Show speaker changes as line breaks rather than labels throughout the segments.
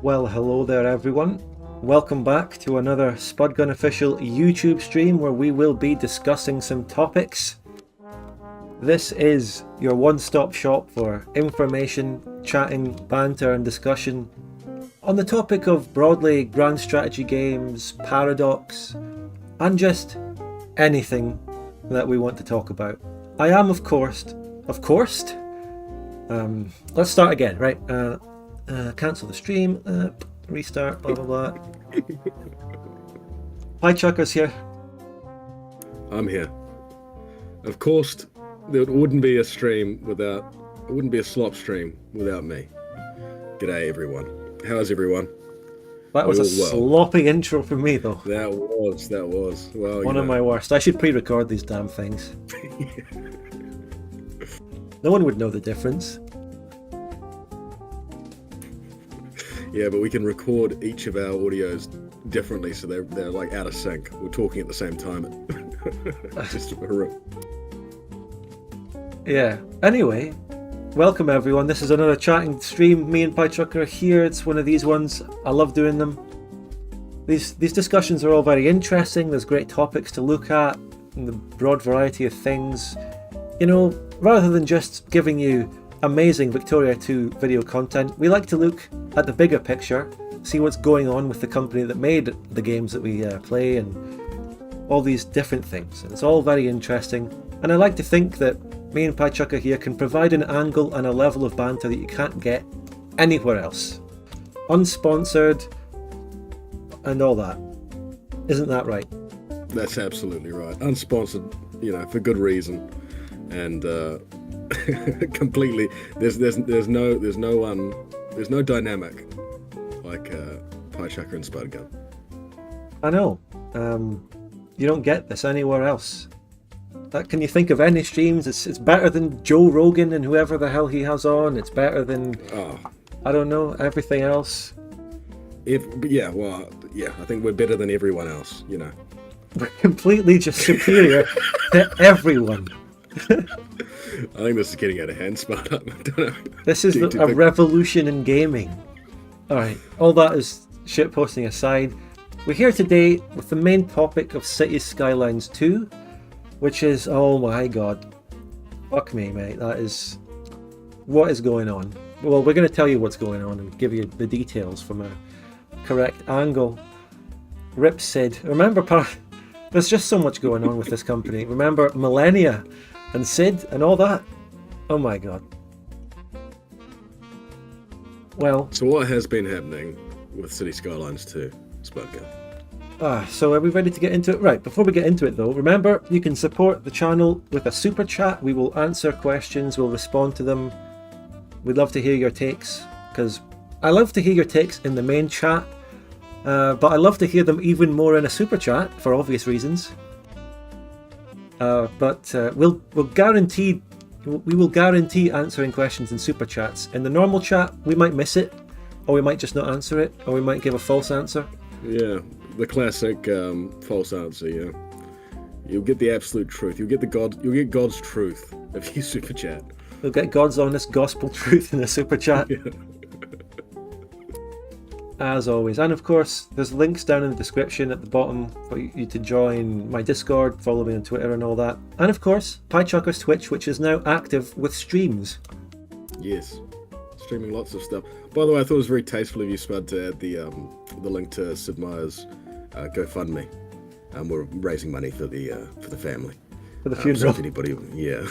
Well, hello there everyone. Welcome back to another Spudgun official YouTube stream where we will be discussing some topics. This is your one-stop shop for information, chatting, banter and discussion on the topic of broadly grand strategy games, paradox, and just anything that we want to talk about. I am of course, let's start again, right? Cancel the stream, restart, blah blah blah. Hi Chuckers here.
I'm here. Of course, there wouldn't be a stream without, it wouldn't be a slop stream without me. G'day everyone. How's everyone?
That was a sloppy intro for me though.
That was. Well,
one of my worst. I should pre-record these damn things. No one would know the difference.
Yeah, but we can record each of our audios differently, so they're like out of sync. We're talking at the same time. Just
yeah. Anyway, welcome everyone. This is another chatting stream. Me and PyTrucker are here. It's one of these ones. I love doing them. These discussions are all very interesting. There's great topics to look at and the broad variety of things. You know, rather than just giving you amazing Victoria 2 video content, we like to look at the bigger picture, see what's going on with the company that made the games that we play and all these different things. And it's all very interesting, and I like to think that me and PyChucker here can provide an angle and a level of banter that you can't get anywhere else. Unsponsored and all that. Isn't that right?
That's absolutely right. Unsponsored, you know, for good reason. And completely, there's no dynamic like PyChucker and Spudgun.
I know. You don't get this anywhere else. Can you think of any streams? It's better than Joe Rogan and whoever the hell he has on. It's better than I don't know, everything else.
I think we're better than everyone else. You know,
we're completely just superior to everyone.
I think this is getting out of hand, Smart. I don't know.
This is a revolution in gaming. Alright, all that is shitposting aside. We're here today with the main topic of Cities Skylines 2, which is, oh my god. Fuck me, mate. That is... What is going on? Well, we're going to tell you what's going on and give you the details from a correct angle. Rip Sid. Remember, there's just so much going on with this company. Remember Millennia and Sid and all that? Oh my god. Well...
So what has been happening with City Skylines 2, Spudgun?
So are we ready to get into it? Right, before we get into it though, remember you can support the channel with a super chat. We will answer questions, we'll respond to them. We'd love to hear your takes, because I love to hear your takes in the main chat, but I love to hear them even more in a super chat, for obvious reasons. But we will guarantee answering questions in super chats. In the normal chat, we might miss it, or we might just not answer it, or we might give a false answer.
Yeah, the classic false answer. Yeah, you'll get the absolute truth. You'll get God's truth if you super chat.
You'll get God's honest gospel truth in a super chat.
Yeah.
As always, and of course there's links down in the description at the bottom for you to join my Discord, follow me on Twitter and all that, and of course PyChucker's Twitch, which is now active with streams.
Yes, streaming lots of stuff. By the way, I thought it was very tasteful of you, Spud, to add the link to Sid Meier's GoFundMe. We're raising money for the family.
For the funeral.
So if anybody, yeah.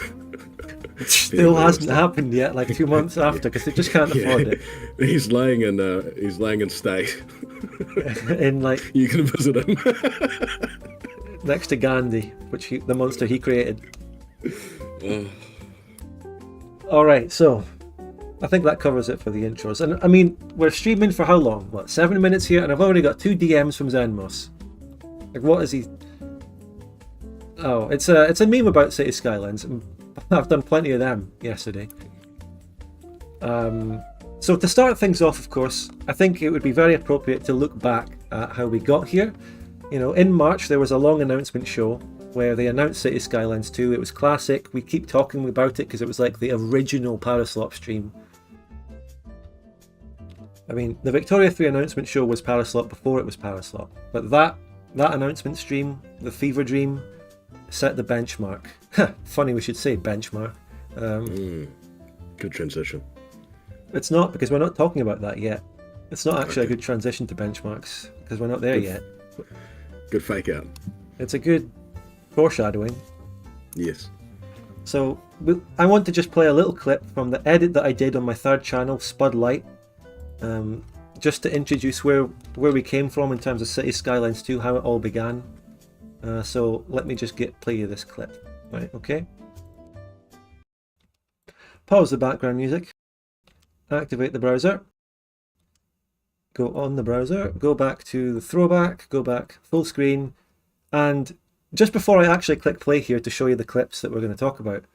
It still hasn't happened yet, like 2 months after, because they just can't afford it.
He's laying in state.
In like
you can visit him
next to Gandhi, the monster he created. All right, so I think that covers it for the intros. And I mean, we're streaming for how long? What, 7 minutes here, and I've already got 2 DMs from Zenmos. Like, what is he? Oh, it's a meme about City Skylines. I've done plenty of them yesterday. So to start things off, of course, I think it would be very appropriate to look back at how we got here. You know, in March there was a long announcement show where they announced City Skylines 2. It was classic. We keep talking about it because it was like the original Paraslop stream. I mean, the Victoria 3 announcement show was Paraslot before it was Paraslot, but that announcement stream, the Fever Dream, set the benchmark. Funny we should say benchmark.
Good transition.
It's not, because we're not talking about that yet. It's not actually a good transition to benchmarks, because we're not there yet.
Good fake out.
It's a good foreshadowing.
Yes.
So I want to just play a little clip from the edit that I did on my third channel, Spud Light, just to introduce where we came from in terms of City Skylines 2, how it all began. So let me just play you this clip. Right, okay. Pause the background music. Activate the browser. Go on the browser. Go back to the throwback. Go back full screen. And just before I actually click play here to show you the clips that we're going to talk about,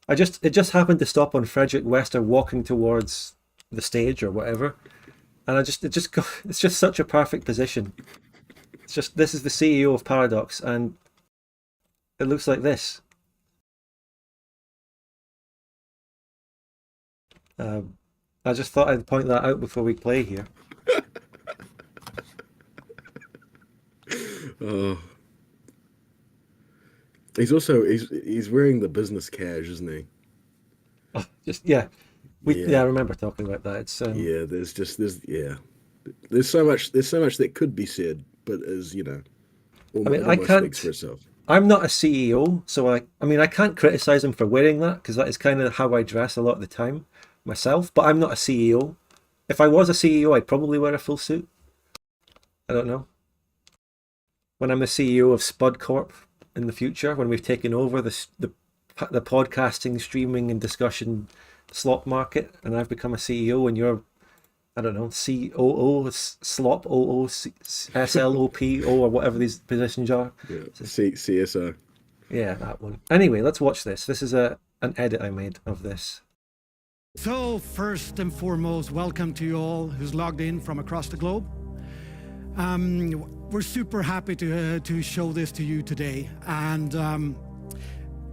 it just happened to stop on Frederick Wester walking towards the stage or whatever, and it's just such a perfect position. This is the CEO of PHARAOH, and it looks like this. I just thought I'd point that out before we play here.
He's wearing the business cash, isn't he?
Oh, I remember talking about that. It's
there's so much that could be said, but as you know,
I can't
speaks for itself.
I'm not a CEO, so I can't criticize him for wearing that, because that is kind of how I dress a lot of the time myself, but I'm not a CEO. If I was a CEO, I'd probably wear a full suit. I don't know. When I'm the CEO of Spud Corp in the future, when we've taken over the podcasting, streaming and discussion slot market, and I've become a CEO and you're, I don't know, COO, slop OO, SLOP or whatever these positions are.
Yeah, CSO.
Yeah, that one. Anyway, let's watch this. This is an edit I made of this.
So first and foremost, welcome to you all who's logged in from across the globe. We're super happy to show this to you today, and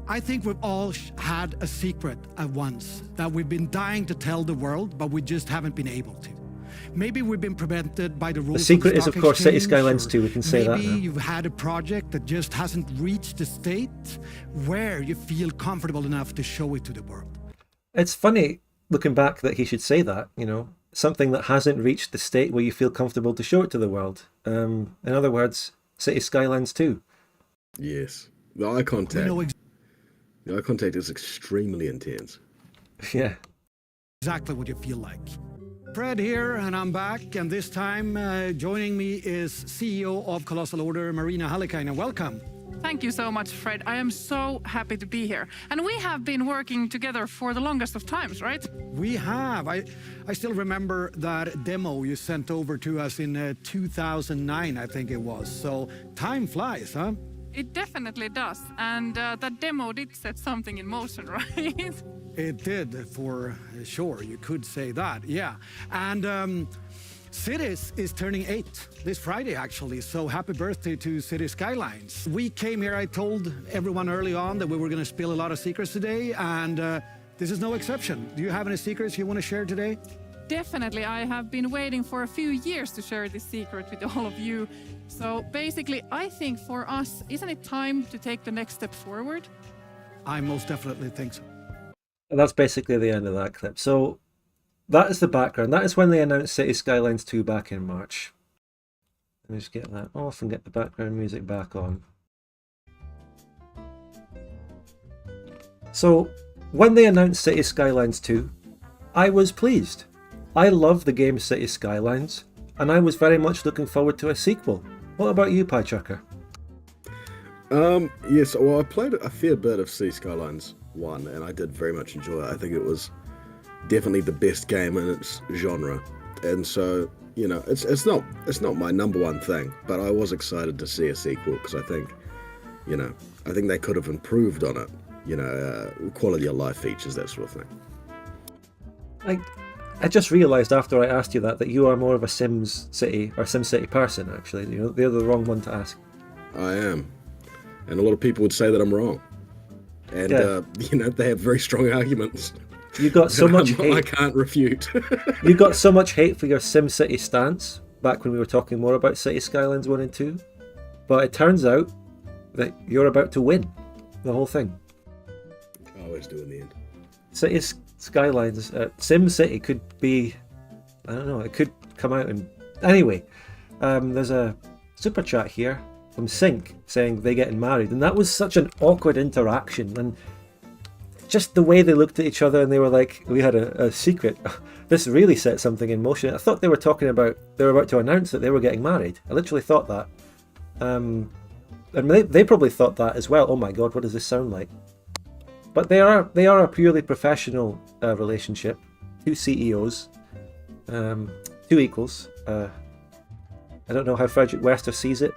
I think we've all had a secret at once that we've been dying to tell the world, but we just haven't been able to. Maybe we've been prevented by the rules.
The secret is, of course, City
Exchange,
Skylines 2. We can say that now.
Maybe you've had a project that just hasn't reached the state where you feel comfortable enough to show it to the world.
It's funny looking back that he should say that, you know, something that hasn't reached the state where you feel comfortable to show it to the world. In other words, City Skylines 2.
Yes. The eye contact. The eye contact is extremely intense.
Yeah.
Exactly what you feel like. Fred here, and I'm back, and this time joining me is CEO of Colossal Order, Marina Hallikainen. Welcome.
Thank you so much, Fred. I am so happy to be here. And we have been working together for the longest of times, right?
We have. I still remember that demo you sent over to us in 2009, I think it was. So time flies, huh?
It definitely does. And that demo did set something in motion, right?
It did, for sure. You could say that, yeah. And Cities is turning 8 this Friday, actually, so happy birthday to City Skylines. We came here, I told everyone early on that we were going to spill a lot of secrets today, and this is no exception. Do you have any secrets you want to share today?
Definitely. I have been waiting for a few years to share this secret with all of you. So basically, I think for us, isn't it time to take the next step forward?
I most definitely think so.
And that's basically the end of that clip. So that is the background. That is when they announced City Skylines 2 back in March. Let me just get that off and get the background music back on. So when they announced City Skylines 2, I was pleased. I love the game City Skylines, and I was very much looking forward to a sequel. What about you, Pie Chucker?
Yes, well, I played a fair bit of City Skylines 1, and I did very much enjoy it. I think it was definitely the best game in its genre, and so, you know, it's not my number one thing, but I was excited to see a sequel, because I think they could have improved on it, quality of life features, that sort of thing.
I just realised after I asked you that you are more of a SimCity person, actually. You know, they're the wrong one to ask.
I am. And a lot of people would say that I'm wrong. And,
yeah.
they have very strong arguments.
You got so much hate.
I can't refute.
You got so much hate for your SimCity stance back when we were talking more about City Skylines 1 and 2. But it turns out that you're about to win the whole thing.
I always do in the end.
City Skylines, SimCity could be, I don't know, it could come out and... Anyway, there's a super chat here from Sync saying they getting married, and that was such an awkward interaction, and just the way they looked at each other and they were like, we had a secret. This really set something in motion. I thought they were about to announce that they were getting married. I literally thought that. And they probably thought that as well. Oh my god, what does this sound like? But they are a purely professional relationship. Two CEOs, two equals. I don't know how Frederick Wester sees it.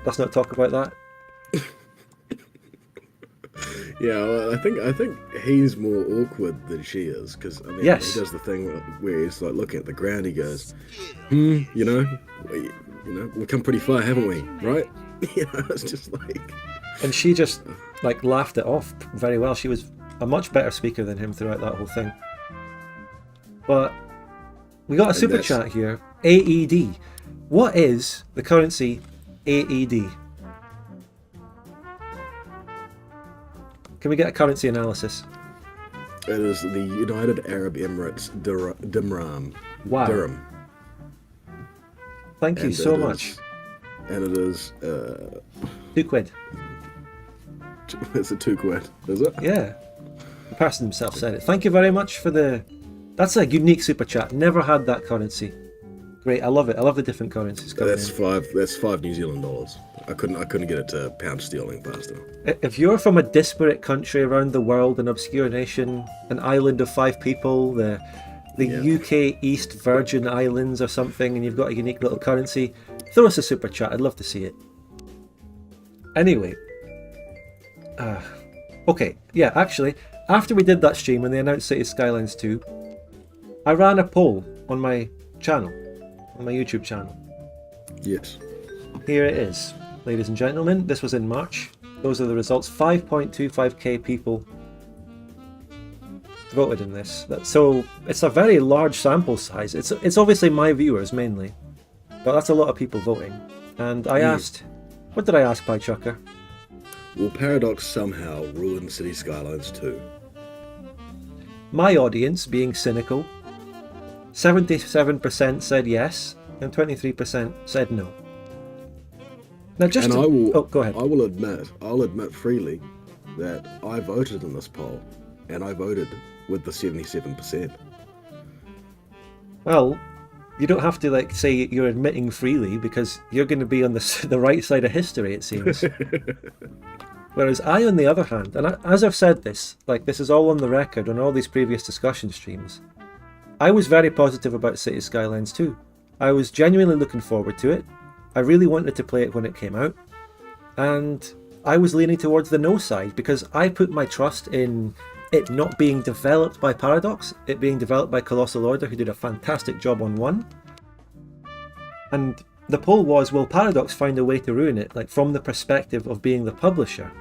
Let's not talk about that.
Yeah, well, I think he's more awkward than she is, because I mean,
yes.
He does the thing where he's like looking at the ground. He goes, you know, we've come pretty far, haven't we? Right? You know, it's just like.
And she just like laughed it off very well. She was a much better speaker than him throughout that whole thing. But we got a super chat here. AED. What is the currency AED? Can we get a currency analysis?
It is the United Arab Emirates dirham.
Wow.
Dirham.
Thank you so much.
And it is...
£2.
It's a £2, is it?
Yeah. The person himself said it. Thank you very much for the... That's a unique super chat. Never had that currency. Great, I love it. I love the different currencies.
That's five New Zealand dollars. I couldn't get it to pound sterling fast enough.
If you're from a disparate country around the world, an obscure nation, an island of 5 people, the UK East Virgin Islands or something, and you've got a unique little currency, throw us a super chat. I'd love to see it. Anyway. Okay, yeah, actually, after we did that stream and they announced City Skylines 2, I ran a poll on my channel, on my YouTube channel.
Yes.
Here it is, ladies and gentlemen. This was in March. Those are the results. 5.25k people voted in this. So it's a very large sample size. It's obviously my viewers mainly, but that's a lot of people voting. And I asked, what did I ask, Pie Chucker?
Will PHARAOH somehow ruin City Skylines 2?
My audience, being cynical, 77% said yes, and 23% said no. Now, go ahead.
I'll admit freely that I voted in this poll, and I voted with the 77%.
Well, you don't have to say you're admitting freely, because you're going to be on the right side of history, it seems. Whereas I, on the other hand, and as I've said this, this is all on the record on all these previous discussion streams, I was very positive about City Skylines 2. I was genuinely looking forward to it. I really wanted to play it when it came out. And I was leaning towards the no side, because I put my trust in it not being developed by PHARAOH, it being developed by Colossal Order, who did a fantastic job on 1. And the poll was, will PHARAOH find a way to ruin it, from the perspective of being the publisher?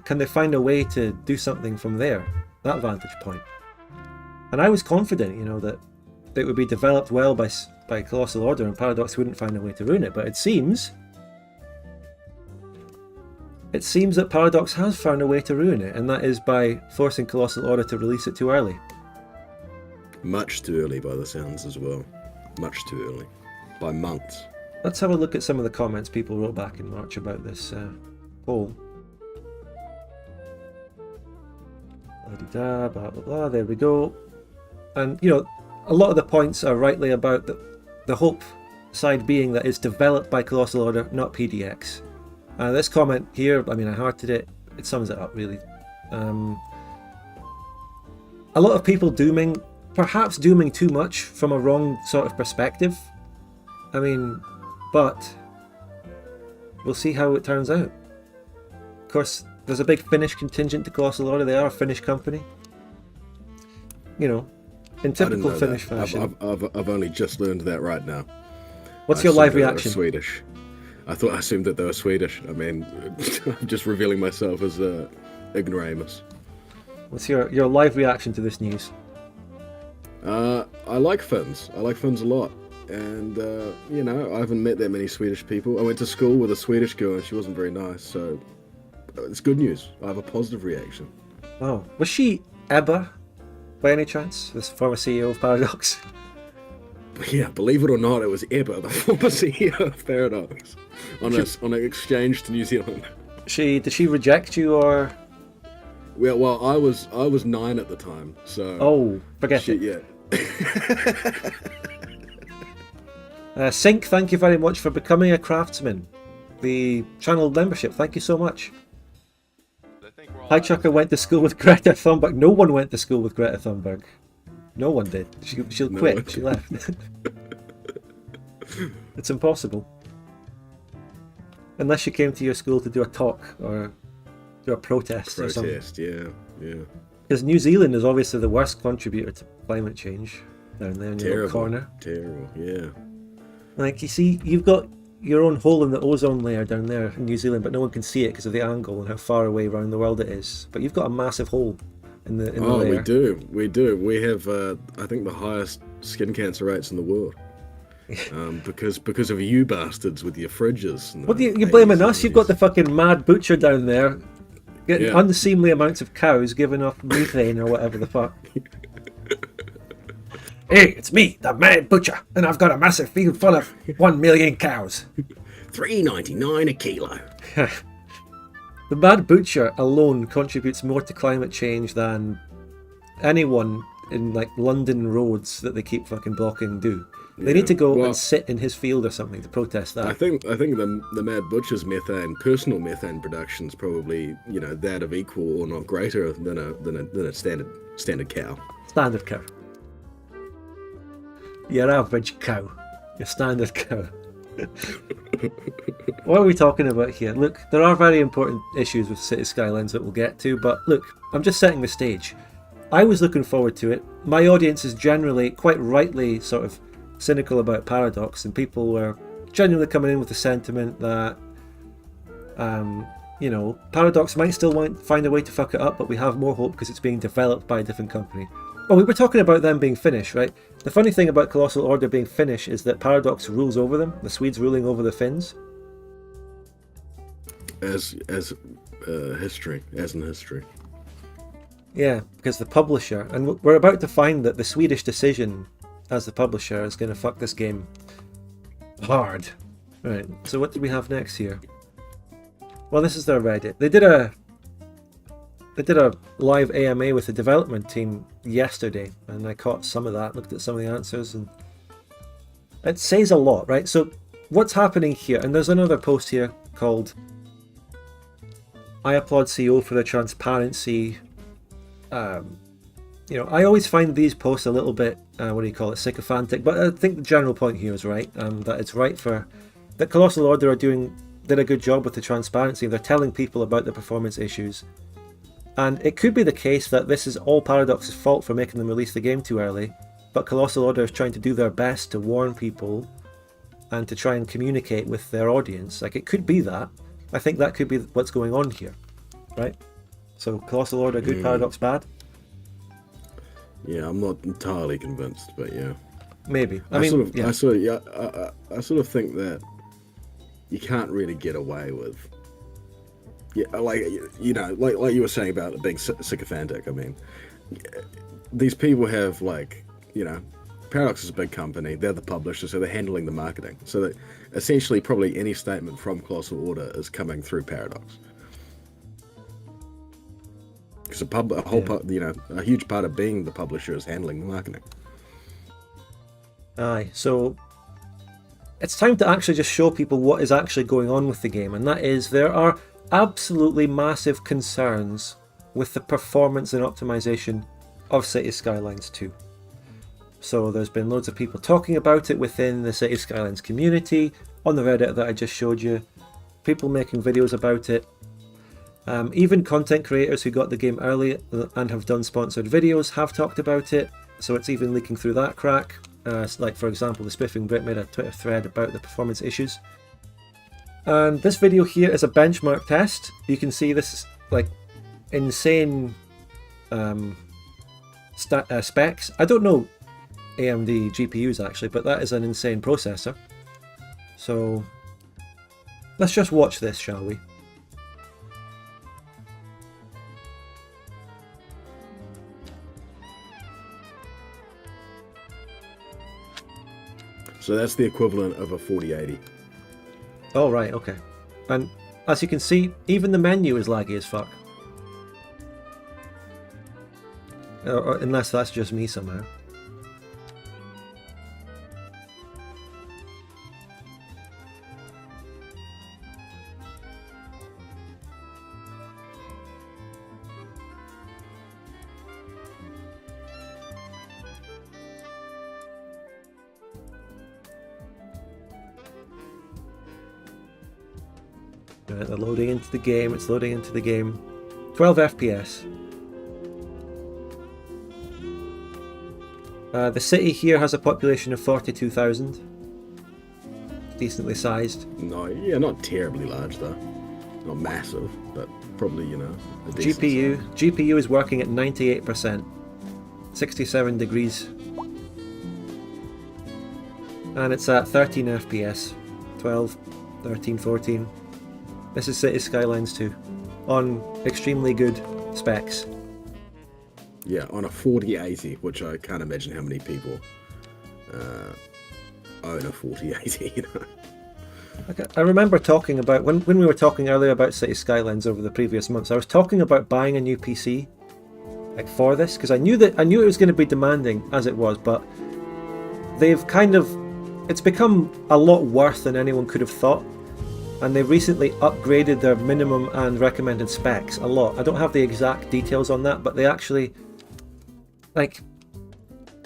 Can they find a way to do something from there, that vantage point? And I was confident, that it would be developed well by Colossal Order and PHARAOH wouldn't find a way to ruin it. But it seems that PHARAOH has found a way to ruin it, and that is by forcing Colossal Order to release it too early.
Much too early by the sounds as well. Much too early. By months.
Let's have a look at some of the comments people wrote back in March about this poll. Blah, blah, blah, there we go. And, a lot of the points are rightly about the hope side being that it's developed by Colossal Order, not PDX. This comment here, I hearted it. It sums it up, really. A lot of people perhaps dooming too much from a wrong sort of perspective. But we'll see how it turns out. Of course, there's a big Finnish contingent to Colossal Order. They are a Finnish company. In typical Finnish fashion.
I've only just learned that right now.
What's your live reaction?
Swedish. I assumed that they were Swedish. I'm just revealing myself as ignoramus.
What's your live reaction to this news?
I like Finns. I like Finns a lot. And, you know, I haven't met that many Swedish people. I went to school with a Swedish girl and she wasn't very nice, so it's good news. I have a positive reaction.
Oh, was she Ebba, by any chance? This former CEO of Paradox?
Yeah, believe it or not, it was Ebba, the former CEO of Paradox, on an exchange to New Zealand.
Did she reject you, or?
Well, I was 9 at the time, so.
Oh, forget it.
Yeah.
Sync, thank you very much for becoming a craftsman. The channel membership, thank you so much. Hi Chucker went to school with Greta Thunberg. No one went to school with Greta Thunberg. No one did. She'll quit. She left. It's impossible. Unless she came to your school to do a talk or do a protest or something.
Yeah.
Because New Zealand is obviously the worst contributor to climate change down there in your little corner.
Terrible, yeah.
Like, you see, you've got your own hole in the ozone layer down there in New Zealand, but no one can see it because of the angle and how far away around the world it is. But you've got a massive hole in the layer.
We do. We have, I think, the highest skin cancer rates in the world. Because of you bastards with your fridges.
What you're blaming us? You've got the fucking mad butcher down there getting unseemly amounts of cows giving off methane or whatever the fuck. Hey, it's me, the mad butcher, and I've got a massive field full of 1 million cows.
$3.99 a kilo.
The mad butcher alone contributes more to climate change than anyone in like London roads that they keep fucking blocking do. They need to go and sit in his field or something to protest that.
I think the mad butcher's personal methane production is probably, you know, that of equal or not greater than a standard cow.
Standard cow. Your average cow. Your standard cow. What are we talking about here? Look, there are very important issues with City Skylines that we'll get to, but look, I'm just setting the stage. I was looking forward to it. My audience is generally, quite rightly, sort of cynical about Paradox, and people were genuinely coming in with the sentiment that, you know, Paradox might still find a way to fuck it up, but we have more hope because it's being developed by a different company. Well, we were talking about them being Finnish, right? The funny thing about Colossal Order being Finnish is that Paradox rules over them, the Swedes ruling over the Finns. As in history. Yeah, because the publisher, and we're about to find that the Swedish decision as the publisher is going to fuck this game hard. Right, so what do we have next here? Well, this is their Reddit. They did a live AMA with the development team yesterday, and I caught some of that, looked at some of the answers, and it says a lot, right? So what's happening here, and there's another post here called I applaud CEO for the transparency. You know, I always find these posts a little bit, sycophantic, but I think the general point here is right, that it's right that Colossal Order did a good job with the transparency. They're telling people about the performance issues. And it could be the case that this is all Paradox's fault for making them release the game too early, but Colossal Order is trying to do their best to warn people and to try and communicate with their audience. Like, it could be that. I think that could be what's going on here, right? So Colossal Order good, Paradox bad?
Yeah, I'm not entirely convinced, but yeah.
Maybe.
I sort of think that you can't really get away with. Yeah, like, you know, like you were saying about it being sycophantic. I mean, these people have, like, you know, Paradox is a big company. They're the publisher, so they're handling the marketing. So that essentially, probably any statement from Colossal Order is coming through Paradox. Because a huge part of being the publisher is handling the marketing.
Aye, so it's time to actually just show people what is actually going on with the game, and that is there are absolutely massive concerns with the performance and optimization of City Skylines 2. So there's been loads of people talking about it within the City Skylines community, on the Reddit that I just showed you, people making videos about it. Even content creators who got the game early and have done sponsored videos have talked about it, so it's even leaking through that crack. Like, for example, the Spiffing Brit made a Twitter thread about the performance issues. And this video here is a benchmark test. You can see this, like, insane specs. I don't know, AMD GPUs actually, but that is an insane processor. So let's just watch this, shall we?
So that's the equivalent of a 4080.
Oh, right, okay. And as you can see, even the menu is laggy as fuck. Or unless that's just me somehow. Right, they're loading into the game, it's loading into the game. 12 FPS. The city here has a population of 42,000. Decently sized.
No, yeah, not terribly large though. Not massive, but probably, you know, a decent size.
GPU is working at 98%. 67 degrees. And it's at 13 FPS. 12, 13, 14. This is City Skylines 2. On extremely good specs.
Yeah, on a 4080, which I can't imagine how many people own a 4080, you know.
Okay, I remember talking about, when we were talking earlier about City Skylines over the previous months, I was talking about buying a new PC like for this, because I knew it was going to be demanding as it was, but they've kind of, it's become a lot worse than anyone could have thought. And they've recently upgraded their minimum and recommended specs a lot. I don't have the exact details on that, but they actually, like,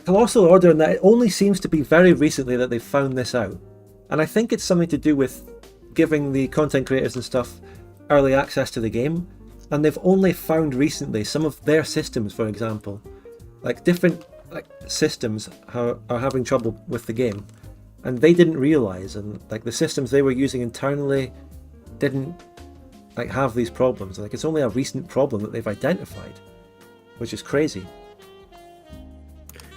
Colossal Order, and that it only seems to be very recently that they've found this out. And I think it's something to do with giving the content creators and stuff early access to the game. And they've only found recently some of their systems, for example, like different systems are having trouble with the game. And they didn't realize, and like the systems they were using internally didn't like have these problems. Like it's only a recent problem that they've identified, which is crazy.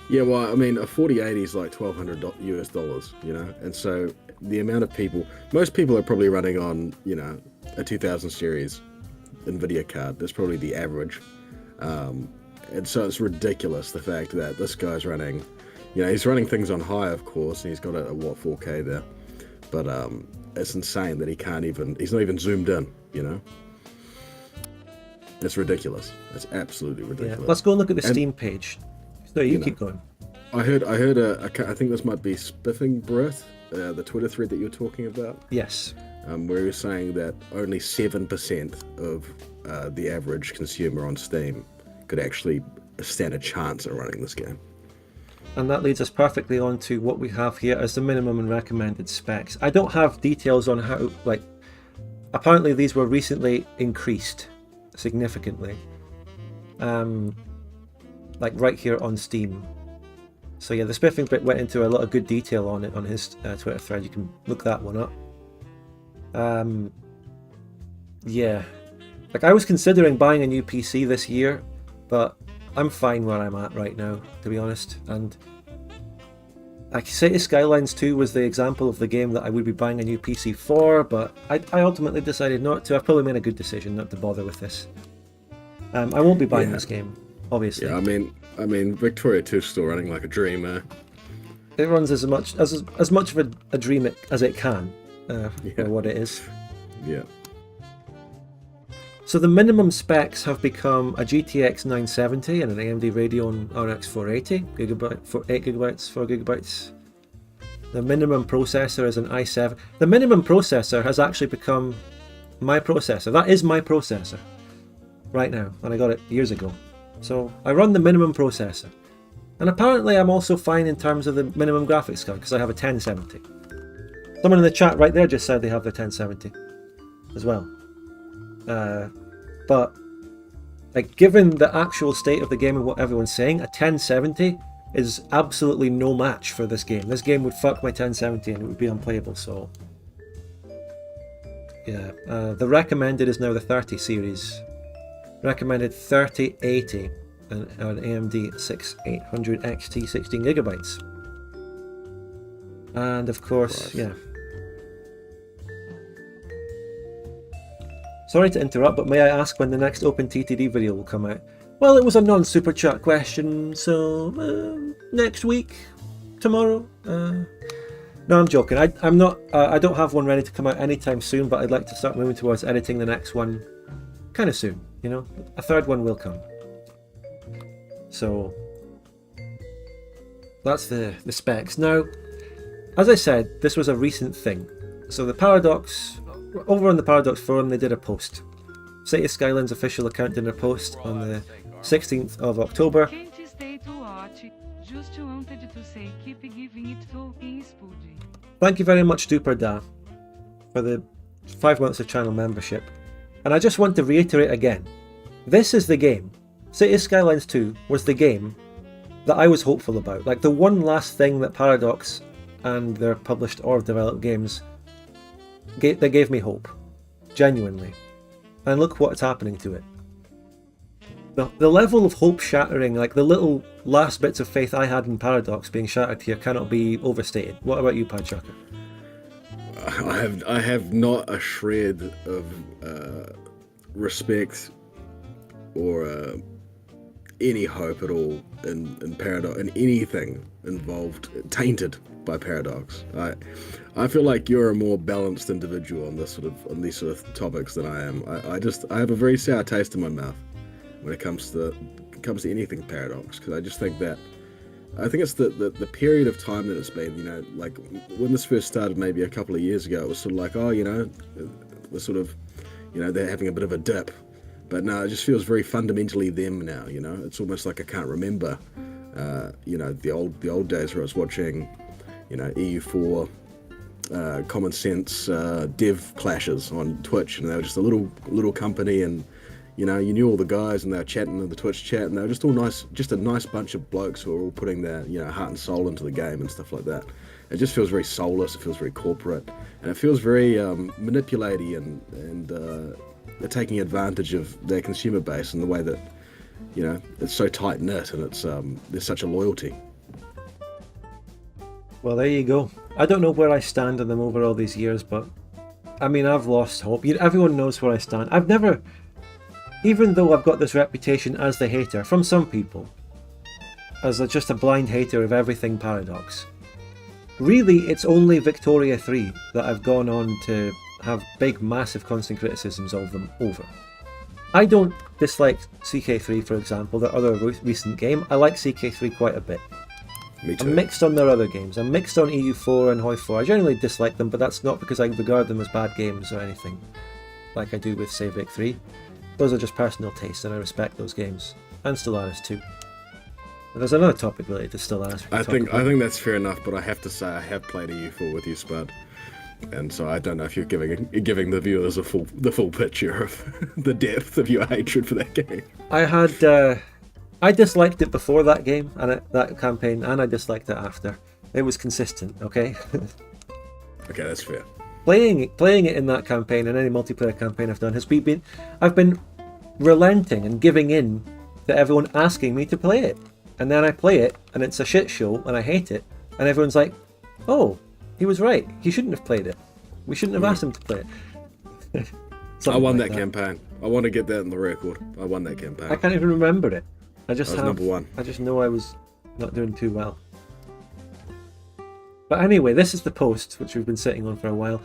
Yeah, well, I mean, a 4080 is like $1,200 US, you know, and so the amount of people, most people are probably running on, you know, a 2000 series NVIDIA card. That's probably the average. And so it's ridiculous, the fact that this guy's running, you know, he's running things on high, of course, and he's got a 4K there, but it's insane that he's not even zoomed in, you know. It's ridiculous. It's absolutely ridiculous.
Yeah. Let's go and look at the Steam page. So you keep going.
I heard I think this might be Spiffing Breath, the Twitter thread that you're talking about.
Yes.
Where he was saying that only 7% of the average consumer on Steam could actually stand a chance at running this game.
And that leads us perfectly on to what we have here as the minimum and recommended specs. I don't have details on how, like, apparently these were recently increased significantly. Like right here on Steam. So yeah, the Spiffing bit went into a lot of good detail on it on his Twitter thread. You can look that one up. Yeah, like I was considering buying a new PC this year, but I'm fine where I'm at right now, to be honest. And like City Skylines 2 was the example of the game that I would be buying a new PC for, but I ultimately decided not to. I've probably made a good decision not to bother with this. I won't be buying this game, obviously.
Yeah, I mean, Victoria 2 is still running like a dream.
It runs as much of a dream as it can for what it is.
Yeah.
So the minimum specs have become a GTX 970 and an AMD Radeon RX 480, 8 gigabytes, 4 gigabytes. The minimum processor is an i7. The minimum processor has actually become my processor. That is my processor right now, and I got it years ago. So I run the minimum processor. And apparently I'm also fine in terms of the minimum graphics card because I have a 1070. Someone in the chat right there just said they have their 1070 as well. But like, given the actual state of the game and what everyone's saying, a 1070 is absolutely no match for this game. This game would fuck my 1070 and it would be unplayable. So yeah, the recommended is now the 30 series. Recommended 3080, and an AMD 6800 XT 16GB. And of course, yeah. Sorry to interrupt, but may I ask when the next OpenTTD video will come out? Well, it was a non-super chat question, so next week, tomorrow. No, I'm joking. I'm not. I don't have one ready to come out anytime soon, but I'd like to start moving towards editing the next one kind of soon. You know, a third one will come. So that's the specs. Now, as I said, this was a recent thing. So the PHARAOH, over on the PHARAOH forum, they did a post. City of Skylines official account did a post on the 16th of October. Thank you very much, Duper Da, for the 5 months of channel membership. And I just want to reiterate again, this is the game. City of Skylines 2 was the game that I was hopeful about. Like the one last thing that PHARAOH and their published or developed games they gave me hope. Genuinely. And look what's happening to it. The level of hope shattering, like the little last bits of faith I had in PHARAOH being shattered here cannot be overstated. What about you, Padchucker?
I have not a shred of respect or any hope at all in PHARAOH, in anything involved, tainted by PHARAOH. I feel like you're a more balanced individual on these sort of topics than I am. I have a very sour taste in my mouth when it comes to anything PHARAOH, because I just think that it's the period of time that it's been, you know, like when this first started maybe a couple of years ago, it was sort of like, oh, you know, the sort of, you know, they're having a bit of a dip. But no, it just feels very fundamentally them now, you know. It's almost like I can't remember, you know, the old days where I was watching, you know, EU4 Common Sense dev clashes on Twitch, and they were just a little company, and you know, you knew all the guys, and they were chatting in the Twitch chat, and they were just all nice, just a nice bunch of blokes who were all putting their, you know, heart and soul into the game and stuff like that. It just feels very soulless. It feels very corporate, and it feels very manipulating and they're taking advantage of their consumer base in the way that, you know, it's so tight knit, and it's there's such a loyalty.
Well, there you go. I don't know where I stand on them over all these years, but I mean, I've lost hope. Everyone knows where I stand. I've never, even though I've got this reputation as the hater from some people, as just a blind hater of everything PHARAOH, really it's only Victoria 3 that I've gone on to have big, massive, constant criticisms of them over. I don't dislike CK3, for example, their other recent game. I like CK3 quite a bit.
Me too.
I'm mixed on their other games. I'm mixed on EU4 and Hoi4. I generally dislike them, but that's not because I regard them as bad games or anything, like I do with, say, Vic 3. Those are just personal tastes, and I respect those games. And Stellaris too. But there's another topic related to Stellaris.
I think that's fair enough, but I have to say I have played EU4 with you, Spud. And so I don't know if you're giving the viewers the full picture of the depth of your hatred for that game.
I disliked it before that game and that campaign, and I disliked it after. It was consistent, okay?
Okay, that's fair.
Playing it in that campaign and any multiplayer campaign I've done I've been relenting and giving in to everyone asking me to play it, and then I play it and it's a shit show and I hate it, and everyone's like, "Oh, he was right. He shouldn't have played it. We shouldn't have asked him to play it."
I won that campaign. I want to get that in the record. I won that campaign.
I can't even remember it. I was
number one.
I just know I was not doing too well. But anyway, this is the post, which we've been sitting on for a while.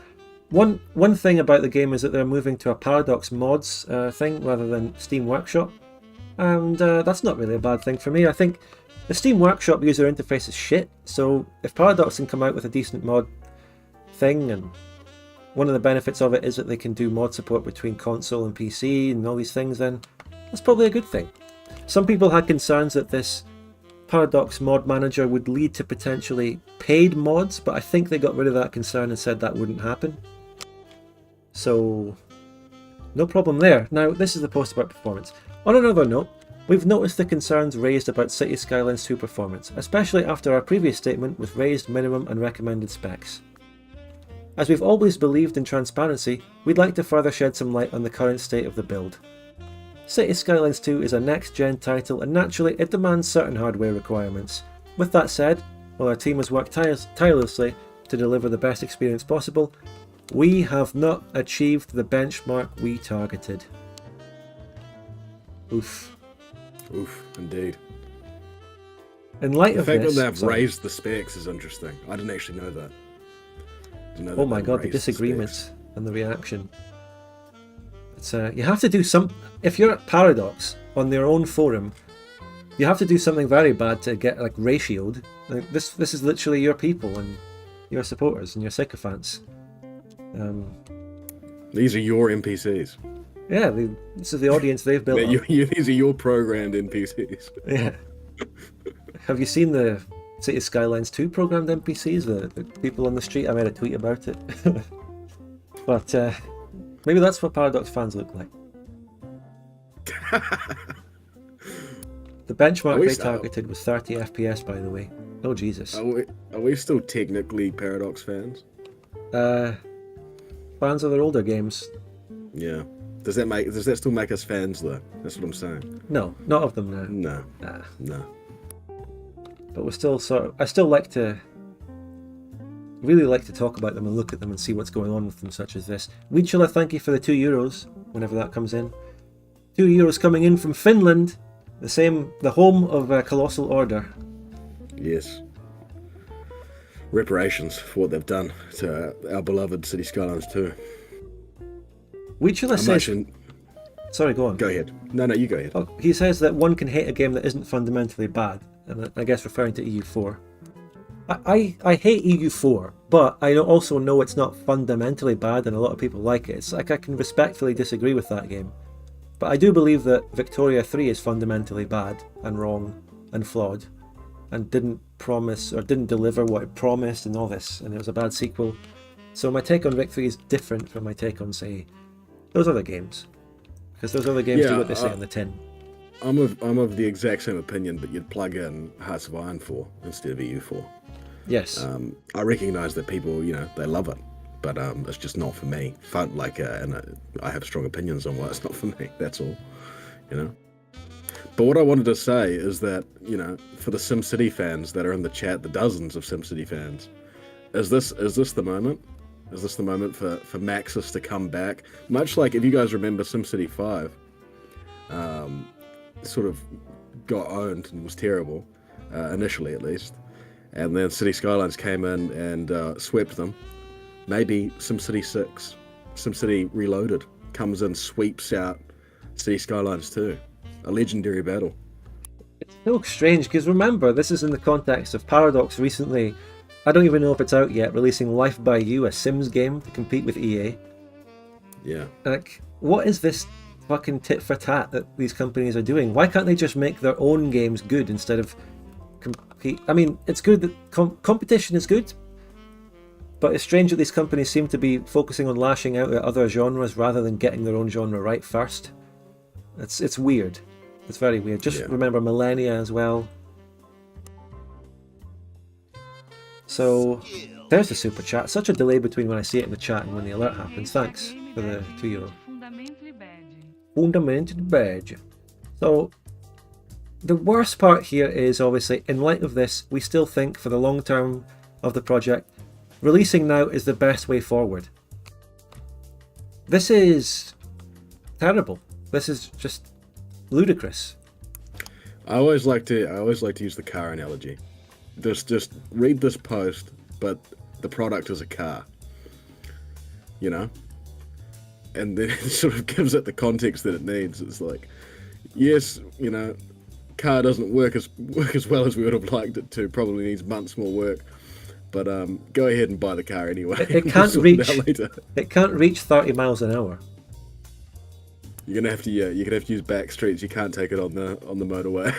One thing about the game is that they're moving to a PHARAOH mods thing rather than Steam Workshop. And that's not really a bad thing for me. I think the Steam Workshop user interface is shit, so if PHARAOH can come out with a decent mod thing, and one of the benefits of it is that they can do mod support between console and PC and all these things, then that's probably a good thing. Some people had concerns that this PHARAOH mod manager would lead to potentially paid mods, but I think they got rid of that concern and said that wouldn't happen. So, no problem there. Now, this is the post about performance. On another note, we've noticed the concerns raised about City Skylines 2 performance, especially after our previous statement with raised minimum and recommended specs. As we've always believed in transparency, we'd like to further shed some light on the current state of the build. City Skylines 2 is a next-gen title, and naturally it demands certain hardware requirements. With that said, while our team has worked tirelessly to deliver the best experience possible, we have not achieved the benchmark we targeted. Oof.
Oof, indeed.
In light
The
of
fact
this,
that they've
sorry.
raised the specs is interesting. I didn't actually know that. Didn't know
Oh
that
my
they'd
god, the
raised specs.
disagreements and the reaction. It's you have to do some. If you're at PHARAOH on their own forum, you have to do something very bad to get like ratioed. Like, this is literally your people and your supporters and your sycophants.
These are your NPCs.
Yeah, this is the audience they've built. Up.
These are your programmed NPCs.
Yeah. Have you seen the City Skylines 2 programmed NPCs? The people on the street? I made a tweet about it. But maybe that's what PHARAOH fans look like. The benchmark they targeted was 30 FPS, by the way. Oh Jesus.
Are we still technically PHARAOH fans?
Fans of their older games?
Yeah. Does that still make us fans though? That's what I'm saying.
No, not of them now.
No. No.
But we're still I still really like to talk about them and look at them and see what's going on with them, such as this. Weedchilla, thank you for the €2, whenever that comes in. €2 coming in from Finland, the home of Colossal Order.
Yes. Reparations for what they've done to our beloved City Skylines 2.
Weedchilla says... Sorry, go on.
Go ahead. No, you go ahead.
Oh, he says that one can hate a game that isn't fundamentally bad, and I guess referring to EU4. I hate EU4, but I also know it's not fundamentally bad, and a lot of people like it. It's like I can respectfully disagree with that game. But I do believe that Victoria 3 is fundamentally bad and wrong and flawed, and didn't promise or didn't deliver what it promised and all this, and it was a bad sequel. So my take on Vic 3 is different from my take on, say, those other games. Because those other games do what they say on the tin.
I'm of the exact same opinion, but you'd plug in Hearts of Iron 4 instead of EU4.
Yes.
I recognise that people, they love it, but it's just not for me. And I have strong opinions on why it's not for me. That's all, But what I wanted to say is that, for the SimCity fans that are in the chat, the dozens of SimCity fans, is this the moment? Is this the moment for Maxis to come back? Much like, if you guys remember, SimCity 5 sort of got owned and was terrible, initially at least. And then City Skylines came in and swept them. Maybe SimCity 6, SimCity Reloaded, comes in, sweeps out City Skylines 2. A legendary battle.
It's so strange, because remember, this is in the context of PHARAOH recently, I don't even know if it's out yet, releasing Life by You, a Sims game to compete with EA.
Yeah.
Like, what is this fucking tit for tat that these companies are doing? Why can't they just make their own games good instead of compete? I mean, it's good that competition is good, but it's strange that these companies seem to be focusing on lashing out at other genres rather than getting their own genre right first. It's weird. It's very weird. Just remember Millennia as well. So, there's the super chat. Such a delay between when I see it in the chat and when the alert happens. Thanks for the €2. Fundamentally bad. So, the worst part here is, obviously, in light of this, we still think for the long term of the project, releasing now is the best way forward. This is terrible. This is just ludicrous.
I always like to use the car analogy. Just read this post, but the product is a car. And then it sort of gives it the context that it needs. It's like, yes, car doesn't work as well as we would have liked it to. Probably needs months more work. But go ahead and buy the car anyway.
It can't reach. It can't reach 30 miles an hour.
You're gonna have to use back streets. You can't take it on the motorway.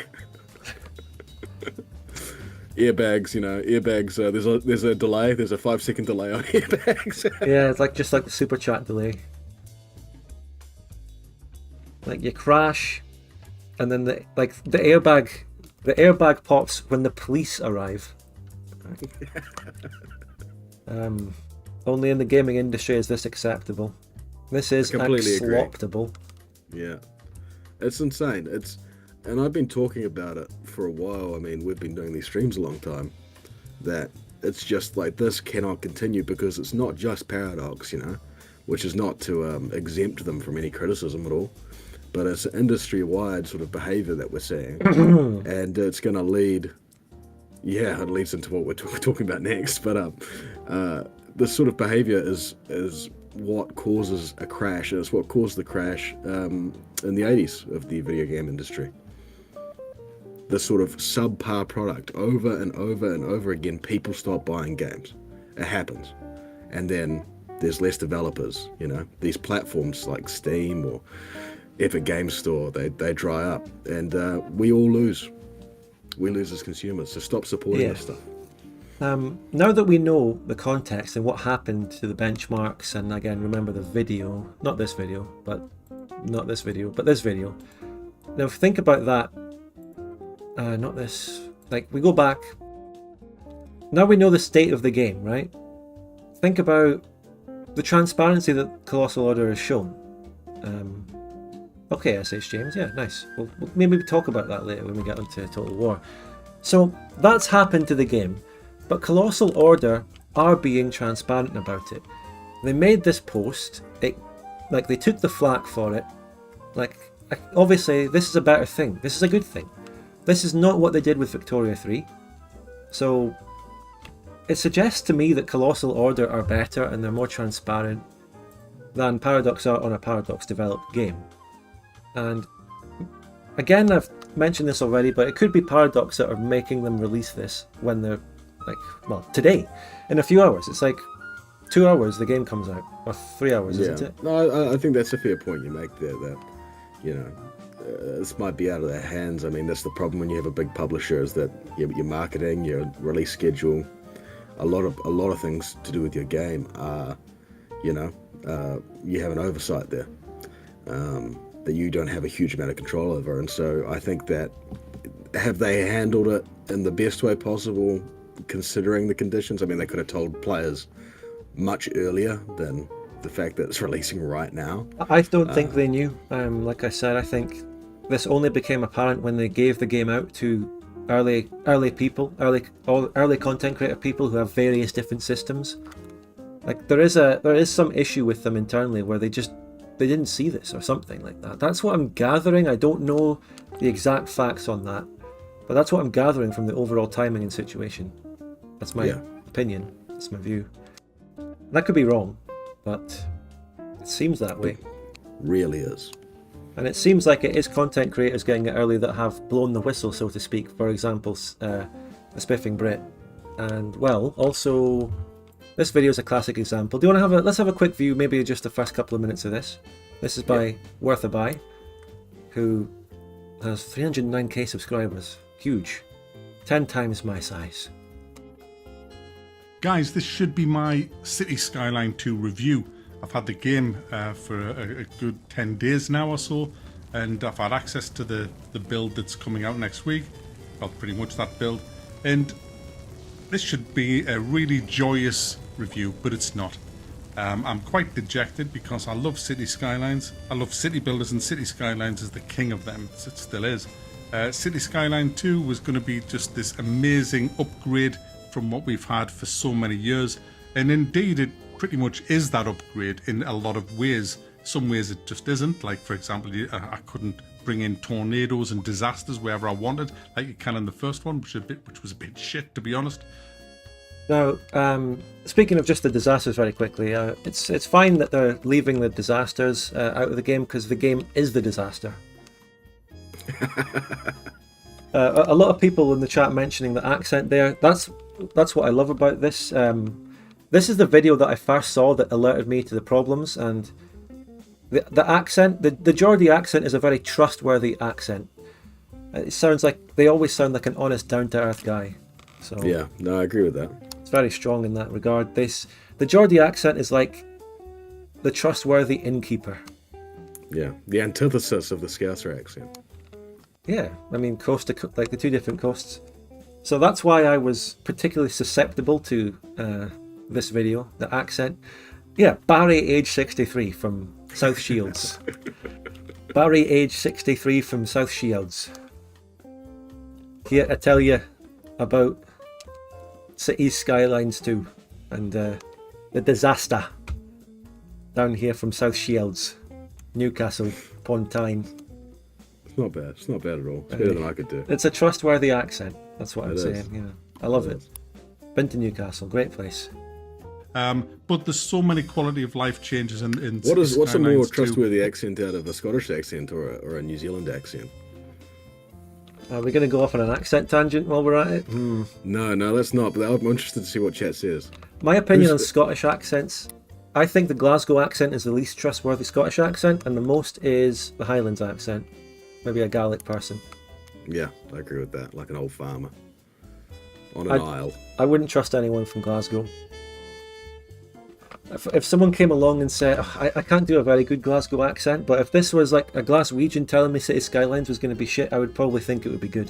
Airbags, there's a delay. There's a 5-second delay on airbags.
Yeah, it's just like the super chat delay. Like you crash, and then the airbag pops when the police arrive. Only in the gaming industry is this acceptable. This is acceptable.
Yeah. It's insane. And I've been talking about it for a while. I mean, we've been doing these streams a long time. That it's just like this cannot continue because it's not just PHARAOH, you know, which is not to exempt them from any criticism at all, but it's an industry-wide sort of behaviour that we're seeing, and it's going to lead. Yeah, it leads into what we're talking about next. But this sort of behaviour is what causes a crash, and it's what caused the crash in the 80s of the video game industry. This sort of subpar product, over and over and over again, people stop buying games. It happens. And then there's less developers, you know. These platforms like Steam or Epic Games Store, they dry up, and we all lose. We lose as consumers, so stop supporting this stuff.
Now that we know the context and what happened to the benchmarks, and again, remember the video, not this video, but this video. Now think about that. Not this. Like, we go back. Now we know the state of the game, right? Think about the transparency that Colossal Order has shown. Okay, SH James, yeah, nice. We'll maybe talk about that later when we get onto Total War. So that's happened to the game, but Colossal Order are being transparent about it. They made this post. Like, they took the flak for it. Like, obviously, this is a better thing. This is a good thing. This is not what they did with Victoria 3. So it suggests to me that Colossal Order are better and they're more transparent than Paradox are on a Paradox developed game. And again, I've mentioned this already, but it could be Paradox that are making them release this when they're today, in a few hours. It's like 2 hours the game comes out, or 3 hours, isn't it?
No, I think that's a fair point you make there, that, you know, this might be out of their hands. I mean, that's the problem when you have a big publisher, is that your marketing, your release schedule, a lot of things to do with your game are, you know, you have an oversight there that you don't have a huge amount of control over. And so I think that, have they handled it in the best way possible, considering the conditions? I mean, they could have told players much earlier than the fact that it's releasing right now. I
don't think they knew. Like I said, I think this only became apparent when they gave the game out to early content creator people who have various different systems. Like, there is some issue with them internally where they didn't see this or something like that. That's what I'm gathering. I don't know the exact facts on that, but that's what I'm gathering from the overall timing and situation. That's my opinion. That's my view. That could be wrong, but it seems that way.
It really is.
And it seems like it is content creators getting it early that have blown the whistle, so to speak. For example, the Spiffing Brit. And, well, also, this video is a classic example. Do you want to let's have a quick view, maybe just the first couple of minutes of this. This is by Worth a Buy, who has 309k subscribers. Huge. 10 times my size.
Guys, this should be my City Skyline 2 review. I've had the game for a good 10 days now or so, and I've had access to the build that's coming out next week. Well, pretty much that build. And this should be a really joyous review, but it's not. I'm quite dejected because I love City Skylines. I love city builders, and City Skylines is the king of them. It still is. City Skyline 2 was going to be just this amazing upgrade from what we've had for so many years, and indeed it pretty much is that upgrade in a lot of ways. Some ways it just isn't. Like, for example, I couldn't bring in tornadoes and disasters wherever I wanted, like you can in the first one, which was a bit shit, to be honest.
Now, speaking of just the disasters very quickly, it's fine that they're leaving the disasters out of the game, because the game is the disaster. A lot of people in the chat mentioning the accent there. That's what I love about this. This is the video that I first saw that alerted me to the problems, and the accent, the Geordie accent is a very trustworthy accent. It sounds like, they always sound like an honest, down-to-earth guy. So
yeah, no, I agree with that.
It's very strong in that regard. The Geordie accent is like the trustworthy innkeeper.
Yeah, the antithesis of the Scouser accent.
Yeah, I mean, coast to like the two different coasts. So that's why I was particularly susceptible to this video, the accent. Yeah, Barry, age 63, from South Shields. Barry, age 63 from South Shields. Here to tell you about Cities Skylines 2 and the disaster down here from South Shields, Newcastle upon Tyne.
It's not bad. It's not bad at all. It's better than I could do.
It's a trustworthy accent. That's what I'm
It is.
saying. You know, I love it. Been to Newcastle, great place.
But there's so many quality of life changes in
What's a more
Skylines 2.
trustworthy accent out of a Scottish accent or a New Zealand accent?
Are we going to go off on an accent tangent while we're at it?
No, let's not. But I'm interested to see what chat says.
My opinion on
Who's-
Scottish accents, I think the Glasgow accent is the least trustworthy Scottish accent, and the most is the Highlands accent. Maybe a Gaelic person.
Yeah, I agree with that. Like an old farmer on an isle.
I wouldn't trust anyone from Glasgow. If someone came along and said, "Oh, I can't do a very good Glasgow accent," but if this was like a Glaswegian telling me City Skylines was going to be shit, I would probably think it would be good.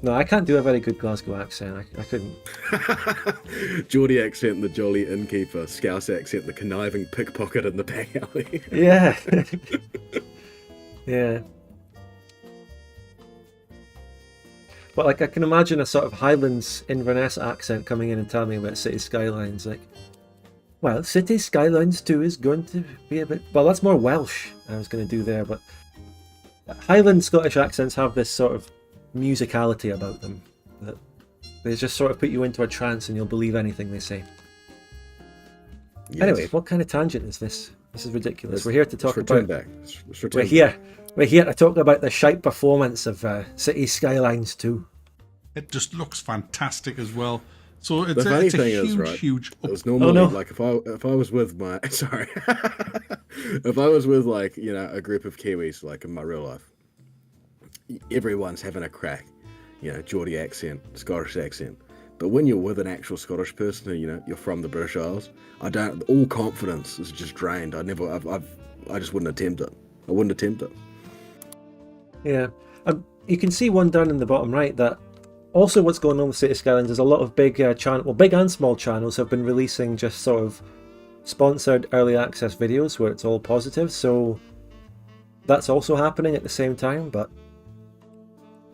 No, I can't do a very good Glasgow accent. I couldn't.
Geordie accent, the jolly innkeeper. Scouse accent, the conniving pickpocket in the back alley.
Yeah. Yeah. But like I can imagine a sort of Highlands Inverness accent coming in and telling me about City Skylines. Like, well, City Skylines 2 is going to be a bit... Well, that's more Welsh I was going to do there, but Highland Scottish accents have this sort of musicality about them that they just sort of put you into a trance and you'll believe anything they say.
Yes.
Anyway, what kind of tangent is this? This is ridiculous. We're here to talk
Let's return
about...
back. Let's return
We're here to talk about the shite performance of City Skylines 2.
It just looks fantastic as well. So
The
it's
funny
a
thing
huge,
is, right,
huge
it
up.
was normally
no.
like if I was with my sorry, if I was with like a group of Kiwis like in my real life, everyone's having a crack, Geordie accent, Scottish accent. But when you're with an actual Scottish person who you're from the British Isles, all confidence is just drained. I just wouldn't attempt it. I wouldn't attempt it.
Yeah. You can see one down in the bottom right that also what's going on with City Skylines is a lot of big big and small channels have been releasing just sort of sponsored early access videos where it's all positive. So that's also happening at the same time. But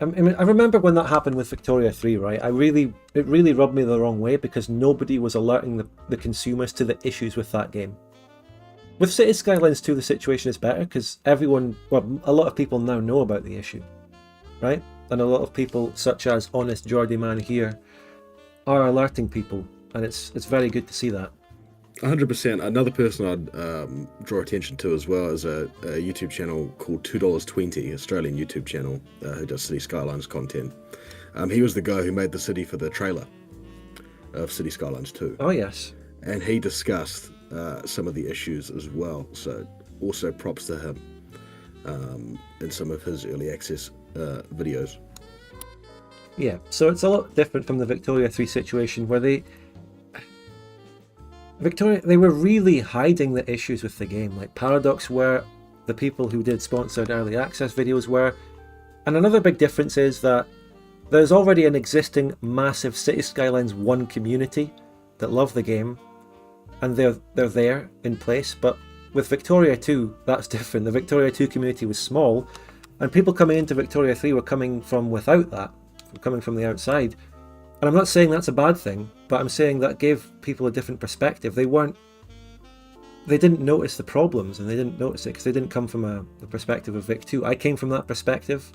I mean, I remember when that happened with Victoria 3, right? It really rubbed me the wrong way because nobody was alerting the consumers to the issues with that game. With City Skylines 2, the situation is better because a lot of people now know about the issue, right? And a lot of people, such as Honest Geordie Man here, are alerting people, and it's very good to see that.
100%. Another person I'd draw attention to as well is a YouTube channel called $2.20, Australian YouTube channel, who does City Skylines content. He was the guy who made the city for the trailer of City Skylines 2.
Oh yes.
And he discussed some of the issues as well. So also props to him in some of his early access videos.
Yeah, so it's a lot different from the Victoria 3 situation where they were really hiding the issues with the game. Like PHARAOH were, the people who did sponsored early access videos were, and another big difference is that there's already an existing massive City Skylines 1 community that love the game, and they're there in place. But with Victoria 2, that's different. The Victoria 2 community was small, and people coming into Victoria 3 were coming from without that, coming from the outside. And I'm not saying that's a bad thing, but I'm saying that gave people a different perspective. They didn't notice the problems, and they didn't notice it because they didn't come from the perspective of Vic 2. I came from that perspective,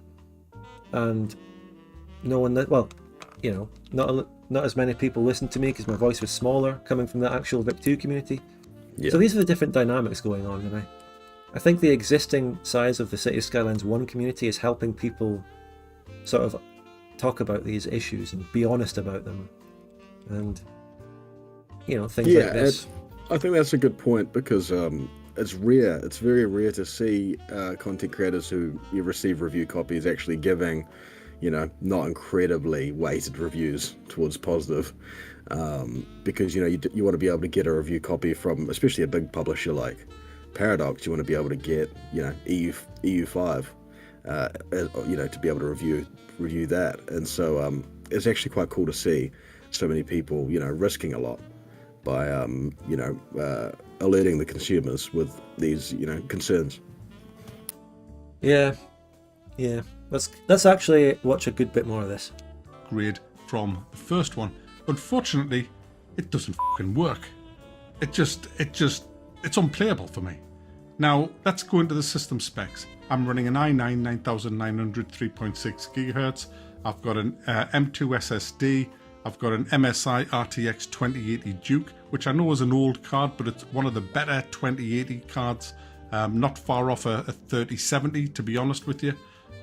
and no one that, well, not as many people listened to me because my voice was smaller coming from the actual Vic 2 community.
Yeah.
So these are the different dynamics going on, and I think the existing size of the City Skylines 1 community is helping people sort of talk about these issues and be honest about them, and things like this.
I think that's a good point because it's rare. It's very rare to see content creators who you receive review copies actually giving, not incredibly weighted reviews towards positive, because you want to be able to get a review copy from, especially a big publisher like PHARAOH. You want to be able to get EU5, to be able to review that, and so it's actually quite cool to see so many people risking a lot by alerting the consumers with these, concerns.
Yeah. Let's actually watch a good bit more of this.
Grade from the first one. Unfortunately, it doesn't fucking work. It's unplayable for me. Now, let's go into the system specs. I'm running an i9 9900 3.6 GHz. I've got an M2 SSD. I've got an MSI RTX 2080 Duke, which I know is an old card, but it's one of the better 2080 cards. Not far off a 3070, to be honest with you.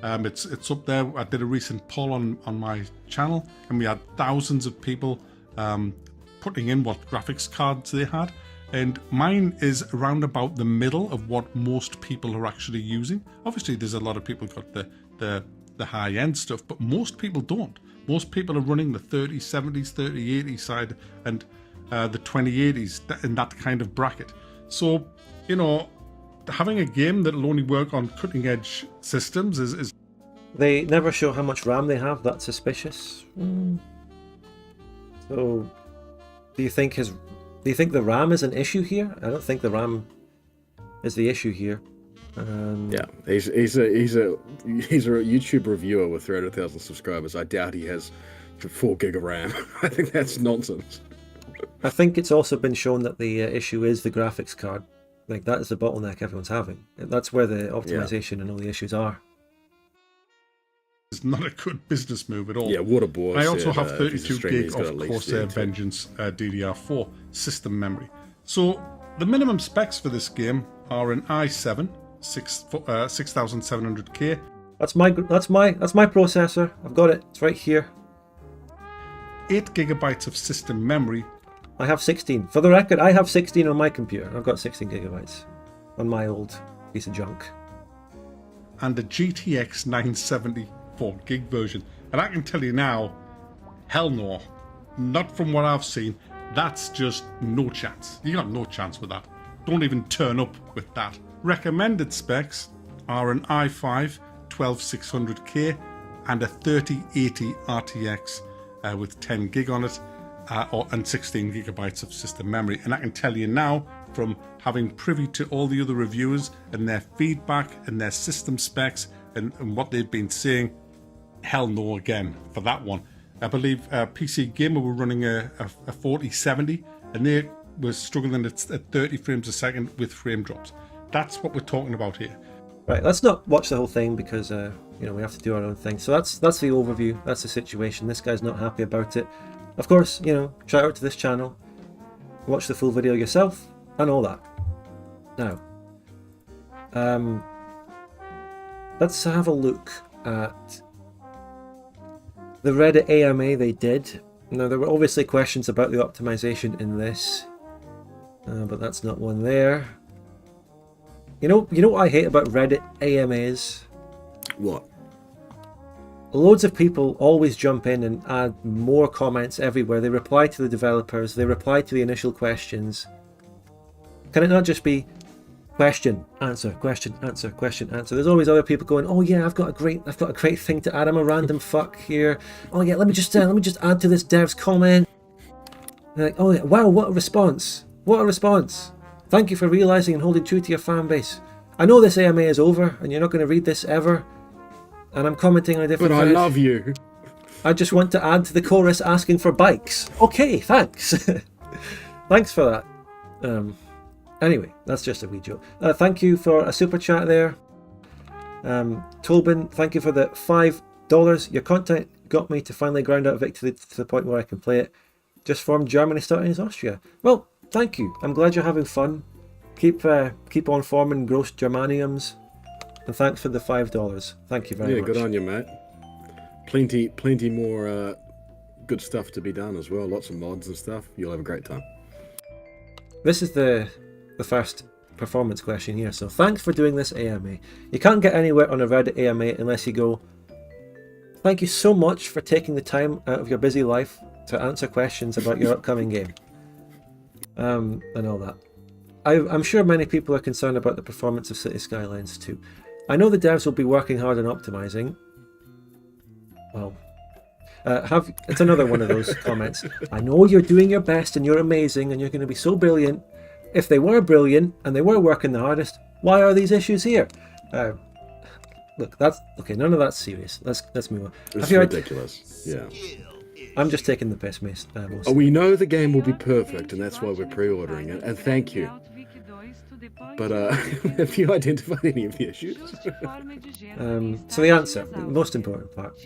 It's up there. I did a recent poll on my channel, and we had thousands of people putting in what graphics cards they had. And mine is around about the middle of what most people are actually using. Obviously, there's a lot of people got the high-end stuff, but most people don't. Most people are running the 3070s, 3080 side, and the 2080s in that kind of bracket. So, having a game that'll only work on cutting-edge systems is...
They never show how much RAM they have. That's suspicious. So, do you think the RAM is an issue here? I don't think the RAM is the issue here.
Yeah, he's a YouTube reviewer with 300,000 subscribers. I doubt he has 4 gig of RAM. I think that's nonsense.
I think it's also been shown that the issue is the graphics card. Like, that is the bottleneck everyone's having. That's where the optimization and all the issues are.
It's not a good business move at all.
Yeah, what a bore.
I also have 32 gig of Corsair Vengeance DDR4 system memory. So the minimum specs for this game are an i7 6700K.
That's my processor. I've got it. It's right here.
8 gigabytes of system memory.
I have 16. For the record, I have 16 on my computer. I've got 16 gigabytes on my old piece of junk.
And a GTX 970 4 gig version. And I can tell you now, hell no. Not from what I've seen. That's just no chance. You got no chance with that. Don't even turn up with that. Recommended specs are an i5 12600K and a 3080 RTX with 10 gig on it and 16 gigabytes of system memory. And I can tell you now, from having privy to all the other reviewers and their feedback and their system specs and what they've been saying, hell no again for that one. I believe PC Gamer were running a 4070 and they were struggling at 30 frames a second with frame drops. That's what we're talking about here.
Right, let's not watch the whole thing because we have to do our own thing. So that's the overview. That's the situation. This guy's not happy about it. Of course, shout out to this channel. Watch the full video yourself and all that. Now, let's have a look at the Reddit AMA they did. Now, there were obviously questions about the optimization in this, but that's not one there. You know what I hate about Reddit AMAs?
What?
Loads of people always jump in and add more comments everywhere. They reply to the developers, they reply to the initial questions. Can it not just be question, answer, question, answer, question, answer? There's always other people going, oh yeah, I've got a great thing to add. I'm a random fuck here. Oh yeah, let me just add to this dev's comment. They're like, oh yeah, wow, what a response. What a response. Thank you for realizing and holding true to your fan base. I know this AMA is over and you're not going to read this ever. And I'm commenting on a different
But I love you.
I just want to add to the chorus asking for bikes. Okay, thanks. Thanks for that. Anyway, that's just a wee joke. Thank you for a super chat there. Tobin, thank you for the $5. Your content got me to finally grind out Victory to the point where I can play it. Just formed Germany starting as Austria. Well, thank you. I'm glad you're having fun. Keep on forming gross Germaniums. And thanks for the $5. Thank you very much.
Yeah, good on you, mate. Plenty more good stuff to be done as well. Lots of mods and stuff. You'll have a great time.
This is the first performance question here. So thanks for doing this AMA. You can't get anywhere on a Reddit AMA unless you go, thank you so much for taking the time out of your busy life to answer questions about your upcoming game. And all that. I'm sure many people are concerned about the performance of City Skylines too. I know the devs will be working hard on optimizing. Well, it's another one of those comments. I know you're doing your best and you're amazing and you're going to be so brilliant, if they were brilliant and they were working the hardest, why are these issues here? Look, that's okay. None of that's serious. Let's move on.
It's ridiculous. Yeah.
I'm just taking the piss, mate.
Oh, we know the game will be perfect, and that's why we're pre-ordering it. And thank you. But have you identified any of the issues?
So the answer, the most important part.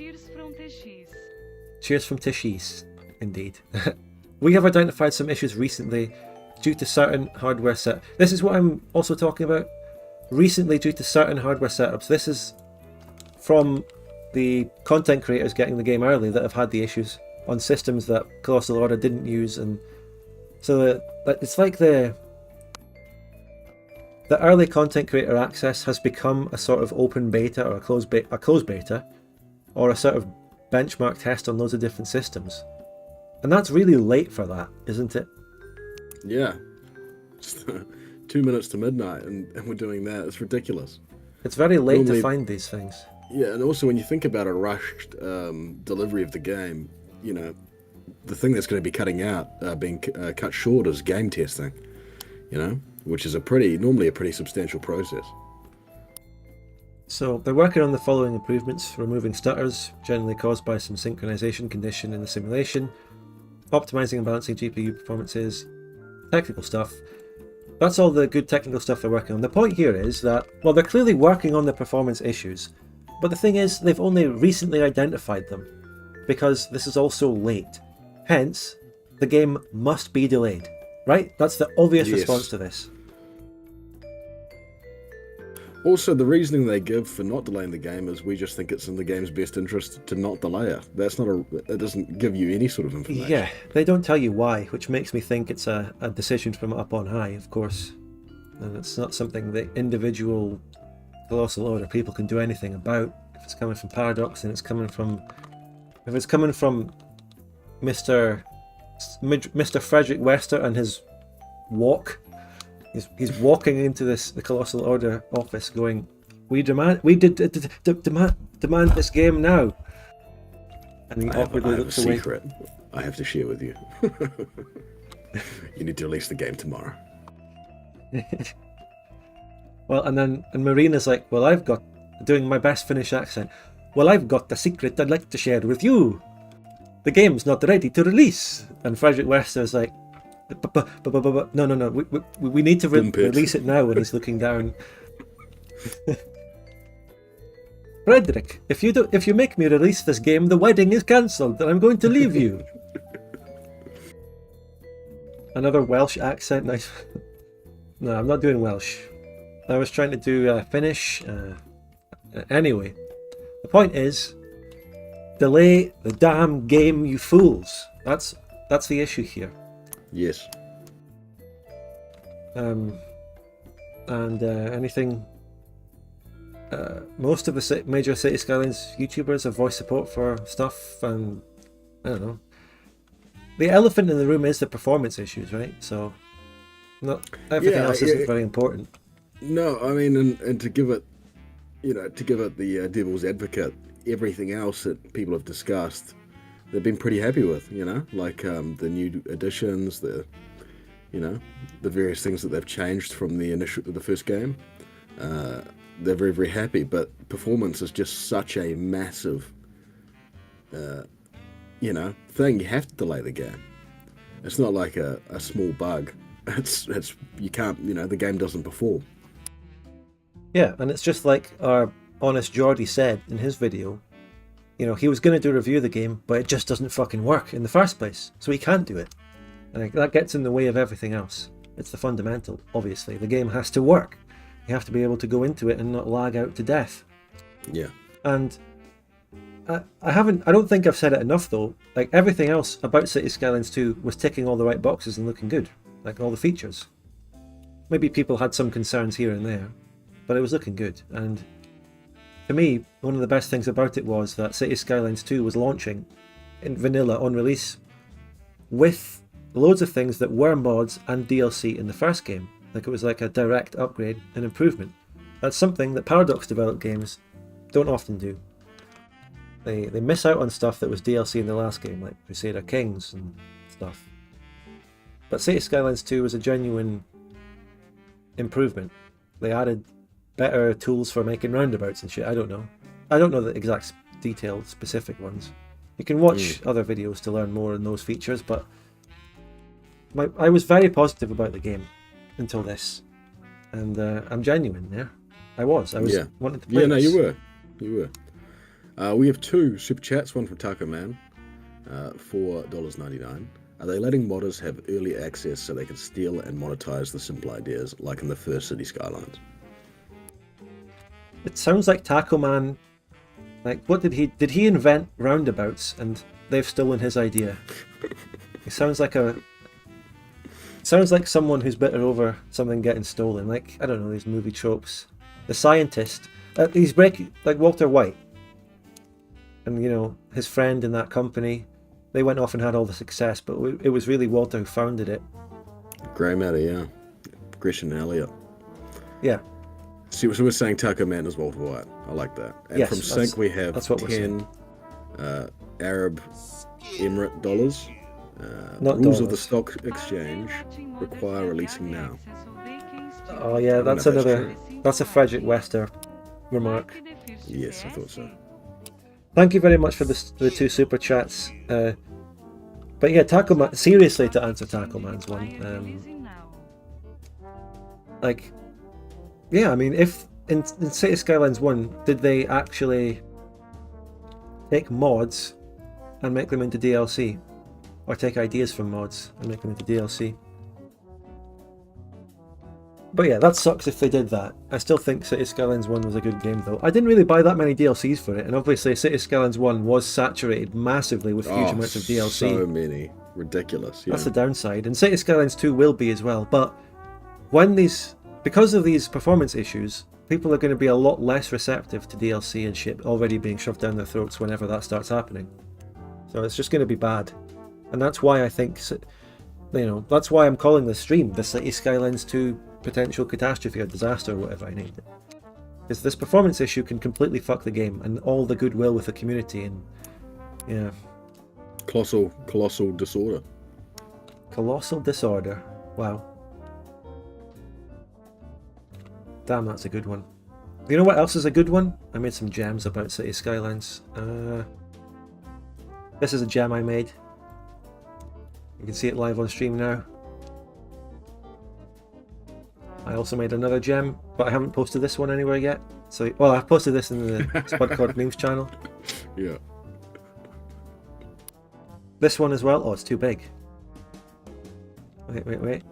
Cheers from Tashis, indeed. We have identified some issues recently due to certain hardware set. This is what I'm also talking about. Recently, due to certain hardware setups. This is from the content creators getting the game early that have had the issues on systems that Colossal Order didn't use, and so it's like the early content creator access has become a sort of open beta or a closed beta, or a sort of benchmark test on loads of different systems, and that's really late for that, isn't it?
Yeah, just 2 minutes to midnight, and we're doing that. It's ridiculous.
It's very late
Normally,
to find these things.
Yeah, and also when you think about a rushed delivery of the game, you know, the thing that's going to be being cut short is game testing, you know, which is normally a pretty substantial process.
So they're working on the following improvements: removing stutters, generally caused by some synchronization condition in the simulation, optimizing and balancing GPU performances, technical stuff. That's all the good technical stuff they're working on. The point here is that, well, they're clearly working on the performance issues, but the thing is, they've only recently identified them, because this is also late. Hence, the game must be delayed, right? That's the obvious response to this.
Also, the reasoning they give for not delaying the game is we just think it's in the game's best interest to not delay it. It doesn't give you any sort of information.
Yeah, they don't tell you why, which makes me think it's a decision from up on high, of course. And it's not something that individual Colossal Order people can do anything about. If it's coming from PHARAOH and if it's coming from Mr. Frederick Wester and his walk. He's walking into the Colossal Order office going, "We demand this game now." And he awkwardly looks away.
Secret I have to share with you. You need to release the game tomorrow.
Well, and Marina's like, "Well, I've got," doing my best Finnish accent, "Well, I've got the secret I'd like to share with you. The game's not ready to release." And Frederick Wester's like, no, we need to release it now. And he's looking down. Frederick, if you make me release this game, the wedding is cancelled and I'm going to leave you. Another Welsh accent. Nice. No, I'm not doing Welsh. I was trying to do Finnish. Anyway, the point is, delay the damn game, you fools. That's the issue here.
Yes.
Anything. Most of the major City Skylines YouTubers have voice support for stuff, and I don't know. The elephant in the room is the performance issues, right? So, not everything else isn't very important.
No, I mean, and to give it, the devil's advocate, everything else that people have discussed, they've been pretty happy with, like the new additions, the various things that they've changed from the first game. They're very, very happy, but performance is just such a massive, thing. You have to delay the game. It's not like a small bug. It's you can't, the game doesn't perform.
Yeah, and it's just like our honest Geordie said in his video. He was going to do a review of the game, but it just doesn't fucking work in the first place, so he can't do it. And that gets in the way of everything else. It's the fundamental, obviously. The game has to work. You have to be able to go into it and not lag out to death.
Yeah.
And I don't think I've said it enough though. Like, everything else about City Skylines 2 was ticking all the right boxes and looking good. Like, all the features. Maybe people had some concerns here and there, but it was looking good. And to me, one of the best things about it was that City Skylines 2 was launching in vanilla on release with loads of things that were mods and DLC in the first game. Like, it was like a direct upgrade and improvement. That's something that PHARAOH developed games don't often do. They miss out on stuff that was DLC in the last game, like Crusader Kings and stuff. But City Skylines 2 was a genuine improvement. They added better tools for making roundabouts and shit. I don't know the exact detailed specific ones. You can watch other videos to learn more on those features, but I was very positive about the game until this, and I'm genuine there. I was wanting to play
Yeah, no,
this.
you were. We have 2 super chats, one from Taco Man, $4.99. Are they letting modders have early access so they can steal and monetize the simple ideas like in the first City Skylines?
It sounds like Taco Man. Like, what did he invent roundabouts and they've stolen his idea? It sounds like someone who's bitter over something getting stolen. Like, I don't know, these movie tropes. The scientist, he's breaking, like Walter White, and you know, his friend in that company. They went off and had all the success, but it was really Walter who founded it.
Grey matter, yeah. Gresham and Elliot.
Yeah.
So we're saying Taco Man is Walter White. I like that. And
Yes,
from Sync we have
that's what we're
10 Arab Emirate dollars.
Not
Rules
dollars.
of the stock exchange require releasing now.
Oh yeah, that's another. That's a Frederick Wester remark.
Yes, I thought so.
Thank you very much for the 2 super chats. But yeah, Taco Man. Seriously, to answer Taco Man's one, like, yeah, I mean, if in City Skylines 1, did they actually take mods and make them into DLC, or take ideas from mods and make them into DLC? But yeah, that sucks if they did that. I still think City Skylines 1 was a good game though. I didn't really buy that many DLCs for it, and obviously City Skylines 1 was saturated massively with huge amounts of DLC.
So many. Ridiculous. Yeah.
That's the downside. And City Skylines 2 will be as well. But because of these performance issues, people are going to be a lot less receptive to DLC and shit already being shoved down their throats whenever that starts happening. So it's just going to be bad. And that's why I think, you know, that's why I'm calling this stream the City Skylines 2 potential catastrophe or disaster or whatever I named it. Because this performance issue can completely fuck the game and all the goodwill with the community, and yeah.
Colossal disorder.
Colossal disorder. Wow. Damn, that's a good one. You know what else is a good one? I made some gems about City Skylines. This is a gem I made. You can see it live on stream now. I also made another gem, but I haven't posted this one anywhere yet. So, well, I've posted this in the Spudcord Memes channel.
Yeah.
This one as well. Oh, it's too big. Wait.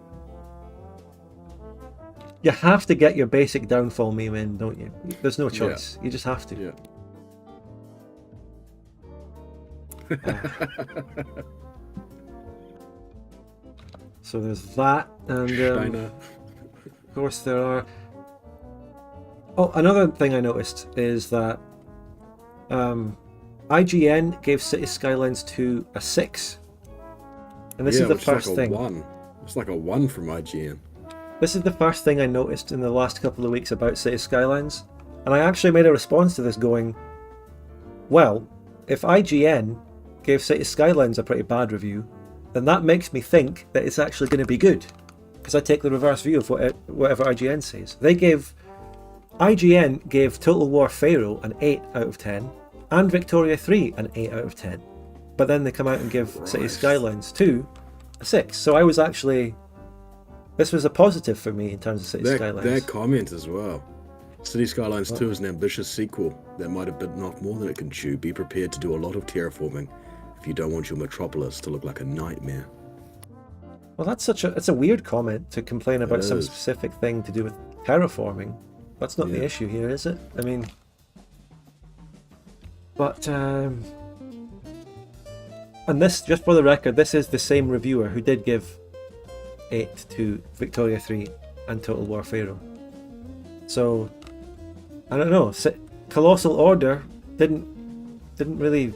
You have to get your basic downfall meme in, don't you? There's no choice. You just have to.
Yeah.
So there's that, and
China.
of course there are. Oh, another thing I noticed is that IGN gave City Skylines 2 a 6, and this is the first thing.
It's like a 1 from IGN.
This is the first thing I noticed in the last couple of weeks about City Skylines, and I actually made a response to this going, well, if IGN gave City Skylines a pretty bad review, then that makes me think that it's actually going to be good, because I take the reverse view of whatever IGN says. IGN gave Total War PHARAOH an 8 out of 10, and Victoria 3 an 8 out of 10, but then they come out and give City Skylines 2 a 6. So I was actually... This was a positive for me in terms of City Skylines.
Their comment as well. City Skylines 2 is an ambitious sequel that might have bitten off more than it can chew. Be prepared to do a lot of terraforming if you don't want your metropolis to look like a nightmare.
Well, it's a weird comment to complain about some specific thing to do with terraforming. That's not the issue here, is it? I mean... But, and this, just for the record, this is the same reviewer who did give 8 to Victoria 3 and Total War PHARAOH. So, I don't know. Colossal Order didn't really,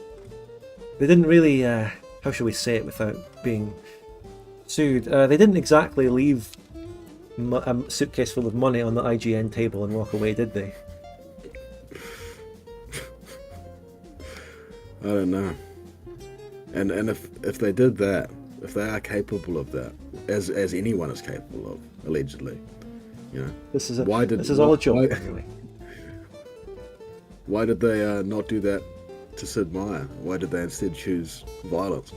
how should we say it without being sued? They didn't exactly leave a suitcase full of money on the IGN table and walk away, did they?
I don't know. And if they did that, if they are capable of that, as anyone is capable of, allegedly, You know,
This is
Why
all a joke, anyway.
Why did they not do that to Sid Meier? Why did they instead choose violence?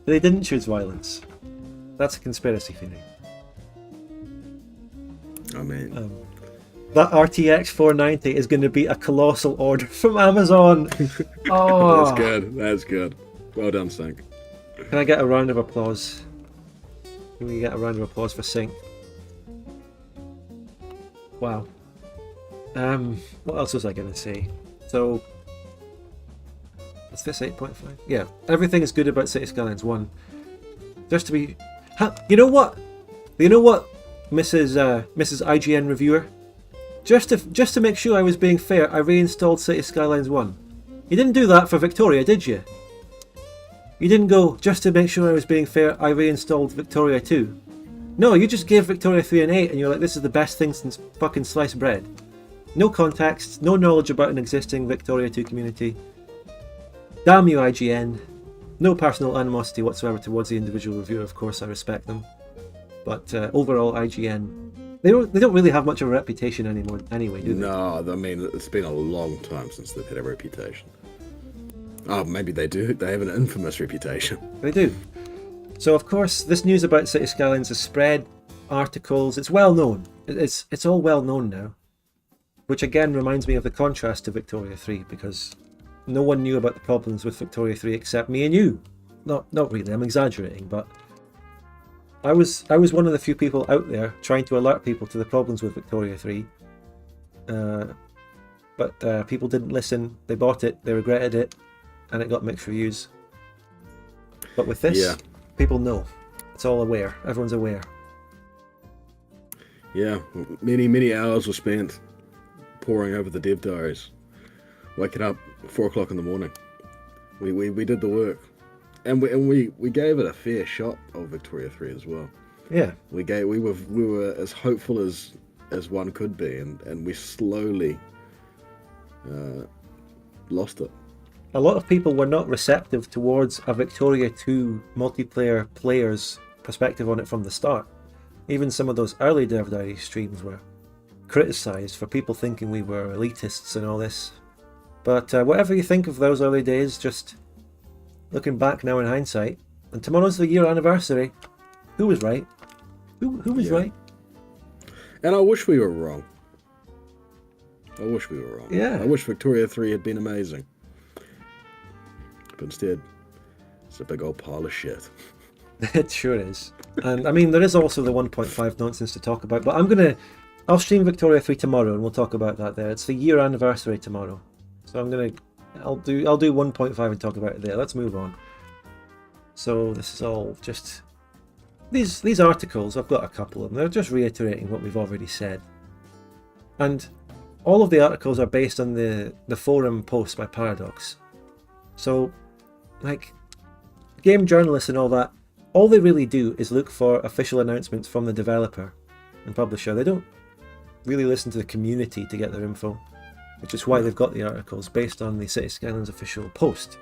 They didn't choose violence. That's a conspiracy theory.
I mean,
that RTX 490 is going to be a colossal order from Amazon. Oh,
that's good. That's good. Well done, Sync.
Can I get a round of applause? Can we get a round of applause for Sync? Wow. What else was I going to say? So, is this 8.5? Yeah, everything is good about City Skylines 1. Just to be... You know what? You know what, Mrs. IGN reviewer? Just to make sure I was being fair, I reinstalled City Skylines 1. You didn't do that for Victoria, did you? You didn't go, just to make sure I was being fair, I reinstalled Victoria 2. No, you just gave Victoria 3 an 8 and you're like, this is the best thing since fucking sliced bread. No context, no knowledge about an existing Victoria 2 community. Damn you, IGN. No personal animosity whatsoever towards the individual reviewer, of course, I respect them. But overall, IGN, they don't really have much of a reputation anymore anyway, do they?
No, I mean, it's been a long time since they've had a reputation. Oh, maybe they do. They have an infamous reputation.
They do. So, of course, this news about City Skylines has spread, articles, it's well known. It's all well known now. Which again reminds me of the contrast to Victoria 3, because no one knew about the problems with Victoria 3 except me and you. Not really, I'm exaggerating, but I was one of the few people out there trying to alert people to the problems with Victoria 3. But people didn't listen, they bought it, they regretted it, and it got mixed reviews. But with this, people know. It's all aware, everyone's aware.
Yeah, many hours were spent poring over the dev diaries, waking up at 4 o'clock in the morning. We did the work, and we gave it a fair shot of Victoria 3 as well.
Yeah,
we were as hopeful as one could be, and we slowly lost it.
a lot of people were not receptive towards a Victoria 2 multiplayer player's perspective on it from the start. Even some of those early Dev Diary streams were criticised for people thinking we were elitists and all this. But whatever you think of those early days, just looking back now in hindsight, and tomorrow's the year anniversary, who was right? Who was right?
And I wish we were wrong.
Yeah.
I wish Victoria 3 had been amazing. But instead, it's a big old pile of shit.
It sure is. And I mean, there is also the 1.5 nonsense to talk about, but I'll stream Victoria 3 tomorrow and we'll talk about that there. It's the year anniversary tomorrow. So I'll do 1.5 and talk about it there. Let's move on. So this is all just these articles, I've got a couple of them. They're just reiterating what we've already said. And all of the articles are based on the forum posts by PHARAOH. So, like, game journalists and all that, all they really do is look for official announcements from the developer and publisher. They don't really listen to the community to get their info, which is why they've got the articles based on the City Skylines official post.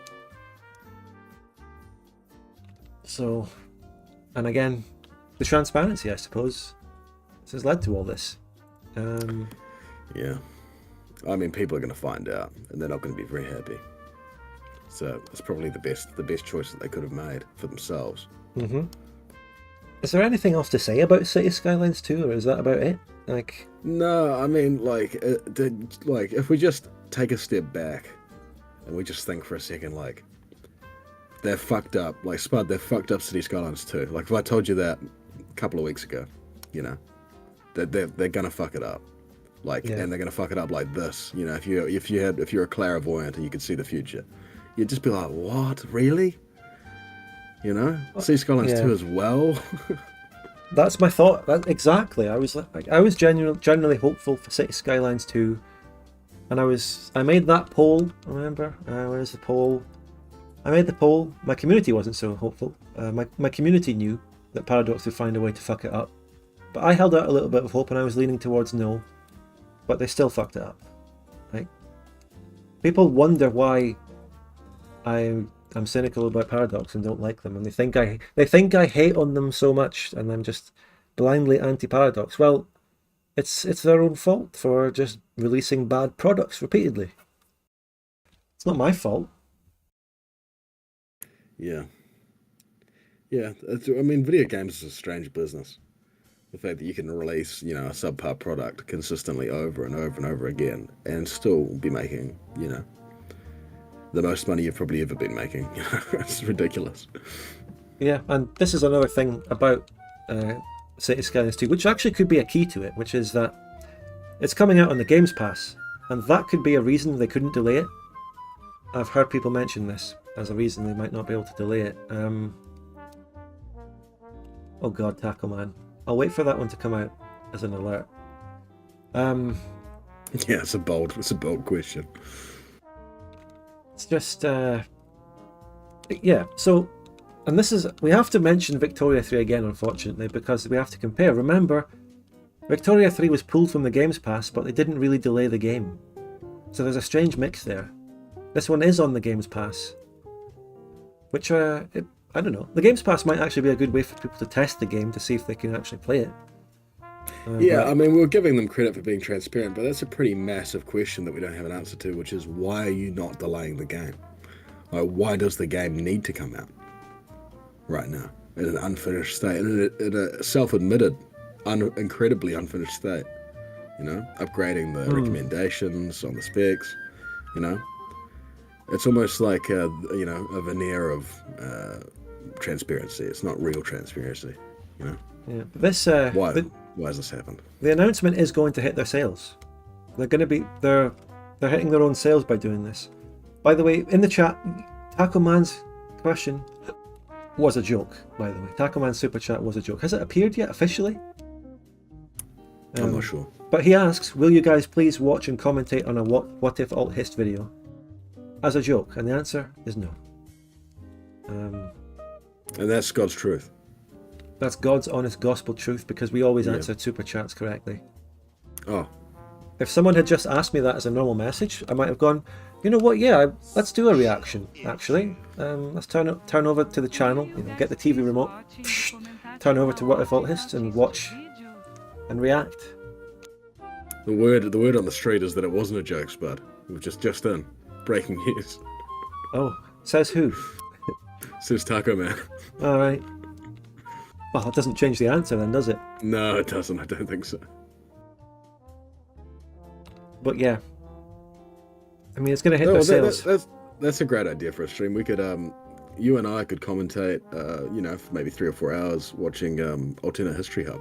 So, and again, the transparency, I suppose, has led to all this.
Yeah. I mean, people are going to find out, and they're not going to be very happy. So it's probably the best choice that they could have made for themselves.
Mm-hmm. Is there anything else to say about City Skylines 2, or is that about it? Like,
no, I mean, like if we just take a step back and we just think for a second, like, they're fucked up. Like, Spud, they're fucked up City Skylines 2. Like, if I told you that a couple of weeks ago, you know, they're gonna fuck it up. Like, and they're gonna fuck it up like this. You know, if you're a clairvoyant and you could see the future, you'd just be like, what, really? You know, City Skylines 2 as well.
That's my thought. Exactly. I was genuinely hopeful for City Skylines 2, and I made that poll. Remember, where's the poll? I made the poll. My community wasn't so hopeful. My community knew that PHARAOH would find a way to fuck it up, but I held out a little bit of hope, and I was leaning towards no. But they still fucked it up. Like, people wonder why I I'm cynical about Paradox and don't like them, and they think I hate on them so much, and I'm just blindly anti-Paradox. Well, it's their own fault for just releasing bad products repeatedly. It's not my fault.
Yeah. Yeah, I mean, video games is a strange business. The fact that you can release, a subpar product consistently over and over and over again and still be making, the most money you've probably ever been making. It's ridiculous.
Yeah, and this is another thing about City Skylines 2, which actually could be a key to it, which is that it's coming out on the Games Pass, and that could be a reason they couldn't delay it. I've heard people mention this as a reason they might not be able to delay it. Oh god, Taco Man. I'll wait for that one to come out as an alert.
Yeah, it's a bold question.
It's just, yeah, so, and this is, we have to mention Victoria 3 again, unfortunately, because we have to compare. Remember, Victoria 3 was pulled from the Games Pass, but they didn't really delay the game. So there's a strange mix there. This one is on the Games Pass, which, I don't know. The Games Pass might actually be a good way for people to test the game to see if they can actually play it.
Yeah, I mean, we're giving them credit for being transparent, but that's a pretty massive question that we don't have an answer to, which is why are you not delaying the game? Like, why does the game need to come out right now in an unfinished state, in a self-admitted, incredibly unfinished state? Upgrading the recommendations on the specs, It's almost like, a veneer of transparency. It's not real transparency,
Yeah, but this...
Why has this happened?
The announcement is going to hit their sales. They're hitting their own sales by doing this. By the way, in the chat, Taco Man's question was a joke, by the way. Taco Man's super chat was a joke. Has it appeared yet officially?
I'm not sure.
But he asks, will you guys please watch and commentate on a what if alt hist video? As a joke, and the answer is no.
And that's God's truth.
That's God's honest gospel truth, because we always answer super chats correctly.
Oh.
If someone had just asked me that as a normal message, I might have gone, you know what, yeah, let's do a reaction, actually. Let's turn over to the channel, get the TV remote, turn over to What If Alt Hist and watch and react.
The word on the street is that it wasn't a joke, Spud. It was just in. Breaking news.
Oh, says who?
Says Taco Man.
Alright. Well, that doesn't change the answer then, does it?
No, it doesn't. I don't think so.
But yeah. I mean, it's going to hit their sales.
That's a great idea for a stream. We could, you and I could commentate, for maybe 3 or 4 hours watching Alternate History Hub.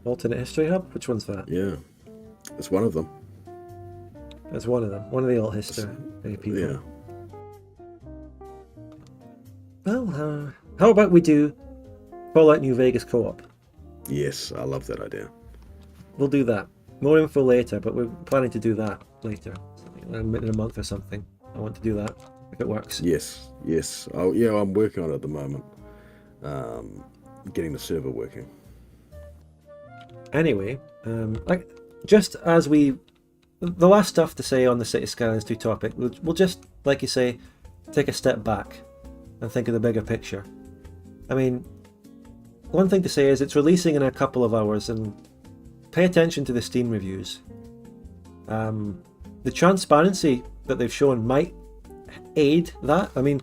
Alternate History Hub? Which one's that?
Yeah. It's one of them.
That's one of them. One of the alt history people.
Yeah.
Well, how about we do Fallout New Vegas co-op?
Yes, I love that idea.
We'll do that. More info later, but we're planning to do that later. In a month or something. I want to do that, if it works.
Yes. Oh, yeah, I'm working on it at the moment. Getting the server working.
Anyway, just as the last stuff to say on the City Skylines 2 topic, we'll just, like you say, take a step back and think of the bigger picture. I mean, one thing to say is it's releasing in a couple of hours, and pay attention to the Steam reviews. The transparency that they've shown might aid that. I mean,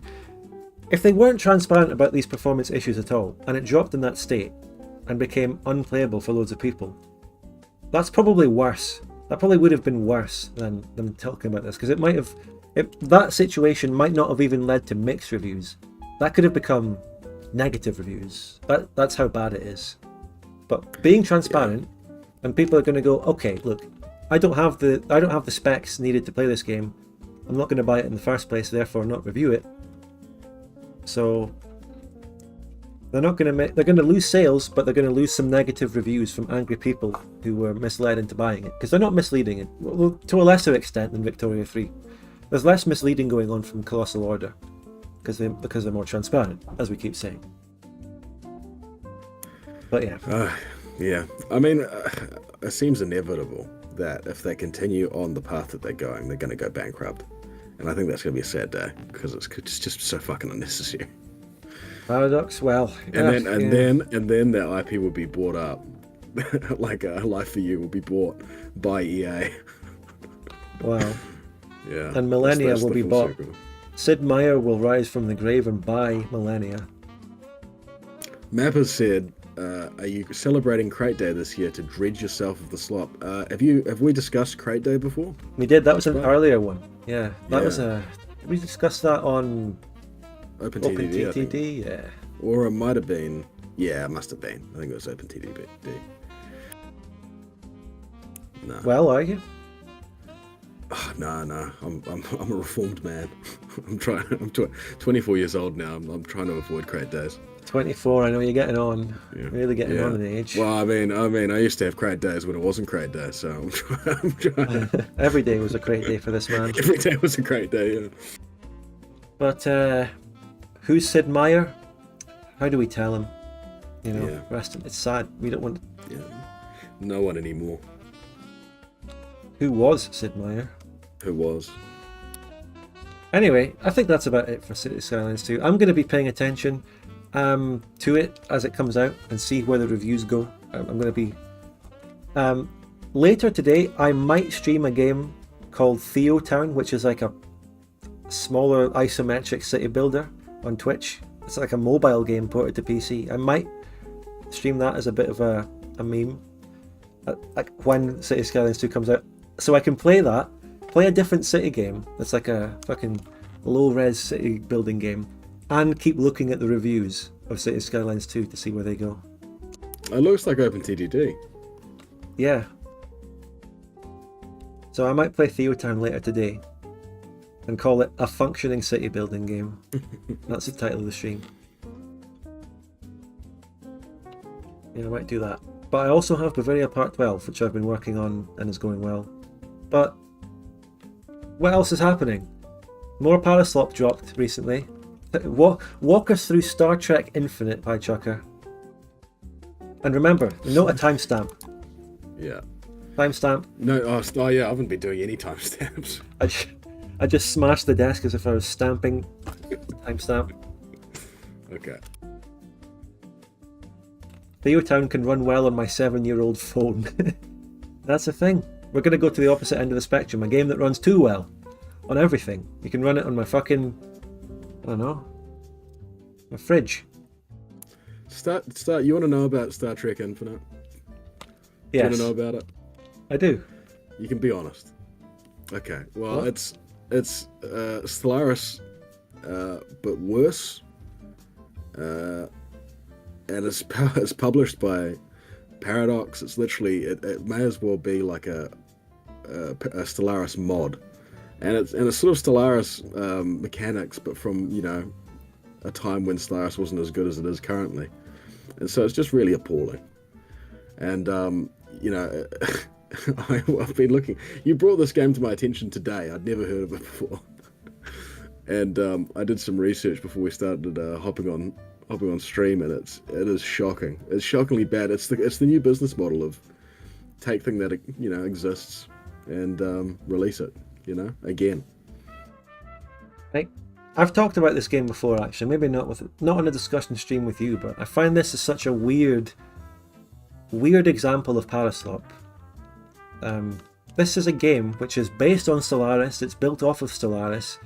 if they weren't transparent about these performance issues at all, and it dropped in that state and became unplayable for loads of people, that's probably worse. That probably would have been worse than them talking about this, because that situation might not have even led to mixed reviews. That could have become negative reviews. That's how bad it is. But being transparent, and people are going to go, okay, look, I don't have the specs needed to play this game. I'm not going to buy it in the first place, therefore not review it. So they're going to lose sales, but they're going to lose some negative reviews from angry people who were misled into buying it, because they're not misleading it. Well, to a lesser extent than Victoria 3. There's less misleading going on from Colossal Order because they're more transparent, as we keep saying. But yeah.
Yeah. I mean, it seems inevitable that if they continue on the path that they're going to go bankrupt. And I think that's going to be a sad day because it's just so fucking unnecessary.
Paradox, well,
And then that IP will be bought up, like Life for You will be bought by EA.
wow.
Yeah.
And Millennia
That's
will
the
be
full
bought.
circle.
Sid Meier will rise from the grave and buy Millennia.
Mapper said, "Are you celebrating Crate Day this year to dredge yourself of the slop?" Have we discussed Crate Day before?
We did. That was an
Right.
earlier one. Yeah, that
Yeah.
was a. We discussed that on
OpenTTD, I think.
OpenTTD. Yeah.
Or it might have been. Yeah, it must have been. I think it was OpenTTD. No.
Well, are you?
No. I'm a reformed man. I'm 24 years old now. I'm trying to avoid Crate Days.
24. I know you're getting on.
Yeah.
Really getting
Yeah.
on in age.
Well, I mean, I used to have Crate Days when it wasn't Crate Day, so I'm trying.
Every day was a great day for this man.
Every day was a great day. Yeah.
But who's Sid Meier? How do we tell him? You know,
Yeah.
rest. It's sad. We don't want.
Yeah. No one anymore.
Who was Sid Meier?
Who was?
Anyway, I think that's about it for City Skylines 2. I'm going to be paying attention to it as it comes out and see where the reviews go. I'm going to be... later today, I might stream a game called Theo Town, which is like a smaller isometric city builder on Twitch. It's like a mobile game ported to PC. I might stream that as a bit of a meme, like when City Skylines 2 comes out. So I can play that, play a different city game that's like a fucking low-res city building game, and keep looking at the reviews of City Skylines 2 to see where they go.
It looks like OpenTTD.
Yeah. So I might play Theotown later today and call it a functioning city building game. That's the title of the stream. Yeah, I might do that. But I also have Bavaria Part 12, which I've been working on and is going well. But what else is happening? More Paraslop dropped recently. Walk us through Star Trek Infinite, Pie Chucker. And remember, note a timestamp.
Yeah.
Timestamp.
No, oh yeah, I haven't been doing any timestamps.
I just smashed the desk as if I was stamping. Timestamp.
Okay.
Theotown can run well on my 7-year-old phone. That's the thing. We're going to go to the opposite end of the spectrum. A game that runs too well on everything. You can run it on my fucking, I don't know, my fridge.
Start. You want to know about Star Trek Infinite?
Yes,
You want to know about it?
I do.
You can be honest. Okay. Well,
What?
it's Stellaris, but worse. And it's published by PHARAOH. It's literally it may as well be like a Stellaris mod, and it's sort of Stellaris mechanics, but from a time when Stellaris wasn't as good as it is currently, and so it's just really appalling. And I've been looking. You brought this game to my attention today. I'd never heard of it before, and I did some research before we started hopping on stream, and it is shocking. It's shockingly bad. It's the new business model of take thing that exists and release it again.
Right. I've talked about this game before, actually. Maybe not on a discussion stream with you, but I find this is such a weird example of Paraslop. This is a game which is based on Stellaris. It's built off of Stellaris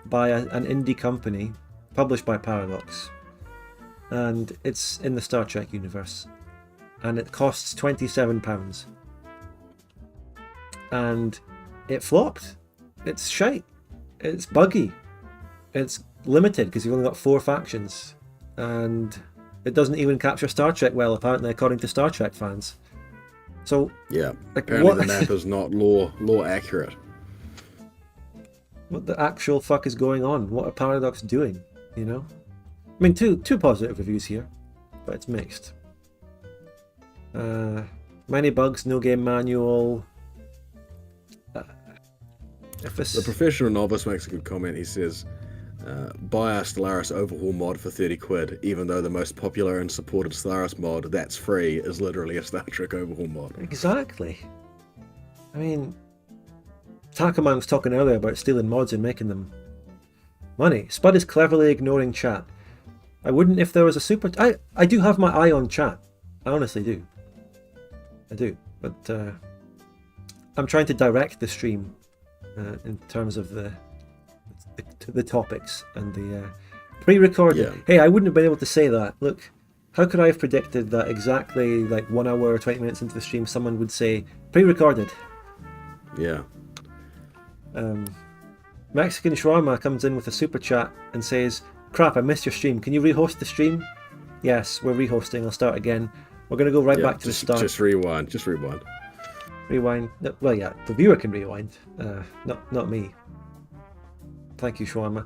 by an indie company published by PHARAOH. And it's in the Star Trek universe, and it costs £27, and it flopped. It's shite. It's buggy. It's limited because you've only got 4 factions, and it doesn't even capture Star Trek well, apparently, according to Star Trek fans. So
Yeah.
like,
Apparently
what
the map is not lore accurate.
what the actual fuck is going on? What are Paradox doing? I mean, two positive reviews here, but it's mixed. Many bugs, no game manual.
The professional novice makes a good comment. He says, buy a Stellaris overhaul mod for 30 quid, even though the most popular and supported Stellaris mod that's free is literally a Star Trek overhaul mod.
Exactly. I mean, Takaman was talking earlier about stealing mods and making them money. Spud is cleverly ignoring chat. I wouldn't if there was a super... I do have my eye on chat. I honestly do. I do. But I'm trying to direct the stream in terms of the topics and the pre-recorded.
Yeah.
Hey, I wouldn't have been able to say that. Look, how could I have predicted that exactly like 1 hour or 20 minutes into the stream someone would say pre-recorded?
Yeah.
Mexican Shawarma comes in with a super chat and says, crap, I missed your stream. Can you rehost the stream? Yes, we're rehosting. I'll start again. We're going to go right back to the start.
Just rewind. Just rewind.
Rewind. No, well, yeah, the viewer can rewind. Not me. Thank you, Shawarma.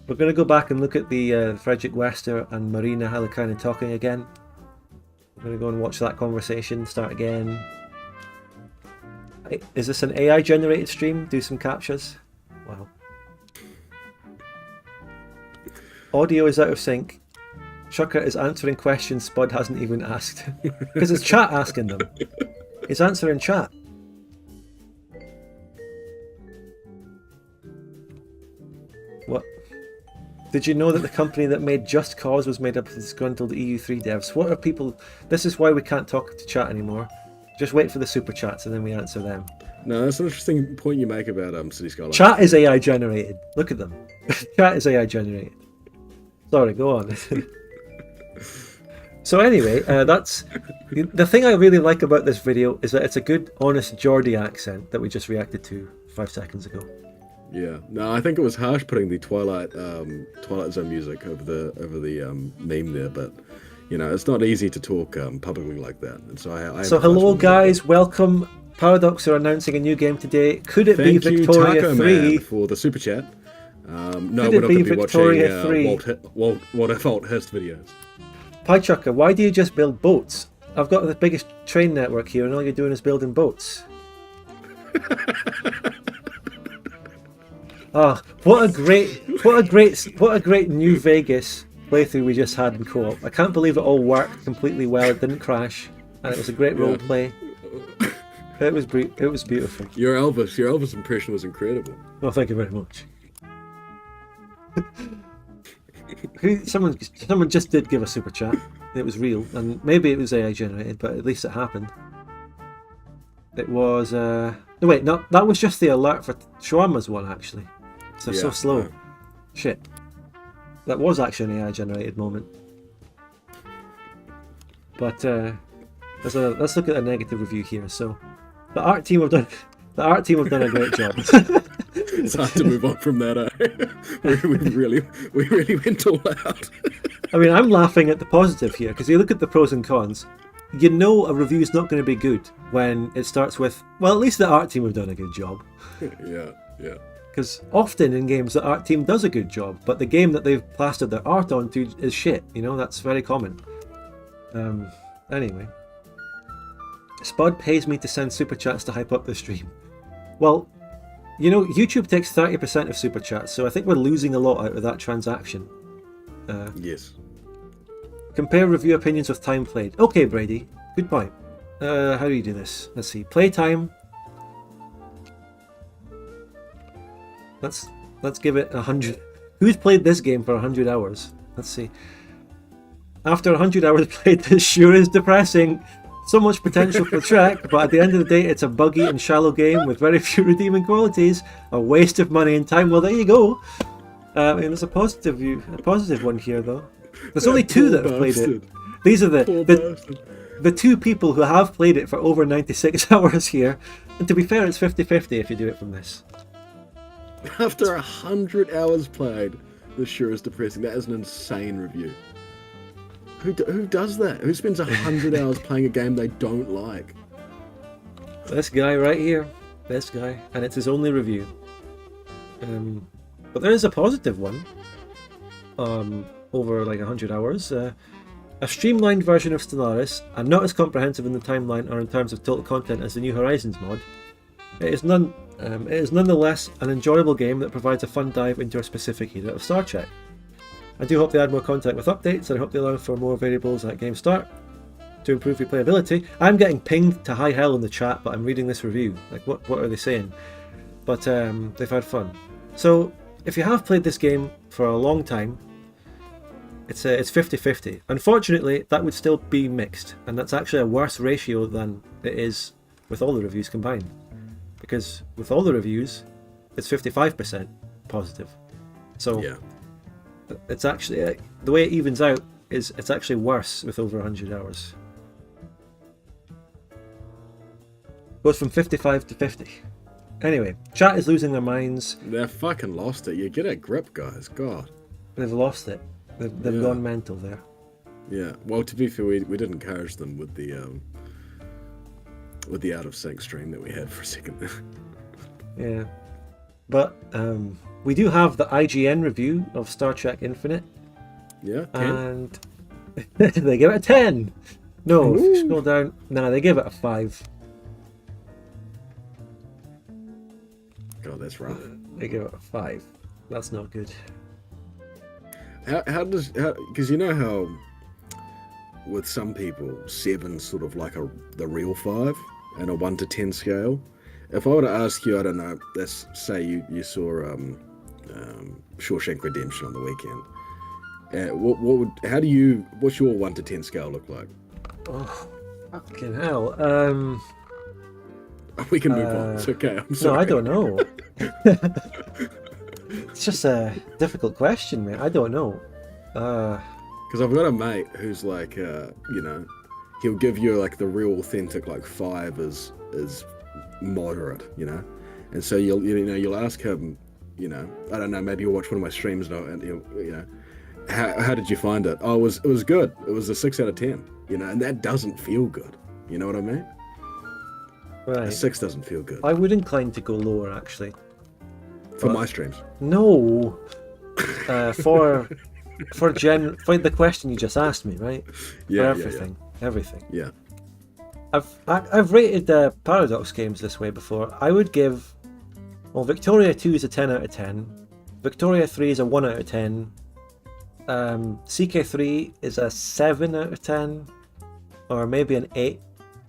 We're going to go back and look at the Frederick Wester and Marina Halikainen talking again. We're going to go and watch that conversation. Start again. Is this an AI generated stream? Do some captures. Wow. Audio is out of sync. Shucker is answering questions Spud hasn't even asked. Because it's chat asking them. He's answering chat. What? Did you know that the company that made Just Cause was made up of disgruntled EU3 devs? What are people... This is why we can't talk to chat anymore. Just wait for the super chats and then we answer them.
No, that's an interesting point you make about City Skylines.
Chat is AI generated. Look at them. Chat is AI generated. Sorry, go on. So anyway, that's... The thing I really like about this video is that it's a good, honest Geordie accent that we just reacted to 5 seconds ago.
Yeah, no, I think it was harsh putting the Twilight Zone music over the meme there, but you know it's not easy to talk publicly like that. And so I
so hello guys, welcome. Paradox are announcing a new game today. Could it be Victoria 3
for the super chat? No,
Could
we're
it
not going
be
to be
Victoria
watching
3?
Walt Hurst videos.
Pie Chucker, why do you just build boats? I've got the biggest train network here, and all you're doing is building boats. Ah, what a great New Vegas playthrough we just had in co-op. I can't believe it all worked completely well. It didn't crash, and it was a great role play. It was beautiful.
Your Elvis impression was incredible.
Well, thank you very much. Someone just did give a super chat. It was real, and maybe it was AI generated, but at least it happened. It was no wait, no, that was just the alert for Shawarma's one actually. So
Yeah,
so slow.
yeah.
Shit. That was actually an AI generated moment. But let's look at a negative review here. So the art team have done a great job.
It's hard to move on from that. We really went all out.
I mean, I'm laughing at the positive here because you look at the pros and cons. You know a review is not going to be good when it starts with, well, at least the art team have done a good job.
Yeah.
Because often in games the art team does a good job, but the game that they've plastered their art onto is shit. You know, that's very common. Anyway. Spud pays me to send super chats to hype up the stream. Well, you know, YouTube takes 30% of super chats, so I think we're losing a lot out of that transaction.
Yes.
Compare review opinions with time played. Okay, Brady, good point. How do you do this? Let's see. Playtime. Let's give it 100. Who's played this game for 100 hours? Let's see. After 100 hours played, this sure is depressing. So much potential for track, but at the end of the day, it's a buggy and shallow game with very few redeeming qualities. A waste of money and time. Well, there you go. I mean, there's a positive one here, though. There's only two that have played it. These are the two people who have played it for over 96 hours here. And to be fair, it's 50-50 if you do it from this.
After 100 hours played, this sure is depressing. That is an insane review. Who does that? Who spends 100 hours playing a game they don't like?
This guy right here. This guy. And it's his only review. But there is a positive one. Over like 100 hours. A streamlined version of Stellaris, and not as comprehensive in the timeline or in terms of total content as the New Horizons mod. It is nonetheless an enjoyable game that provides a fun dive into a specific era of Star Trek. I do hope they add more content with updates, and I hope they allow for more variables at game start to improve replayability. I'm getting pinged to high hell in the chat, but I'm reading this review. Like, what are they saying? but they've had fun. So if you have played this game for a long time, it's 50-50. Unfortunately, that would still be mixed, and that's actually a worse ratio than it is with all the reviews combined. Because with all the reviews, it's 55% positive. So
Yeah.
it's actually, the way it evens out is it's actually worse with over 100 hours. Goes from 55 to 50. Anyway, chat is losing their minds.
They're fucking lost it. You get a grip, guys. God.
They've lost it. They've
Yeah.
gone mental there.
Yeah. Well, to be fair, we did encourage them with the out of sync stream that we had for a second.
Yeah. But we do have the IGN review of Star Trek Infinite,
Yeah. 10?
and they give it a 10. No, if you
Ooh.
scroll down, they give it a 5.
God, that's rough.
They give it a 5. That's not good.
Because you know how with some people 7's sort of like the real 5 and a 1 to 10 scale. If I were to ask you, I don't know, let's say you saw Shawshank Redemption on the weekend. What's your 1 to 10 scale look like?
Oh, fucking hell.
We can move on. It's okay. I'm
No,
sorry.
I don't know. It's just a difficult question, mate. I don't know.
Because I've got a mate who's like, he'll give you like the real authentic like 5 is moderate, and so you'll ask him, I don't know, maybe you'll watch one of my streams and he'll, how did you find it? Oh, it was good. It was a 6 out of 10, and that doesn't feel good. You know what I mean? A
Right.
6 doesn't feel good
I would incline to go lower, actually.
for my streams.
No. For the question you just asked me, right?
Yeah,
For everything.
Yeah.
I've rated Paradox games this way before. I would give, Victoria 2 is a 10 out of 10. Victoria 3 is a 1 out of 10. CK3 is a 7 out of 10. Or maybe an 8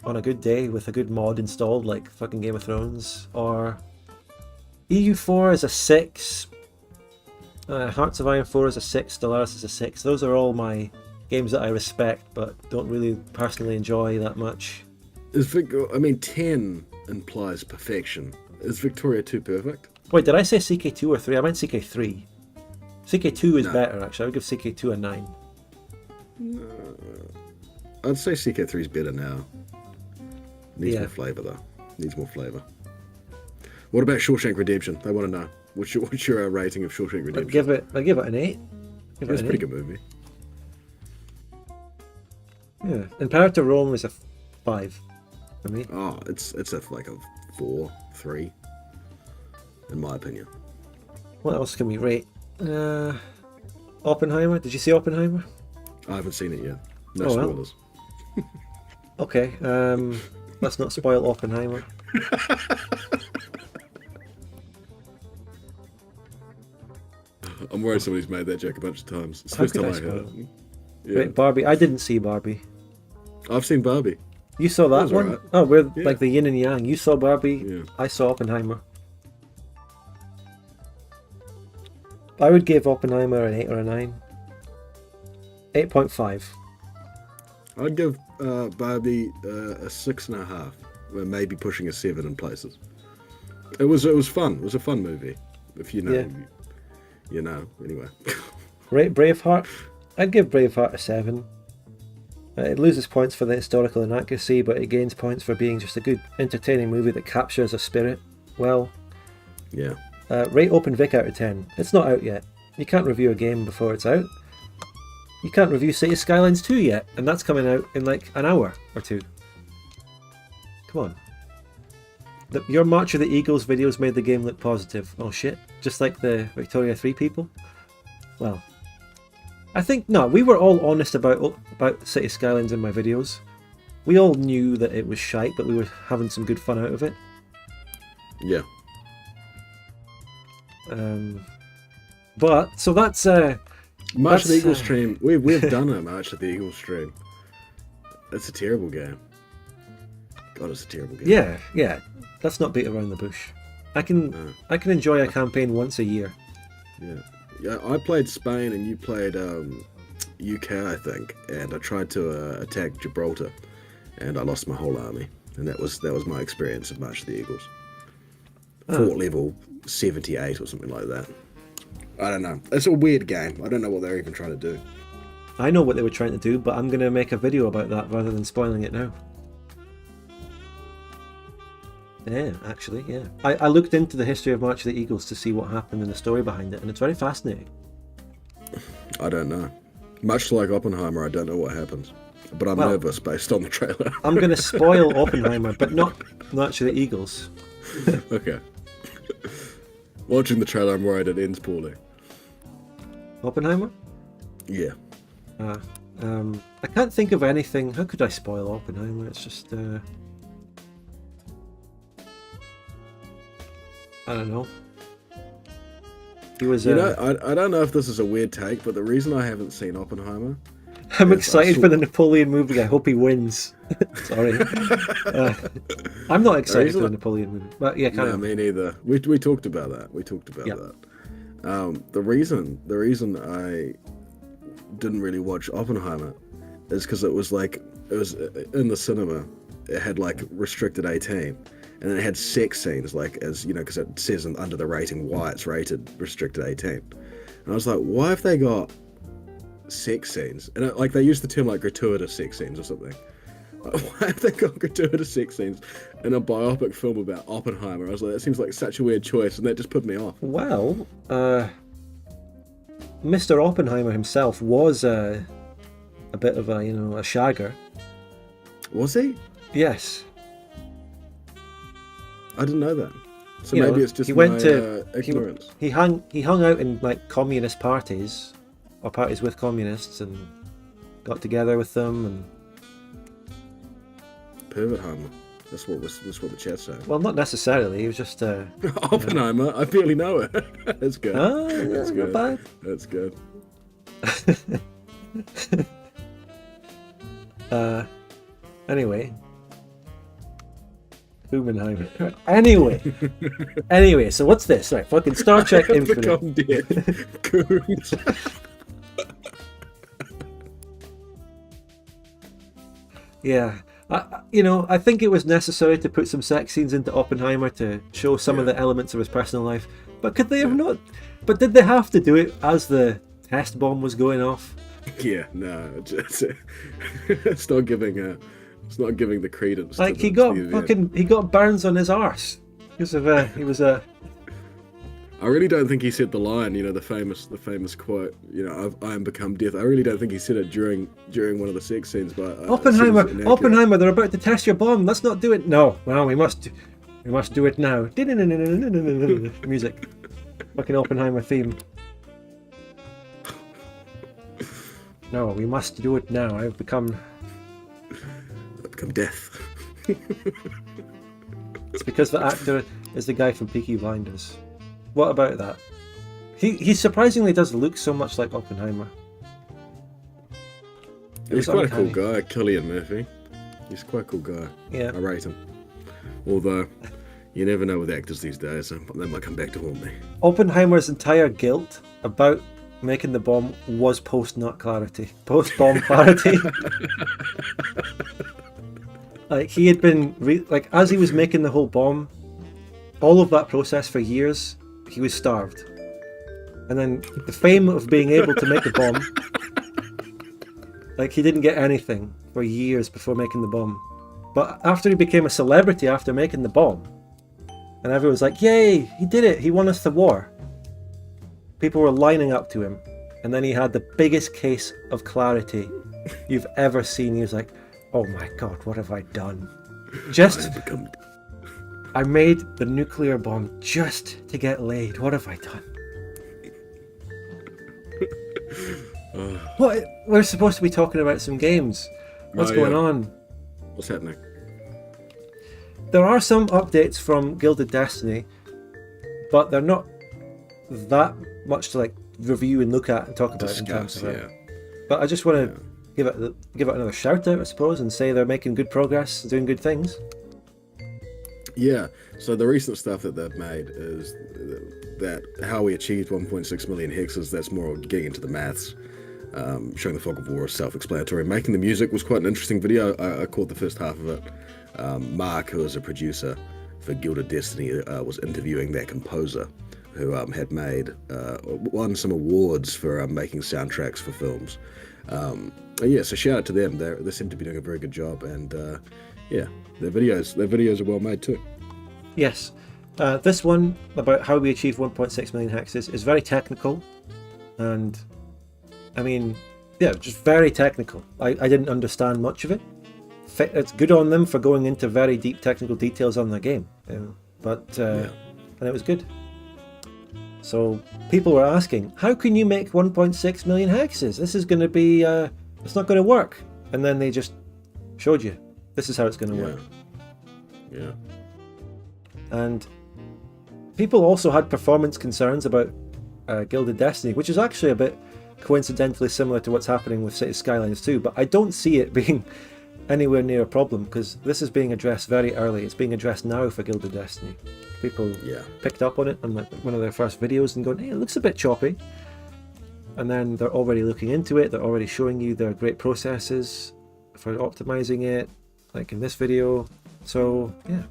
on a good day with a good mod installed, like fucking Game of Thrones. Or EU4 is a 6. Hearts of Iron 4 is a 6. Stellaris is a 6. Those are all my games that I respect but don't really personally enjoy that much.
10 implies perfection. Is Victoria 2 perfect?
Wait, did I say CK2 or 3? I meant CK3. CK2 is
No.
better, actually. I would give CK2 a 9.
I'd say CK3 is better now. Needs
Yeah.
more flavour though. Needs more flavour. What about Shawshank Redemption? They want to know. What's your rating of Shawshank Redemption?
I'd give it an 8. Give
It's
it
a
an
pretty
8.
good movie.
Yeah. Imperator Rome is a 5 for me.
Oh, it's like a 4, 3, in my opinion.
What else can we rate? Oppenheimer. Did you see Oppenheimer?
I haven't seen it yet. No
Oh, well.
spoilers.
Okay. Let's not spoil Oppenheimer.
I'm worried somebody's made that joke a bunch of times. It's the
How
first
could
time
I
I heard
spoil
it. Yeah.
Wait, Barbie. I didn't see Barbie.
I've seen Barbie.
You saw that
was
one?
alright.
Oh, we're
Yeah.
like the yin and yang. You saw Barbie.
Yeah.
I saw Oppenheimer. I would give Oppenheimer an 8 or a 9. 8.5.
I'd give Barbie a 6.5. We're maybe pushing a 7 in places. It was fun. It was a fun movie. If you know,
Yeah.
you know. Anyway.
Rate Braveheart. I'd give Braveheart a 7. It loses points for the historical inaccuracy, but it gains points for being just a good, entertaining movie that captures a spirit well.
Yeah.
Rate Open Vic out of 10. It's not out yet. You can't review a game before it's out. You can't review Cities Skylines 2 yet, and that's coming out in like an hour or 2. Come on. Your March of the Eagles videos made the game look positive. Oh shit. Just like the Victoria 3 people? Well, I think, no, we were all honest about City Skylines in my videos. We all knew that it was shite, but we were having some good fun out of it.
Yeah.
But, so that's...
March of the
That's,
Eagles stream. We've done a March of the Eagles stream. It's a terrible game. God, it's a terrible game.
yeah, let's not beat around the bush. I can enjoy a campaign once a year.
Yeah, I played Spain and you played UK, I think, and I tried to attack Gibraltar, and I lost my whole army, and that was my experience of March of the Eagles. Fort level 78 or something like that. I don't know. It's a weird game. I don't know what they're even trying to do.
I know what they were trying to do, but I'm going to make a video about that rather than spoiling it now. Yeah, actually, yeah. I looked into the history of March of the Eagles to see what happened and the story behind it, and it's very fascinating.
I don't know. Much like Oppenheimer, I don't know what happens. But I'm nervous based on the trailer.
I'm going to spoil Oppenheimer, but not March of the Eagles.
Okay. Watching the trailer, I'm worried it ends poorly.
Oppenheimer?
Yeah.
I can't think of anything. How could I spoil Oppenheimer? It's just... I don't know. He was.
You know, I don't know if this is a weird take, but the reason I haven't seen Oppenheimer...
I'm excited for the Napoleon movie. I hope he wins. Sorry. I'm not excited for the Napoleon movie. But yeah, kind of.
Me neither. We talked about that. that. The reason I didn't really watch Oppenheimer is because it was in the cinema. It had like restricted 18. And then it had sex scenes, like, as you know, because it says under the rating why it's rated restricted 18. And I was like, why have they got sex scenes? And like they use the term like gratuitous sex scenes or something. Like, why have they got gratuitous sex scenes in a biopic film about Oppenheimer? I was like, that seems like such a weird choice, and that just put me off.
Well, Mr. Oppenheimer himself was a bit of a shagger.
Was he?
Yes.
I didn't know that. So maybe it's just ignorance.
He hung out in like communist parties, or parties with communists, and got together with them. And
Pervertheimer. That's what the chat said.
Well, not necessarily. He was just
Oppenheimer. I barely know it. That's good. That's good.
Not bad.
That's good.
Anyway. Humanheimer. Anyway, so what's this? Right, fucking Star Trek Infinite.
Become dead. Goons.
Yeah. I think it was necessary to put some sex scenes into Oppenheimer to show some of the elements of his personal life. But could they have not? But did they have to do it as the test bomb was going off?
Yeah, no. It's not giving It's not giving the credence.
Like he got burns on his arse because of he was a.
I really don't think he said the line. The famous quote. I am become death. I really don't think he said it during one of the sex scenes. But
Oppenheimer, they're about to test your bomb. Let's not do it. No, well, we must do it now. Music, fucking Oppenheimer theme. No, we must do it now. I've become
death.
It's because the actor is the guy from Peaky Blinders. What about that? He surprisingly does look so much like Oppenheimer.
He's quite a cool guy, Cillian Murphy. He's quite a cool guy.
Yeah.
I rate him. Although, you never know with actors these days, so they might come back to haunt me.
Oppenheimer's entire guilt about making the bomb was post-bomb clarity. Like he had been as he was making the whole bomb, all of that process for years, he was starved, and then the fame of being able to make a bomb, like he didn't get anything for years before making the bomb. But after he became a celebrity after making the bomb, and everyone's like, "Yay, he did it! He won us the war." People were lining up to him, and then he had the biggest case of clarity you've ever seen. He was like, "Oh my God, what have I done? I made the nuclear bomb just to get laid. What have I done?" What? We're supposed to be talking about some games. What's going on?
What's happening?
There are some updates from Gilded Destiny, but they're not that much to review and look at and talk about in terms of it. But I just want to give it another shout out, I suppose, and say they're making good progress, doing good things.
Yeah, so the recent stuff that they've made is that how we achieved 1.6 million hexes. That's more getting into the maths. Showing the fog of war is self-explanatory. Making the music was quite an interesting video. I caught the first half of it. Mark, who is a producer for Gilded Destiny, was interviewing that composer who had won some awards for making soundtracks for films. Yeah, so shout out to them. They seem to be doing a very good job, and yeah, their videos are well made too.
Yes. This one about how we achieve 1.6 million hexes is very technical, and I mean, yeah, just very technical. I didn't understand much of it. It's good on them for going into very deep technical details on the game, and it was good. So people were asking, how can you make 1.6 million hexes? This is going to be, it's not going to work. And then they just showed you, this is how it's going to work.
Yeah.
And people also had performance concerns about Gilded Destiny, which is actually a bit coincidentally similar to what's happening with Cities Skylines 2, but I don't see it being anywhere near a problem, because this is being addressed very early. It's being addressed now for Gilded Destiny. People picked up on it on like one of their first videos and going, hey, it looks a bit choppy. And then they're already looking into it. They're already showing you their great processes for optimizing it, like in this video. So yeah,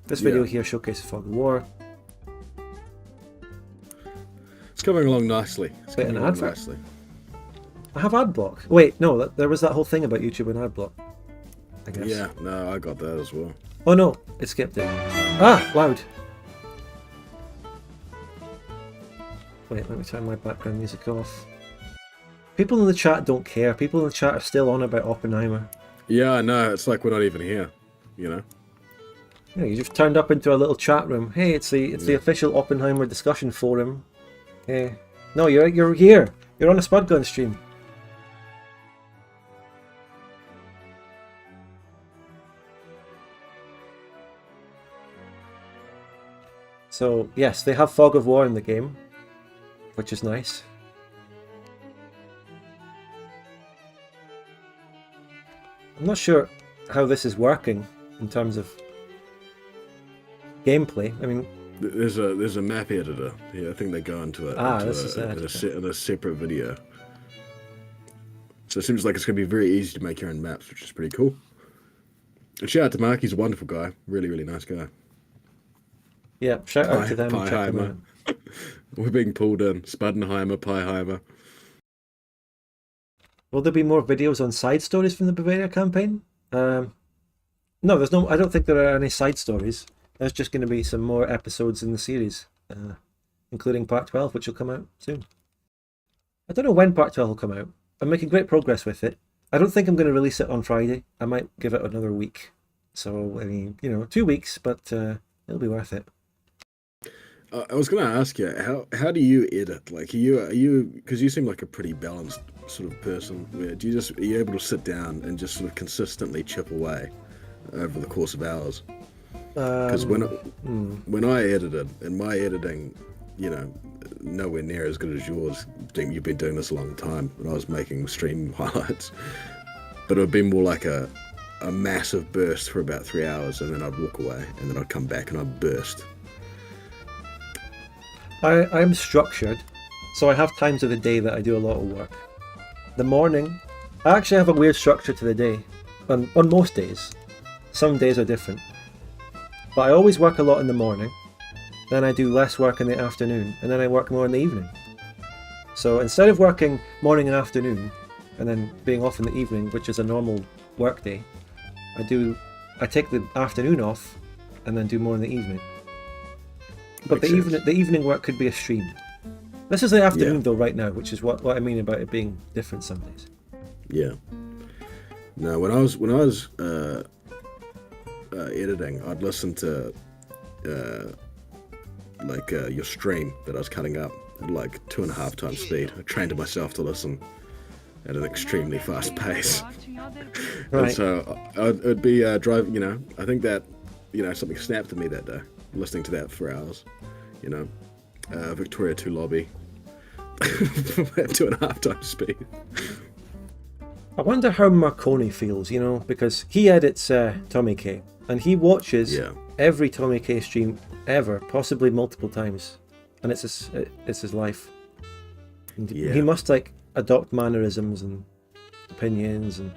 this video here showcases Fog of War.
It's coming along nicely.
I have ad block. Wait, no, there was that whole thing about YouTube and ad block, I guess.
Yeah, no, I got that as well.
Oh no, it skipped it. Ah, loud. Wait, let me turn my background music off. People in the chat don't care. People in the chat are still on about Oppenheimer.
Yeah, I know. It's like we're not even here, you know?
Yeah, you just turned up into a little chat room. Hey, it's the official Oppenheimer discussion forum. Hey, no, you're here. You're on a Spud Gun stream. So yes, they have Fog of War in the game, which is nice. I'm not sure how this is working in terms of gameplay. I mean,
there's a map editor. Yeah, I think they go into it in a separate video. So it seems like it's going to be very easy to make your own maps, which is pretty cool. And shout out to Mark. He's a wonderful guy. Really, really nice guy.
Yeah, shout out to them. And check them out.
We're being pulled in. Spudenheimer, Pieheimer.
Will there be more videos on side stories from the Bavaria campaign? No, there's no. I don't think there are any side stories. There's just going to be some more episodes in the series, including Part 12, which will come out soon. I don't know when Part 12 will come out. I'm making great progress with it. I don't think I'm going to release it on Friday. I might give it another week. So, I mean, 2 weeks, but it'll be worth it.
I was going to ask you, how do you edit? Like, are you because you seem like a pretty balanced sort of person. Where are you able to sit down and just sort of consistently chip away over the course of hours? Because when I edited, and my editing, nowhere near as good as yours. You've been doing this a long time, and I was making stream highlights, but it would be more like a massive burst for about 3 hours, and then I'd walk away, and then I'd come back and I'd burst.
I'm structured, so I have times of the day that I do a lot of work. The morning, I actually have a weird structure to the day, on most days. Some days are different. But I always work a lot in the morning, then I do less work in the afternoon, and then I work more in the evening. So instead of working morning and afternoon, and then being off in the evening, which is a normal work day, I take the afternoon off, and then do more in the evening. But the evening work could be a stream. This is the afternoon though right now, which is what I mean about it being different some days.
Yeah. No, when I was editing, I'd listen to your stream that I was cutting up at like 2.5 times speed. I trained myself to listen at an extremely fast pace.
Right.
And so I'd be driving. I think that something snapped at me that day, listening to that for hours. Victoria 2 lobby at 2.5 times speed.
I wonder how Marconi feels, because he edits Tommy K, and he watches every Tommy K stream ever, possibly multiple times, and it's his life. And
Yeah.
he must like adopt mannerisms and opinions, and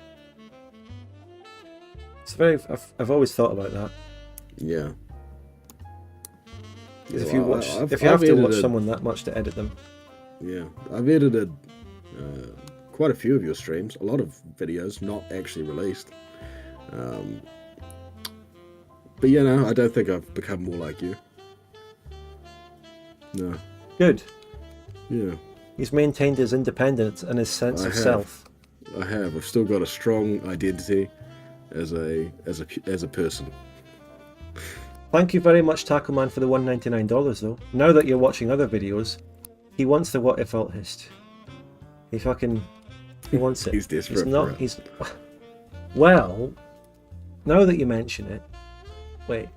it's very. I've always thought about that.
Yeah.
'Cause if
Well,
you watch,
I've-
if you have
I've
to watch
edited-
someone that much to edit them,
Yeah, I've edited quite a few of your streams, a lot of videos not actually released. But you know, I don't think I've become more like you. No.
good.
Yeah,
He's maintained his independence and his sense
I
of
have.
self.
I have. I've still got a strong identity as a person.
Thank you very much, Tackleman, for the $199 though. Now that you're watching other videos, he wants the what if alt hist. He wants it.
He's desperate
He's not.
for it.
He's. Well, now that you mention it, wait.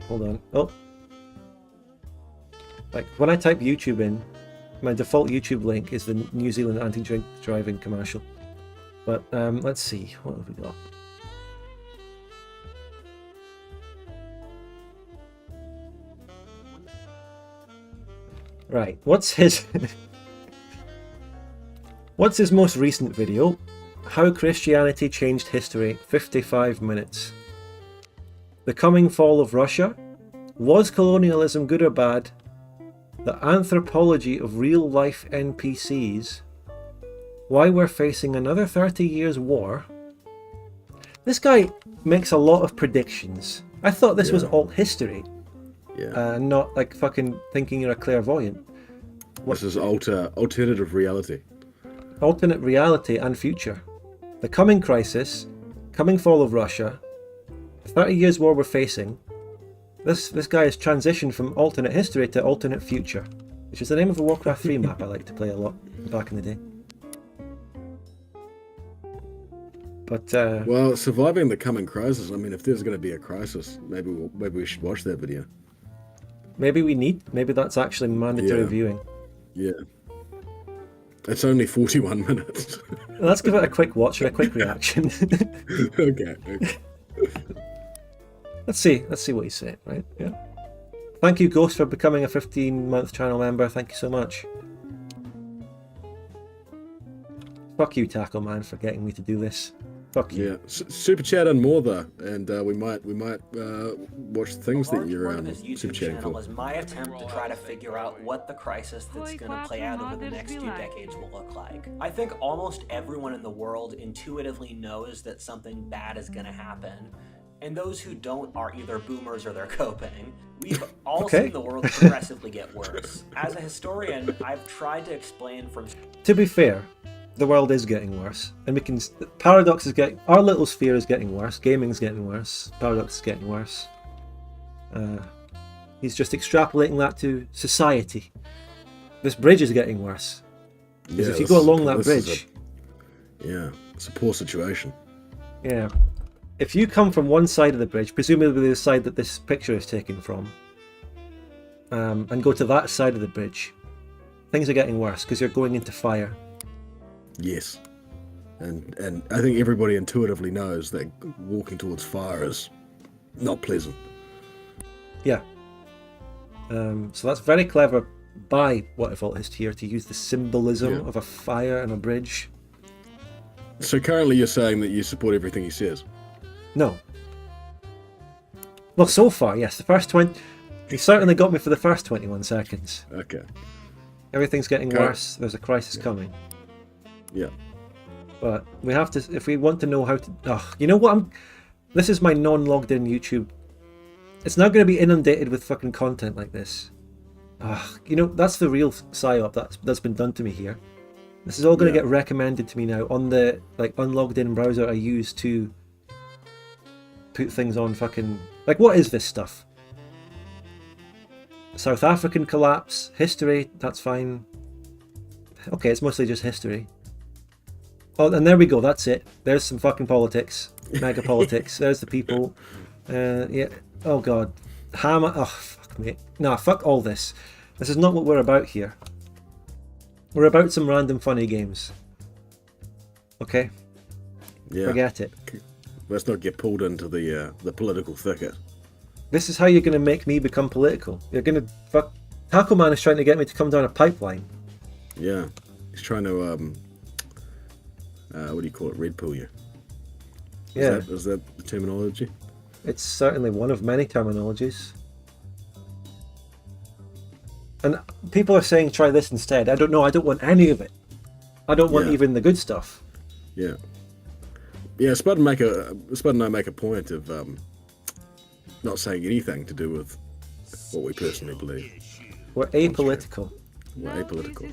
Hold on. Oh, like when I type YouTube in, my default YouTube link is the New Zealand anti-drink driving commercial. But let's see, what have we got? Right, what's his what's his most recent video? How Christianity Changed History, 55 minutes. The coming fall of Russia. Was colonialism good or bad? The anthropology of real life NPCs. Why we're facing another 30 years war. This guy makes a lot of predictions. I thought this was alt history,
Yeah.
not like fucking thinking you're a clairvoyant.
This is alternative reality.
Alternate reality and future. The coming crisis, coming fall of Russia, 30 years war we're facing. This guy has transitioned from alternate history to alternate future, which is the name of a Warcraft 3 map I like to play a lot back in the day. But
Well, surviving the coming crisis. I mean, if there's going to be a crisis, maybe we should watch that video.
maybe that's actually mandatory
Yeah.
viewing.
Yeah. It's only 41 minutes.
Let's give it a quick watch and a quick reaction.
Okay.
Let's see what he's saying, right? Yeah. Thank you, Ghost, for becoming a 15-month channel member. Thank you so much. Fuck you, Tackle Man, for getting me to do this. Fuck you.
Yeah. Super chat and more though, and we might watch the things that you're
part of his
super
YouTube
chatting
channel
for.
is my attempt to try to figure out what the crisis that's going to play out over the next 2 decades will look like. I think almost everyone in the world intuitively knows that something bad is going to happen, and those who don't are either boomers or they're coping. We've all
Okay.
seen the world progressively get worse. As a historian, I've tried to explain from
To be fair, the world is getting worse, and we can. Paradox is getting. Our little sphere is getting worse. Gaming's getting worse. Paradox is getting worse. He's just extrapolating that to society. This bridge is getting worse. Because if you go along that bridge,
it's a poor situation.
yeah. If you come from one side of the bridge, presumably the side that this picture is taken from, and go to that side of the bridge, things are getting worse because you're going into fire.
Yes, and I think everybody intuitively knows that walking towards fire is not pleasant.
Yeah. So that's very clever by What If Alt Hist here to use the symbolism
Yeah.
of a fire and a bridge.
So currently you're saying that you support everything he says.
No. Well, so far, yes. The first 20... He certainly got me for the first 21 seconds.
Okay.
Everything's getting
Okay.
worse. There's a crisis coming.
Yeah.
But we have to... If we want to know how to... you know what? This is my non-logged in YouTube. It's now going to be inundated with fucking content like this. You know, that's the real psyop that's been done to me here. This is all going to get recommended to me now on the unlogged in browser I use to put things on fucking... what is this stuff? South African collapse, history, that's fine. Okay, it's mostly just history. Oh, and there we go, that's it. There's some fucking politics. Mega politics. There's the people. Yeah. Oh god. Hammer. Oh, fuck me. Nah, fuck all this. This is not what we're about here. We're about some random funny games. Okay?
Yeah.
Forget it.
Let's not get pulled into the political thicket.
This is how you're going to make me become political. You're going to fuck. Taco Man is trying to get me to come down a pipeline.
Yeah, he's trying to what do you call it? Red pill you.
Yeah,
Is that the terminology?
it's certainly one of many terminologies. And people are saying try this instead. I don't know. I don't want any of it. I don't want
Yeah.
even the good stuff.
Yeah. Yeah, Spud and I make a point of not saying anything to do with what we personally believe.
We're apolitical.
We're apolitical.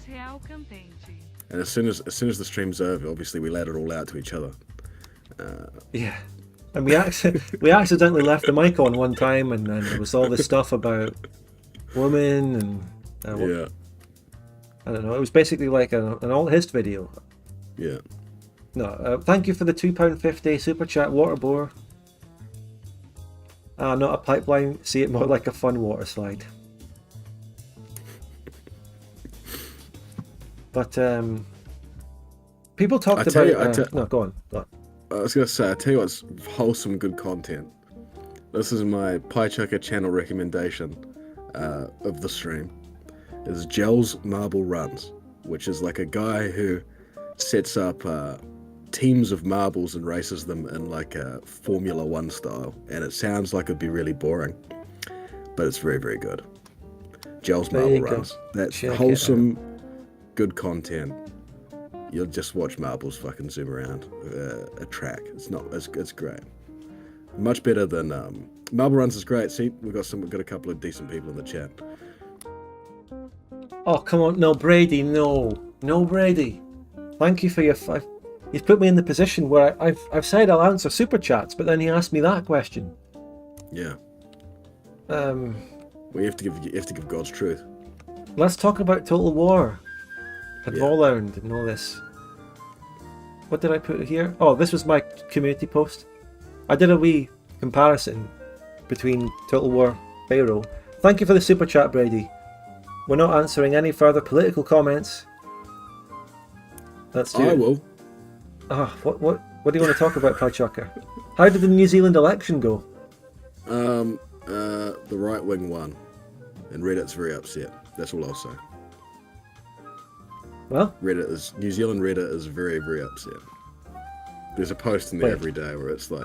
And as soon as the stream's over, obviously we let it all out to each other.
Yeah. And we accidentally left the mic on one time, and then there was all this stuff about women and
Yeah.
I don't know. It was basically like an alt hist video.
Yeah.
No, thank you for the £2.50 super chat, Waterbore. Not a pipeline. See it more like a fun water slide. But people talked about. No, go on.
I was gonna say, I tell you what's wholesome, good content. This is my Pie Chucker channel recommendation of the stream. Is Gel's Marble Runs, which is like a guy who sets up teams of marbles and races them in like a Formula One style, and it sounds like it'd be really boring, but it's very, very good. Gel's Marble Runs. That's wholesome, good content. You'll just watch marbles fucking zoom around a track. It's great. Much better than Marble Runs is great. See, we've got a couple of decent people in the chat.
Oh, come on. No, Brady, no. No, Brady. Thank you for your 5. He's put me in the position where I've said I'll answer super chats, but then he asked me that question.
Yeah.
Um,
We have to give God's truth.
Let's talk about Total War. And
Yeah.
Volround and all this. What did I put here? Oh, this was my community post. I did a wee comparison between Total War PHARAOH. Thank you for the super chat, Brady. We're not answering any further political comments. Let's do
I
it.
will.
What do you want to talk about, Pie Chucker? How did the New Zealand election go?
The right wing won, and Reddit's very upset. That's all I'll say.
Well,
New Zealand Reddit is very, very upset. There's a post in there
Wait.
every day where it's like,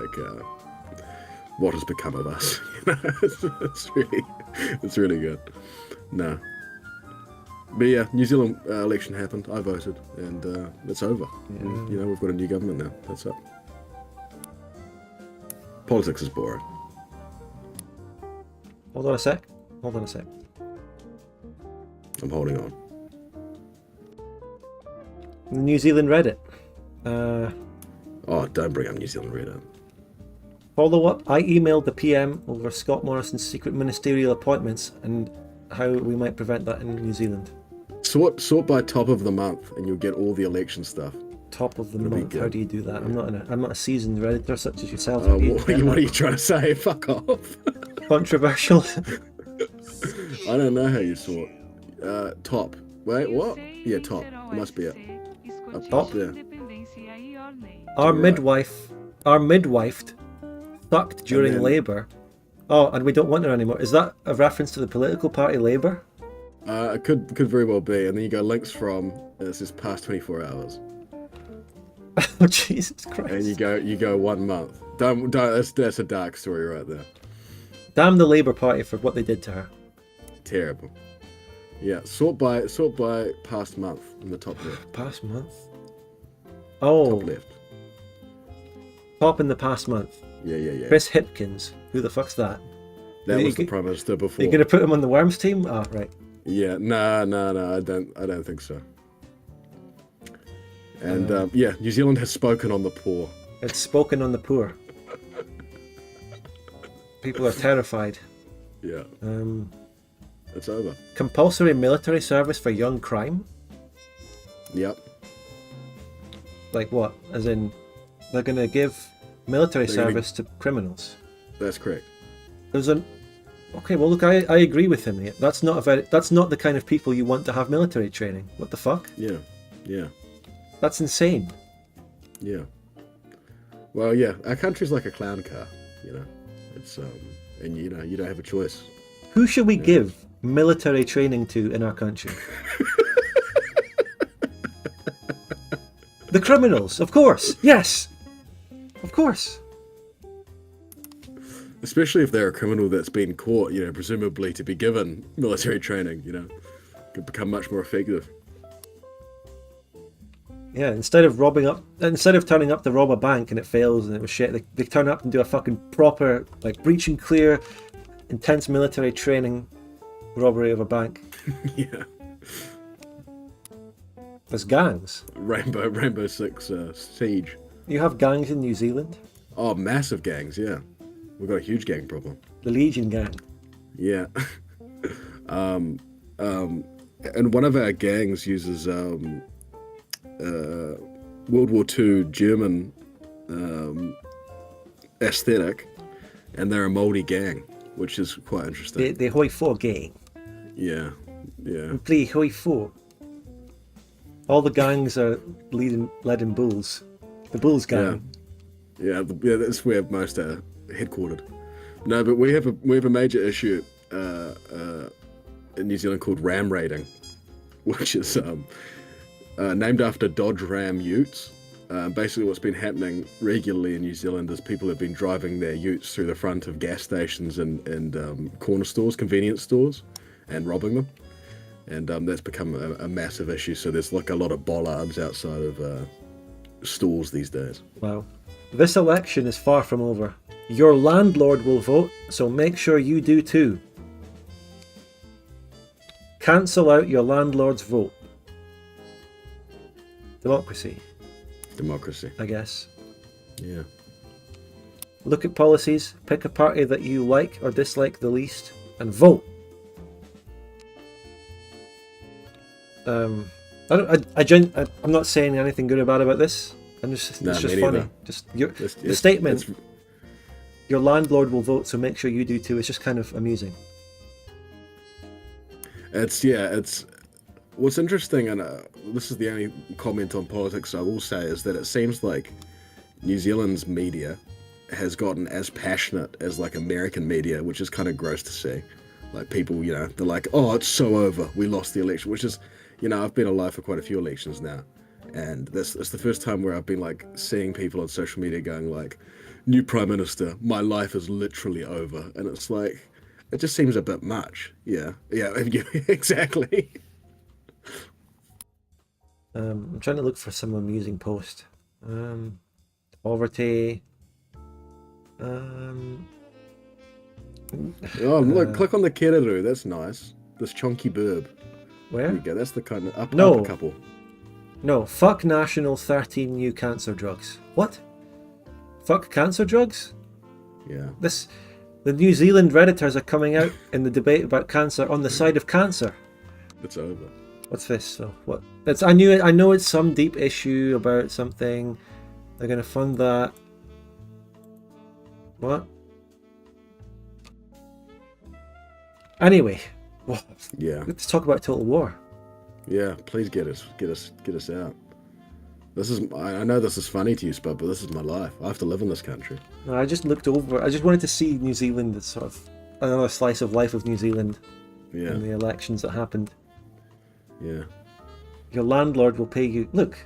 what has become of us? It's really good. No. But yeah, New Zealand election happened. I voted, and it's over.
Yeah.
And, we've got a new government now. That's it. Politics is boring.
hold on a sec.
I'm holding on.
The New Zealand Reddit.
Oh, don't bring up New Zealand Reddit.
Follow up. I emailed the PM over Scott Morrison's secret ministerial appointments and how we might prevent that in New Zealand.
Sort by top of the month, and you'll get all the election stuff.
Top of the
It'll be
month.
good.
How do you do that? I'm not a seasoned Redditor such as yourself.
What are you trying to say? Fuck off.
Controversial.
I don't know how you sort. Top. Wait, what? Yeah, top. Must be it. Up
Top?
there.
Our
Right.
midwifed sucked during
then-
Labour. Oh, and we don't want her anymore. Is that a reference to the political party Labour?
It could very well be. And then you go links from, and it says past 24 hours.
Oh, Jesus Christ.
And you go 1 month. Don't. That's a dark story right there.
Damn the Labour Party for what they did to her.
Terrible. Yeah. Sort by past month in the top left.
Past month? Oh,
Top left.
top in the past month.
Yeah.
Chris Hipkins. Who the fuck's that?
That
You
was the
g-
Prime Minister before.
You're going to put him on the Worms team? Oh, right.
Yeah, no, I don't think so. And yeah, New Zealand has spoken on the poor.
It's spoken on the poor. People are terrified.
Yeah, it's over.
Compulsory military service for young crime?
Yep.
Like what? As in, they're going to give military
They're gonna-
service to criminals.
That's correct.
There's an... Okay, well look, I agree with him here. That's not the kind of people you want to have military training. What the fuck?
Yeah.
That's insane.
Yeah. Well, yeah, our country's like a clown car, you know. It's and you know, you don't have a choice.
Who should we give military training to in our country? The criminals, of course. Yes, of course.
Especially if they're a criminal that's been caught, you know, presumably to be given military training, you know, could become much more effective.
Yeah, instead of turning up to rob a bank and it fails and it was shit, they turn up and do a fucking proper, like, breach and clear, intense military training robbery of a bank.
Yeah.
There's gangs.
Rainbow Six Siege.
You have gangs in New Zealand.
Oh, massive gangs, yeah. We've got a huge gang problem.
The Legion gang.
Yeah. And one of our gangs uses World War II German aesthetic, and they're a mouldy gang, which is quite interesting.
The Hoi Fo gang.
Yeah, yeah.
We play Hoi Fo. All the gangs are led in bulls. The Bulls gang.
Yeah, that's where most are headquartered. No, but we have a major issue in New Zealand called ram raiding, which is named after Dodge Ram utes. Basically what's been happening regularly in New Zealand is people have been driving their utes through the front of gas stations and corner stores, convenience stores, and robbing them. And that's become a massive issue. So there's like a lot of bollards outside of stores these days.
Wow. This election is far from over. Your landlord will vote, so make sure you do too. Cancel out your landlord's vote. Democracy, I guess.
Yeah.
Look at policies, pick a party that you like or dislike the least, and vote. I'm not saying anything good or bad about this. It's just funny. Just the statement. Your landlord will vote, so make sure you do too. It's just kind of amusing.
It's what's interesting, and this is the only comment on politics I will say, is that it seems like New Zealand's media has gotten as passionate as like American media, which is kind of gross to see. Like people, you know, they're like, "Oh, it's so over. We lost the election," which is, you know, I've been alive for quite a few elections now, and it's the first time where I've been like seeing people on social media going like, "New Prime Minister, my life is literally over," and it's like, it just seems a bit much. Yeah, exactly.
I'm trying to look for some amusing post. Poverty.
Look, click on the Kereroo. That's nice. This chunky burb.
Where?
There you go. That's the kind of
No.
upper couple.
No, fuck national 13 new cancer drugs. What? Fuck cancer drugs?
Yeah.
The New Zealand Redditors are coming out in the debate about cancer on the side of cancer.
It's over.
What's this? So what? I know it's some deep issue about something. They're gonna fund that. What? Anyway,
Yeah.
let's talk about Total War.
Yeah. Please get us out. This is. I know this is funny to you, Spud, but this is my life. I have to live in this country.
No, I just looked over. I just wanted to see New Zealand as sort of another slice of life of New Zealand
Yeah.
in the elections that happened.
Yeah.
Your landlord will pay you. Look,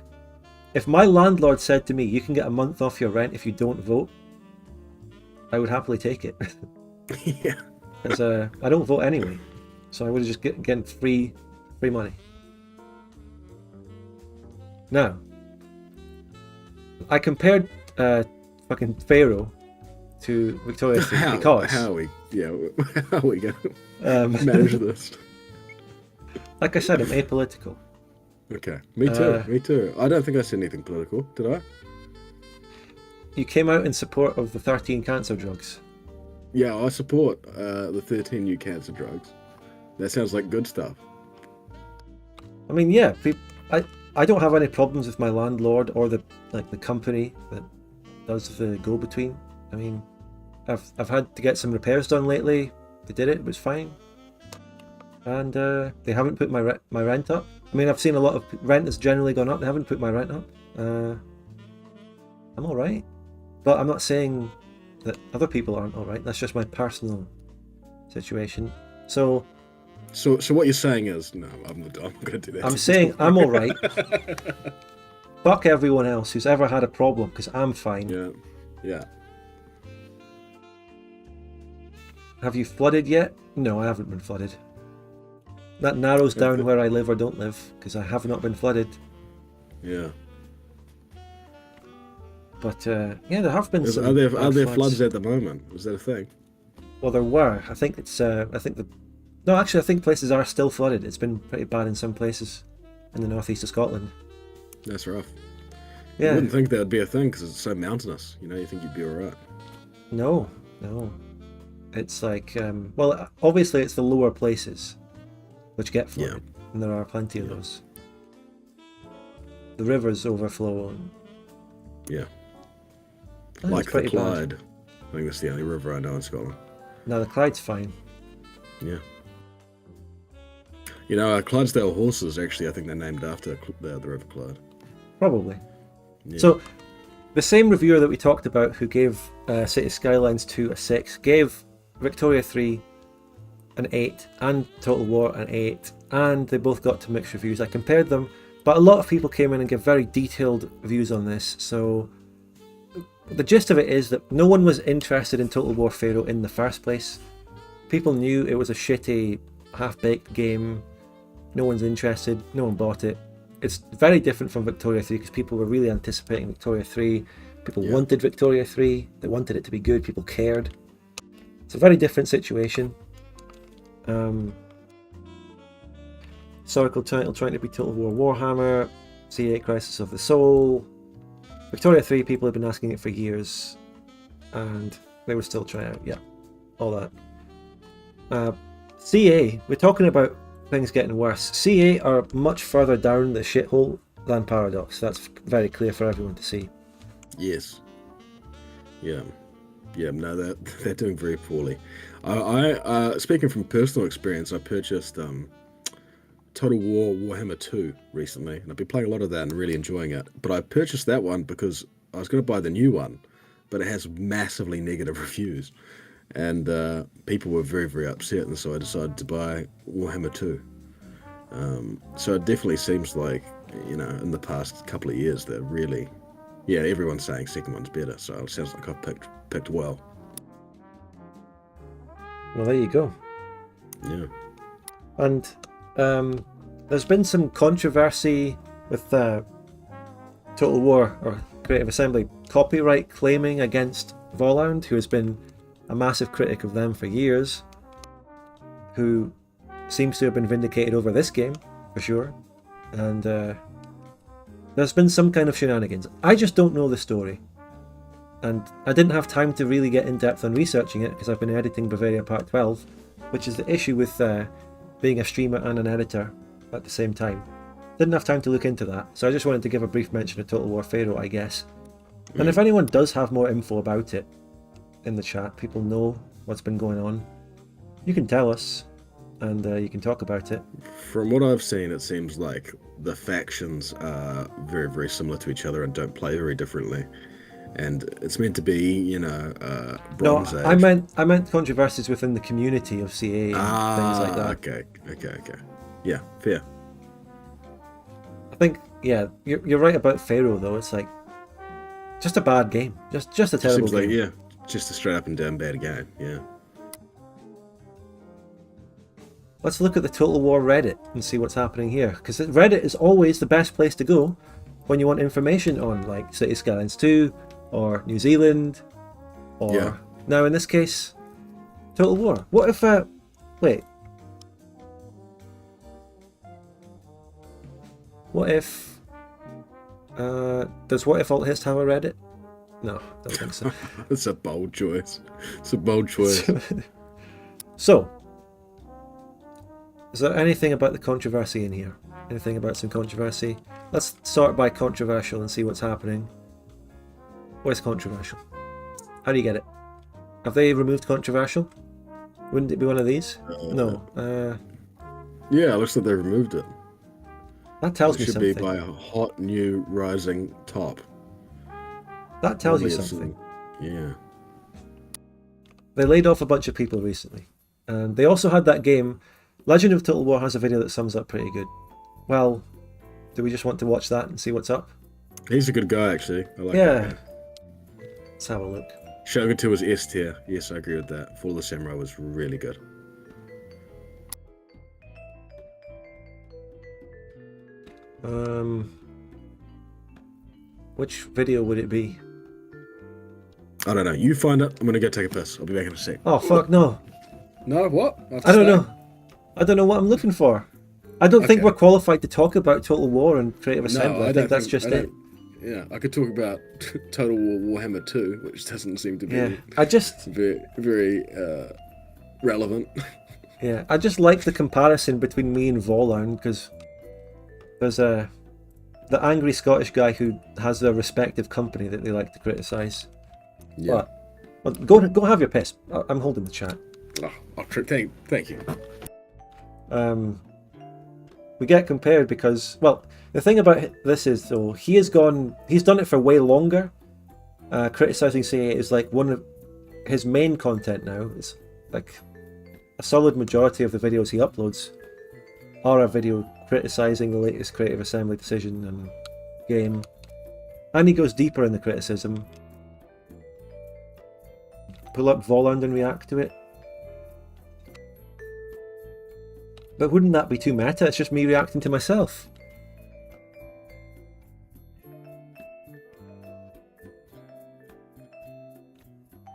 if my landlord said to me, "You can get a month off your rent if you don't vote," I would happily take it.
Yeah.
Because I don't vote anyway, so I would have just getting free money. Now, I compared fucking PHARAOH to Victoria's Secret because
how are we going to manage this?
like I said, I'm apolitical.
Okay. Me too. I don't think I said anything political, did I?
You came out in support of the 13 cancer drugs.
Yeah, I support the 13 new cancer drugs. That sounds like good stuff.
I mean, yeah, I don't have any problems with my landlord or the company that does the go-between. I mean, I've had to get some repairs done lately. They did it. It was fine, and they haven't put my rent up. I mean, I've seen a lot of rent has generally gone up. They haven't put my rent up. I'm all right. But I'm not saying that other people aren't all right. That's just my personal situation. So
what you're saying is, no, I'm not going to do that.
I'm saying I'm all right. Fuck everyone else who's ever had a problem, because I'm fine.
Yeah.
Have you flooded yet? No, I haven't been flooded. That narrows down where I live or don't live, because I have not been flooded.
Yeah.
But yeah, there have been some.
Are there floods at the moment? Is that a thing?
Well, there were. I think it's. I think places are still flooded. It's been pretty bad in some places in the northeast of Scotland.
That's rough.
Yeah.
You wouldn't think that would be a thing because it's so mountainous. You think you'd be alright.
No. It's like, well, obviously it's the lower places which get flooded, and there are plenty of those. The rivers overflow.
Yeah.
And
Like
it's
the
pretty
Clyde.
bad.
I think that's the only river I know in Scotland.
No, the Clyde's fine.
Yeah. Clydesdale horses, actually, I think they're named after the River Clyde.
Probably.
Yeah.
So, the same reviewer that we talked about who gave City Skylines 2 a 6 gave Victoria 3 an 8 and Total War an 8, and they both got to mixed reviews. I compared them, but a lot of people came in and gave very detailed views on this. So the gist of it is that no one was interested in Total War Pharaoh in the first place. People knew it was a shitty, half-baked game. No one's interested, no one bought it. It's very different from Victoria 3 because people were really anticipating Victoria 3. People wanted Victoria 3. They wanted it to be good. People cared. It's a very different situation. Historical title trying to be Total War Warhammer. C8 Crisis of the Soul. Victoria 3, people have been asking it for years. And they were still trying out. Yeah, all that. CA, we're talking about things getting worse. CA are much further down the shithole than PHARAOH. That's very clear for everyone to see.
Yes. Yeah. No, they're doing very poorly. I speaking from personal experience, I purchased Total War Warhammer 2 recently, and I've been playing a lot of that and really enjoying it. But I purchased that one because I was going to buy the new one, but it has massively negative reviews, and people were very, very upset, and so I decided to buy Warhammer 2. So it definitely seems like, in the past couple of years, they're really, everyone's saying second one's better, so it sounds like I've picked well.
Well, there you go.
Yeah.
And there's been some controversy with Total War or Creative Assembly copyright claiming against Volland, who has been a massive critic of them for years, who seems to have been vindicated over this game, for sure. And there's been some kind of shenanigans. I just don't know the story. And I didn't have time to really get in depth on researching it because I've been editing Bavaria Part 12, which is the issue with being a streamer and an editor at the same time. Didn't have time to look into that, so I just wanted to give a brief mention of Total War Pharaoh, I guess. And if anyone does have more info about it in the chat, people know what's been going on, you can tell us, and you can talk about it.
From what I've seen, it seems like the factions are very, very similar to each other and don't play very differently. And it's meant to be, Bronze Age.
I meant controversies within the community of CA and things like that.
Okay. Yeah, fair.
I think, you're right about Pharaoh though. It's like just a bad game, just a terrible game.
Seems like, just a straight up and down bad game. Yeah.
Let's look at the Total War Reddit and see what's happening here, because Reddit is always the best place to go when you want information on like City Skylines 2 or New Zealand or now in this case Total War. What if wait, what if does What If Alt Hist have a Reddit? No, don't think so.
It's a bold choice.
So is there anything about the controversy in here? Anything about some controversy? Let's sort by controversial and see what's happening. What's controversial? How do you get it? Have they removed controversial? Wouldn't it be one of these? No.
Yeah, it looks like they removed it.
That tells me something.
It should be by a hot new rising top.
That tells you something.
Yeah.
They laid off a bunch of people recently. And they also had that game. Legend of Total War has a video that sums up pretty good. Well, do we just want to watch that and see what's up?
He's a good guy, actually. I like
Yeah.
that guy.
Let's have a look.
Shogun 2 was S tier. Yes, I agree with that. Fall of the Samurai was really good.
Which video would it be?
I don't know. You find it. I'm gonna go take a piss. I'll be back in a sec.
Oh fuck no!
No, what?
I don't know. I don't know what I'm looking for. I don't think
Okay.
we're qualified to talk about Total War and Creative Assembly.
No,
I think that's just it.
Yeah, I could talk about Total War Warhammer 2, which doesn't seem to be
Yeah, I just
very relevant.
yeah, I just like the comparison between me and Volan because there's the angry Scottish guy who has their respective company that they like to criticise.
Yeah.
Well, go have your piss. I'm holding the chat.
Thank you.
We get compared because, well, the thing about this is though he's done it for way longer. Criticizing CA is like one of his main content now. It's like a solid majority of the videos he uploads are a video criticizing the latest Creative Assembly decision and game, and he goes deeper in the criticism. Pull up Voland and react to it. But wouldn't that be too meta? It's just me reacting to myself.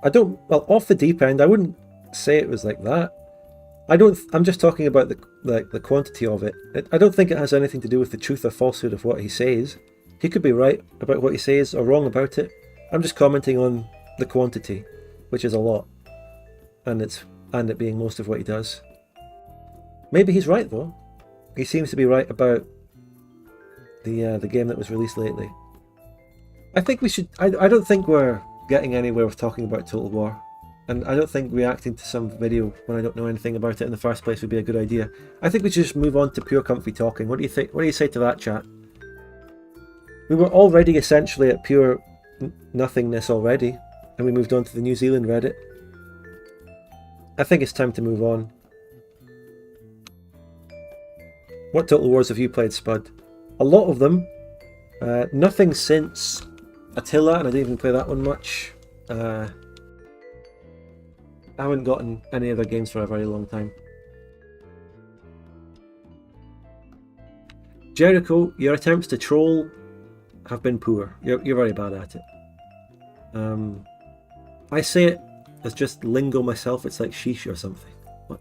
Well, off the deep end, I wouldn't say it was like that. I'm just talking about the quantity of it. I don't think it has anything to do with the truth or falsehood of what he says. He could be right about what he says or wrong about it. I'm just commenting on the quantity, which is a lot. And it being most of what he does. Maybe he's right though. He seems to be right about the game that was released lately. I think we should. I don't think we're getting anywhere with talking about Total War, and I don't think reacting to some video when I don't know anything about it in the first place would be a good idea. I think we should just move on to pure comfy talking. What do you think? What do you say to that, chat? We were already essentially at pure nothingness already, and we moved on to the New Zealand Reddit. I think it's time to move on. What Total Wars have you played, Spud? A lot of them. Nothing since Attila, and I didn't even play that one much. I haven't gotten any other games for a very long time. Jericho, your attempts to troll have been poor. You're very bad at it. I say it as just lingo myself. It's like sheesh or something. What?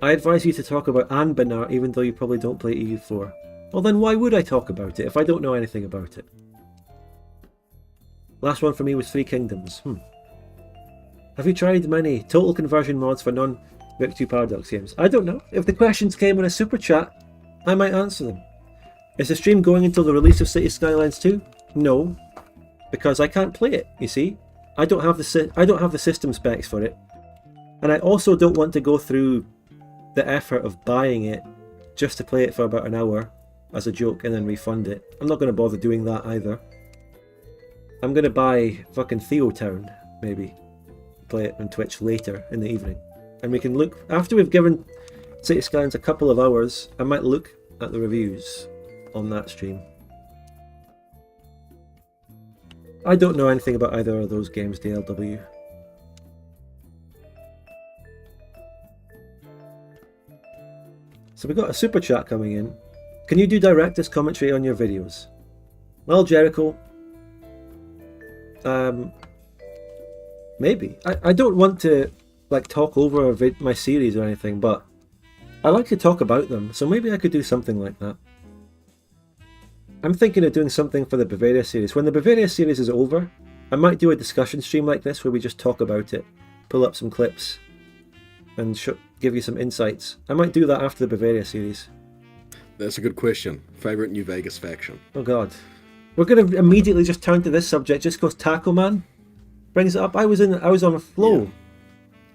I advise you to talk about Anbenar even though you probably don't play EU4. Well then why would I talk about it if I don't know anything about it? Last one for me was Three Kingdoms. Have you tried many total conversion mods for non-Victory Paradox games? I don't know. If the questions came in a super chat, I might answer them. Is the stream going until the release of City Skylines 2? No, because I can't play it, you see. I don't have the system specs for it. And I also don't want to go through the effort of buying it just to play it for about an hour as a joke and then refund it. I'm not going to bother doing that either. I'm going to buy fucking Theotown, maybe. Play it on Twitch later in the evening. And we can look, after we've given City Skylines a couple of hours, I might look at the reviews on that stream. I don't know anything about either of those games, DLW. So we got a super chat coming in. Can you do director's commentary on your videos? Well, Jericho, maybe. I don't want to like talk over my series or anything, but I like to talk about them, so maybe I could do something like that. I'm thinking of doing something for the Bavaria series. When the Bavaria series is over, I might do a discussion stream like this where we just talk about it, pull up some clips, and give you some insights. I might do that after the Bavaria series.
That's a good question. Favorite New Vegas faction?
Oh god. We're going to immediately just turn to this subject just because Taco Man brings it up. I was on a flow.
Yeah.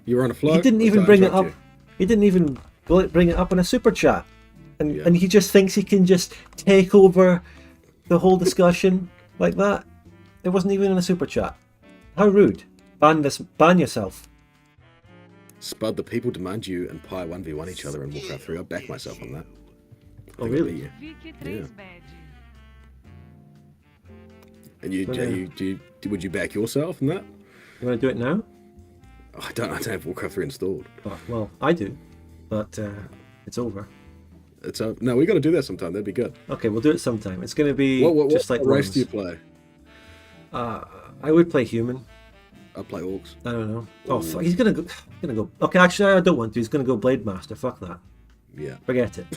You were on a flow?
He didn't even bring it up. He didn't even bring it up in a super chat. And he just thinks he can just take over the whole discussion like that. It wasn't even in a super chat. How rude. Ban yourself.
Spud, the people demand you and Pi 1v1 each other in Warcraft 3. I back myself on that.
Oh, really?
Yeah. And would you back yourself in that?
You want to do it now?
Oh, I don't have Warcraft 3 installed.
Oh, well, I do, but it's over.
No, we got to do that sometime. That'd be good.
Okay, we'll do it sometime. It's going to be just like
what race
Worms.
do you play?
I would play human.
I play orcs.
I don't know. Oh, fuck, he's gonna go. Okay, actually, I don't want to. He's gonna go Blade Master. Fuck that.
Yeah.
Forget it.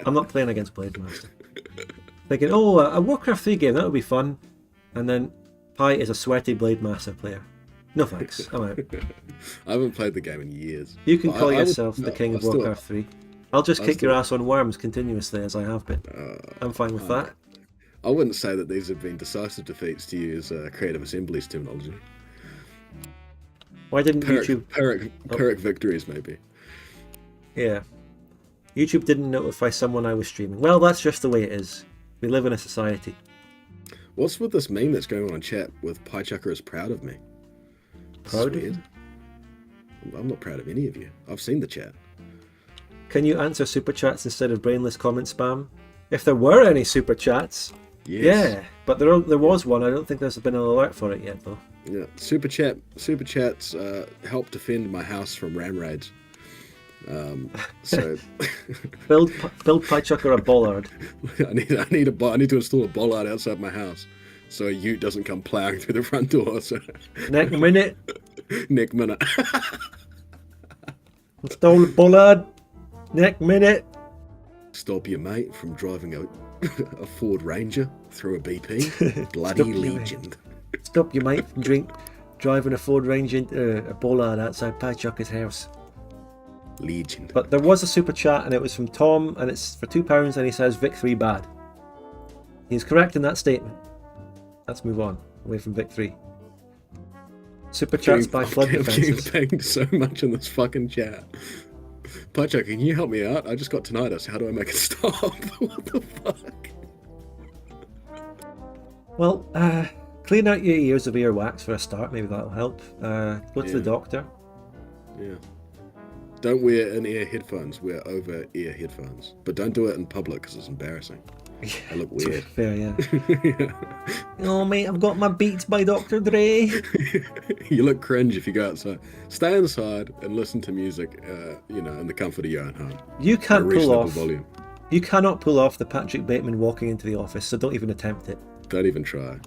I'm not playing against Blade Master. Thinking, a Warcraft 3 game, that would be fun. And then Pi is a sweaty Blade Master player. No thanks. I'm out.
I haven't played the game in years.
You can call yourself the king of Warcraft 3. I'll just kick your
still-
ass on Worms continuously as I have been. I'm fine with that.
I wouldn't say that these have been decisive defeats, to use Creative Assembly's terminology.
Why didn't YouTube...
Pyrrhic victories, maybe.
Yeah. YouTube didn't notify someone I was streaming. Well, that's just the way it is. We live in a society.
What's with this meme that's going on in chat with Pie Chucker is proud of me?
Proud of
Weird.
you?
I'm not proud of any of you. I've seen the chat.
Can you answer super chats instead of brainless comment spam? If there were any super chats,
Yes.
yeah. But there was one. I don't think there's been an alert for it yet, though.
Yeah. Super chats help defend my house from ram raids. So
Build Pie Chucker a bollard.
I need to install a bollard outside my house so a ute doesn't come plowing through the front door. So
Next minute,
next minute.
install a bollard. Next minute.
Stop your mate from driving a Ford Ranger through a BP. Bloody
Stop your mate.
legend.
Stop your mate from driving a Ford Ranger into a bollard outside Pie Chucker's house.
Legend.
But there was a super chat, and it was from Tom, and it's for £2, and he says Vic 3 bad. He's correct in that statement. Let's move on away from Vic 3. Super chats by Flood
I'm getting
Defences.
pinged so much in this fucking chat. Pacha, can you help me out? I just got tinnitus. How do I make it stop? What the fuck?
Well, clean out your ears of earwax for a start. Maybe that'll help. Go to the doctor.
Yeah. Don't wear in-ear headphones. Wear over-ear headphones. But don't do it in public because it's embarrassing. I look weird.
Fair, yeah.
Yeah.
Oh, mate, I've got my Beats by Dr. Dre.
You look cringe if you go outside. Stay inside and listen to music, in the comfort of your own home.
You can't
At a
pull
reasonable
off.
volume.
You cannot pull off the Patrick Bateman walking into the office, so don't even attempt it.
Don't even try.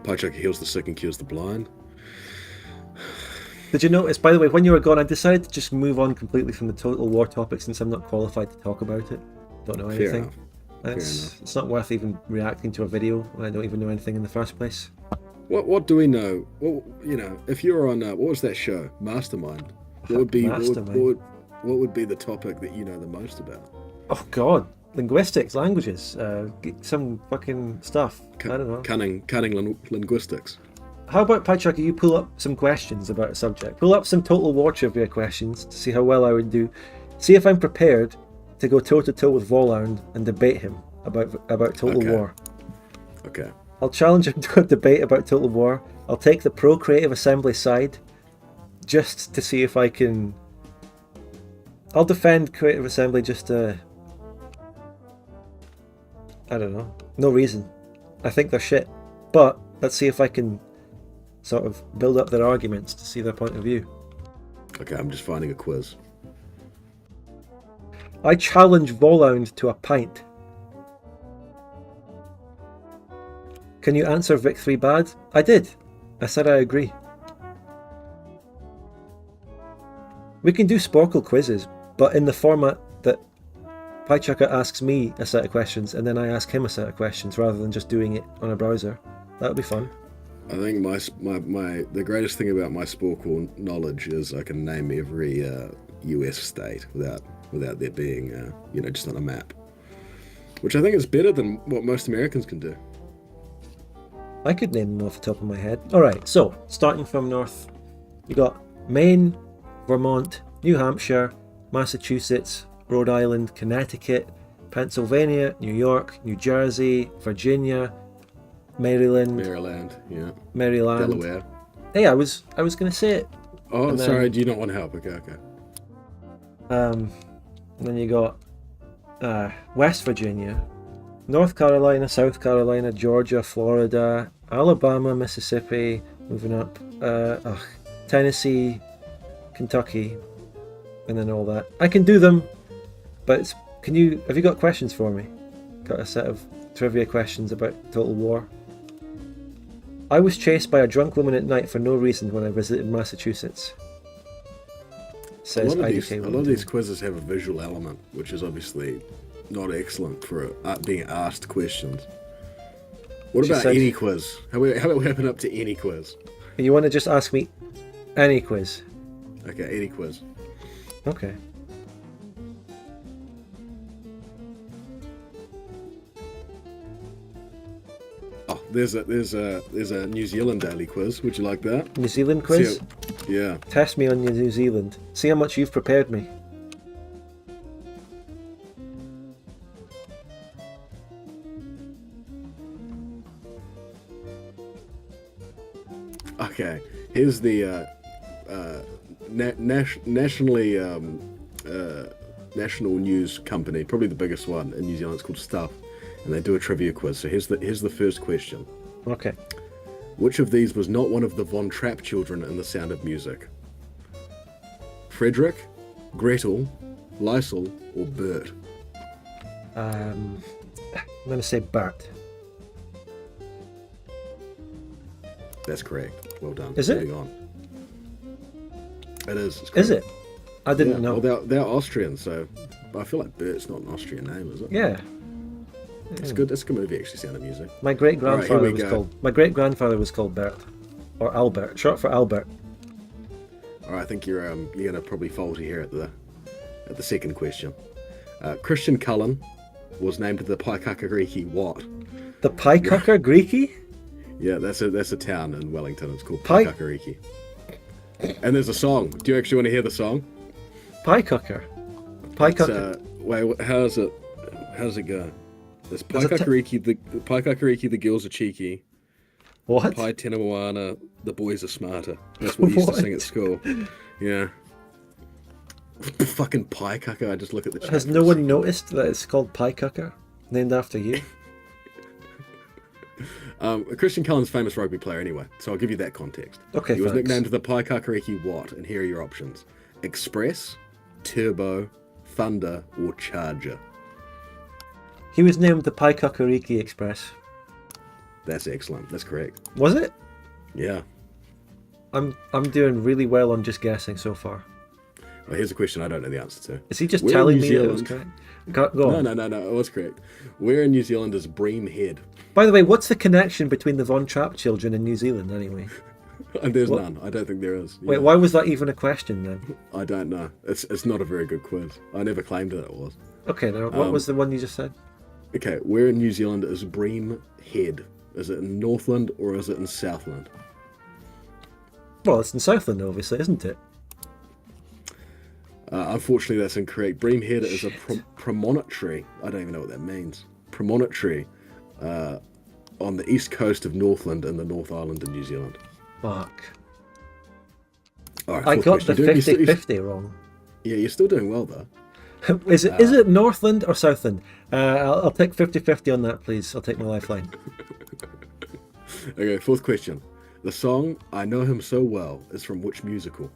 Patrick heals the sick and cures the blind.
Did you notice, by the way, when you were gone, I decided to just move on completely from the Total War topic since I'm not qualified to talk about it. Don't know
Fair
anything.
enough.
It's not worth even reacting to a video when I don't even know anything in the first place.
What do we know? Well, if you were on what was that show, Mastermind? What would be
Mastermind.
what would be the topic that you know the most about?
Oh God, linguistics, languages, some fucking stuff. I don't know.
Cunning linguistics.
How about Pie Chucker, you pull up some questions about a subject. Pull up some Total War trivia questions to see how well I would do. See if I'm prepared to go toe-to-toe with Voland and debate him about Total War.
Okay.
I'll challenge him to a debate about Total War. I'll take the pro-Creative Assembly side just to see if I can... I'll defend Creative Assembly just to... I don't know. No reason. I think they're shit. But let's see if I can sort of build up their arguments to see their point of view.
Okay, I'm just finding a quiz.
I challenge Voland to a pint. Can you answer Vic 3 bad? I did. I said I agree. We can do Sporkle quizzes, but in the format that Pie Chucker asks me a set of questions and then I ask him a set of questions rather than just doing it on a browser. That would be fun.
I think the greatest thing about my Sporkle knowledge is I can name every US state without there being just on a map, which I think is better than what most Americans can do.
I could name them off the top of my head. Alright, so starting from north, you got Maine, Vermont, New Hampshire, Massachusetts, Rhode Island, Connecticut, Pennsylvania, New York, New Jersey, Virginia,
Maryland, yeah.
Maryland.
Delaware.
Hey, I was gonna say it.
Oh,
And then-
sorry, do you not want help? Okay.
And then you got West Virginia, North Carolina, South Carolina, Georgia, Florida, Alabama, Mississippi, moving up, Tennessee, Kentucky, and then all that. I can do them, but have you got questions for me? Got a set of trivia questions about Total War. I was chased by a drunk woman at night for no reason when I visited Massachusetts. Says
A lot
IDK.
of these quizzes have a visual element, which is obviously not excellent for being asked questions. What
She
about
said-
any quiz? How about we open up to any quiz?
You want to just ask me any quiz?
Okay, any quiz.
Okay.
Oh, there's a New Zealand daily quiz. Would you like that?
New Zealand quiz?
Yeah.
Test me on your New Zealand. See how much you've prepared me.
Okay. Here's the national news company, probably the biggest one in New Zealand. It's called Stuff, and they do a trivia quiz. So here's the first question.
Okay.
Which of these was not one of the Von Trapp children in The Sound of Music? Frederick, Gretel, Lysel, or Bert?
I'm going to say Bert.
That's correct. Well done.
Is it?
Moving on. It is. It's
Is
correct.
it? I didn't know.
Well, they're Austrian, so I feel like Bert's not an Austrian name, is it?
Yeah.
It's good. It's a good movie, actually. Sound of Music.
My great grandfather
we
was
go.
called. My great grandfather was called Bert, or Albert, short for Albert.
All right, I think you're gonna probably falter here at the second question. Christian Cullen was named the Paikakariki what?
The Paikaker Greeky?
Yeah, that's a town in Wellington. It's called
Pai-
Paikakariki. And there's a song. Do you actually want to hear the song?
Paikaker.
It's,
Paikaker.
wait, how's it go? There's
There's a
Paikakariki, the girls are cheeky.
What?
Pai Tena Moana, the boys are smarter. That's what we used to sing at
What?
school. Yeah. Fucking Paikaka, I just look at the chat.
Has
for
no
a
one
second.
noticed that it's called Paikaker, named after you?
Christian Cullen's a famous rugby player anyway, so I'll give you that context.
Okay,
He was
thanks.
nicknamed the Paikakariki what? And here are your options. Express, Turbo, Thunder, or Charger.
He was named the Paikakariki Express.
That's excellent. That's correct.
Was it?
Yeah.
I'm doing really well on just guessing so far.
Well, here's a question I don't know the answer to.
Is he just
Where in
telling
New
me that it was
Zealand-
correct? Go on.
No, it was correct. Where in New Zealand is Bream Head?
By the way, what's the connection between the Von Trapp children in New Zealand anyway?
And there's
What?
none. I don't think there is.
Wait,
Yeah.
why was that even a question then?
I don't know. It's not a very good quiz. I never claimed that it was.
Okay, now what was the one you just said?
Okay, where in New Zealand is Bream Head? Is it in Northland or is it in Southland?
Well, it's in Southland, obviously, isn't it?
Unfortunately, that's incorrect. Bream Head is a premonitory. I don't even know what that means. Premonitory on the east coast of Northland in the North Island of New Zealand.
Fuck.
All right,
I
fourth
got the
question. You still-
50-50 wrong.
Yeah, you're still doing well though.
Is it Northland or Southland? I'll take 50-50 on that, please. I'll take my lifeline.
Okay, fourth question. The song "I Know Him So Well" is from which musical?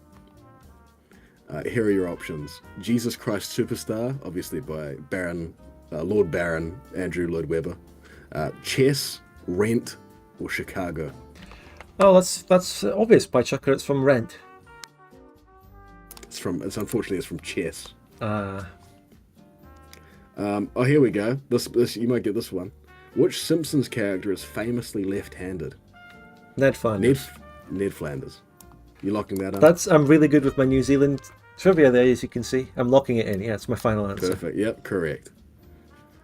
Here are your options: Jesus Christ Superstar, obviously by Lord Baron Andrew Lloyd Webber; Chess, Rent, or Chicago.
Oh, that's obvious by Chucker. It's from Rent.
Unfortunately it's from Chess.
Ah.
Oh, here we go. This you might get this one. Which Simpsons character is famously left-handed?
Ned Flanders.
Ned Flanders. You locking that up?
I'm really good with my New Zealand trivia there, as you can see. I'm locking it in. Yeah, it's my final answer.
Perfect. Yep, correct.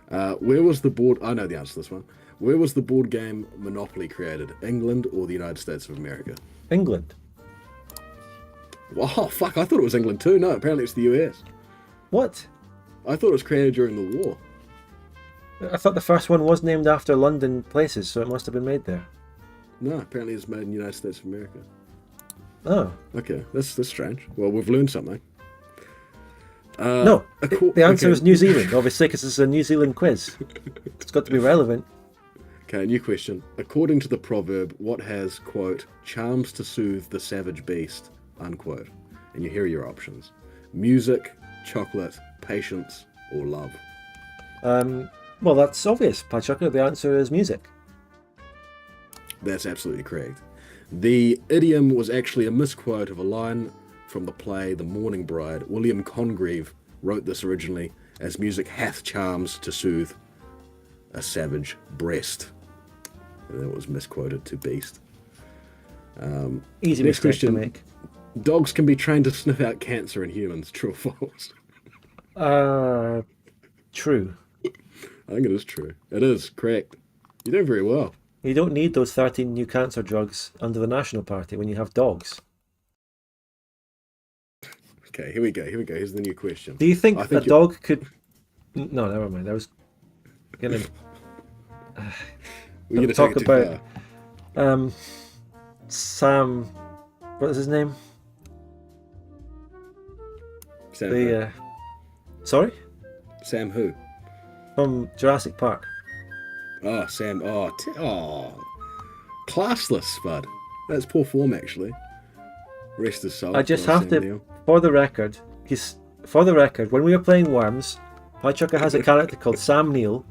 Where was the board? I know the answer to this one. Where was the board game Monopoly created? England or the United States of America?
England.
Oh, fuck. I thought it was England too. No, apparently it's the US.
What?
I thought it was created during the war.
I thought the first one was named after London places, so it must have been made there.
No, apparently it's made in the United States of America.
Oh.
Okay, that's strange. Well, we've learned something.
No, the answer is New Zealand, obviously, because it's a New Zealand quiz. It's got to be relevant.
Okay, new question. According to the proverb, what has, quote, charms to soothe the savage beast, unquote? And here are your options. Music, chocolate, patience, or love.
Well, that's obvious, Pachuca. The answer is music.
That's absolutely correct. The idiom was actually a misquote of a line from the play The Morning Bride. William Congreve wrote this originally as music hath charms to soothe a savage breast. And it was misquoted to beast.
Easy
Next
mistake to
question.
make.
Dogs can be trained to sniff out cancer in humans. True or false?
True.
I think it is true. It is, correct. You're doing very well.
You don't need those 13 new cancer drugs under the National Party when you have dogs.
Okay, here we go. Here's the new question.
Do you think
I
a
think
dog could... No, never mind. I was going to
We're going to
talk
take it too
about
far.
Sam... What is his name?
Sam who?
Sorry?
Sam who?
From Jurassic Park.
Oh, Sam. Classless, Spud. That's poor form, actually. Rest his soul.
I just
Poor
have
Sam
to,
Neill.
for the record, when we were playing Worms, Pachuca has a character called Sam Neill,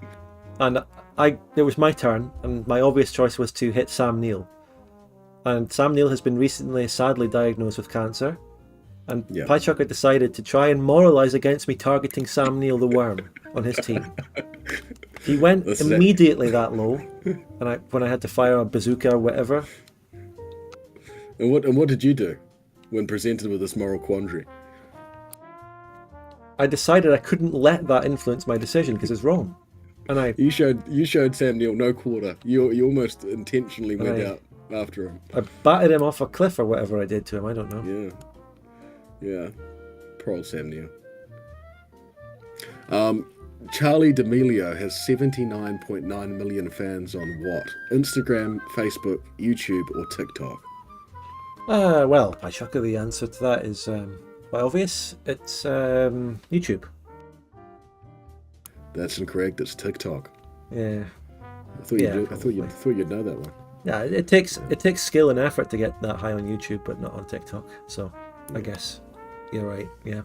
and it was my turn, and my obvious choice was to hit Sam Neill. And Sam Neill has been recently sadly diagnosed with cancer, and
Yeah.
Pachuca decided to try and moralise against me targeting Sam Neill the Worm on his team. He went
This is it.
immediately that low, and when I had to fire a bazooka or whatever.
And what did you do when presented with this moral quandary?
I decided I couldn't let that influence my decision because it's wrong. And
You showed Sam Neill no quarter. You almost intentionally went out after him.
I batted him off a cliff or whatever I did to him. I don't know.
Yeah. Poor old Sam Neill. Charlie D'Amelio has 79.9 million fans on what? Instagram, Facebook, YouTube, or TikTok?
Well, Pachuca, the answer to that is quite obvious. It's YouTube.
That's incorrect. It's TikTok.
Yeah.
I thought you'd know that one.
Yeah, it takes skill and effort to get that high on YouTube, but not on TikTok. So I guess you're right. Yeah.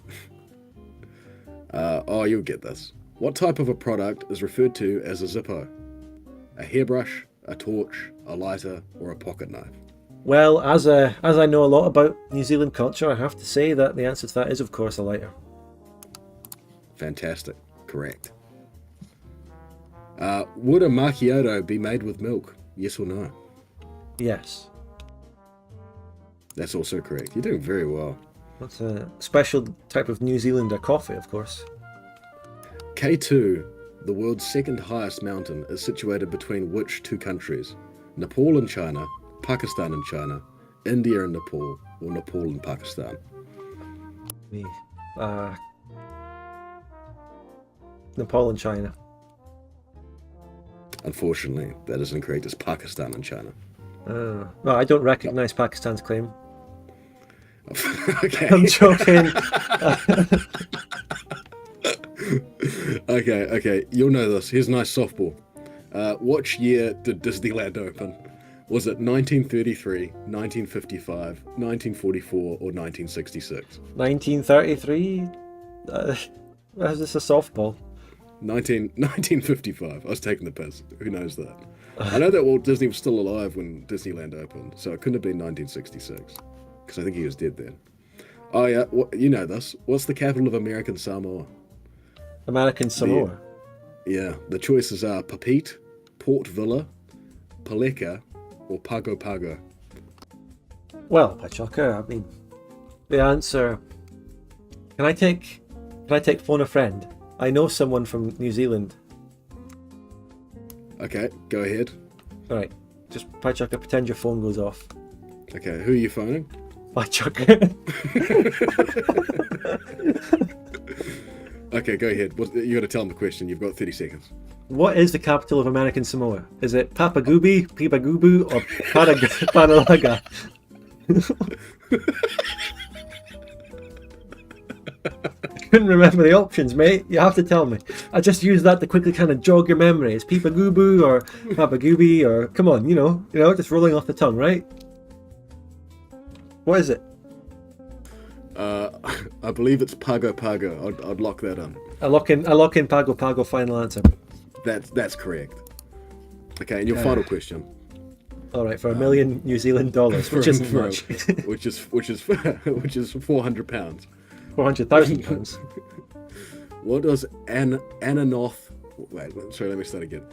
You'll get this. What type of a product is referred to as a Zippo? A hairbrush, a torch, a lighter, or a pocket knife?
Well, as I know a lot about New Zealand culture, I have to say that the answer to that is, of course, a lighter.
Fantastic. Correct. Would a macchiato be made with milk? Yes or no?
Yes.
That's also correct. You're doing very well.
That's a special type of New Zealander coffee, of course.
K2, the world's second highest mountain, is situated between which two countries? Nepal and China, Pakistan and China, India and Nepal, or Nepal and Pakistan?
Me. Nepal and China.
Unfortunately, that is incorrect. It's Pakistan and China.
No, I don't recognise Pakistan's claim.
Okay.
I'm joking.
Okay. You'll know this. Here's a nice softball. Which year did Disneyland open? Was it 1933, 1955, 1944, or 1966?
1933? Is this a softball?
1955. I was taking the piss. Who knows that? I know that Walt Disney was still alive when Disneyland opened, so it couldn't have been 1966, because I think he was dead then. Oh yeah, you know this. What's the capital of American Samoa?
American Samoa.
The choices are Papeete, Port Vila, Paleka, or Pago Pago.
Well, Pachuca, I mean, the answer... Can I take phone a friend? I know someone from New Zealand.
Okay, go ahead.
Alright, just Pachuca, pretend your phone goes off.
Okay, who are you phoning?
Pachuca.
Okay, go ahead. You got to tell him the question. You've got 30 seconds.
What is the capital of American Samoa? Is it Papagubi, Pipagubu, or Panalaga? I couldn't remember the options, mate. You have to tell me. I just used that to quickly kind of jog your memory. It's Pipagubu or Papagubi or come on, you know, just rolling off the tongue, right? What is it?
I believe it's Pago Pago. I'd lock that in.
I lock in Pago Pago. Final answer.
That's correct. Okay, and your final question.
All right, for $1 million New Zealand dollars, which isn't much.
which is £400.
£400,000.
What does Ananoth? Wait, sorry. Let me start again.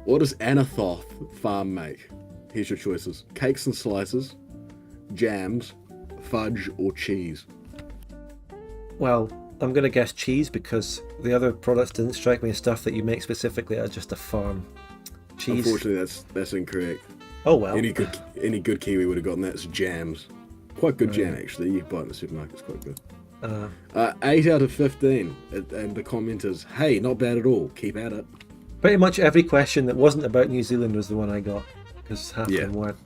What does Anathoth Farm make? Here's your choices: cakes and slices, jams, fudge, or cheese.
Well, I'm going to guess cheese because the other products didn't strike me as stuff that you make specifically at just a farm. Cheese.
Unfortunately, that's incorrect.
Oh well.
Any good Kiwi would have gotten that. It's jams. Quite good jam actually. You buy it in the supermarket. It's quite good. 8 out of 15, and the comment is, "Hey, not bad at all. Keep at it."
Pretty much every question that wasn't about New Zealand was the one I got because half of them weren't.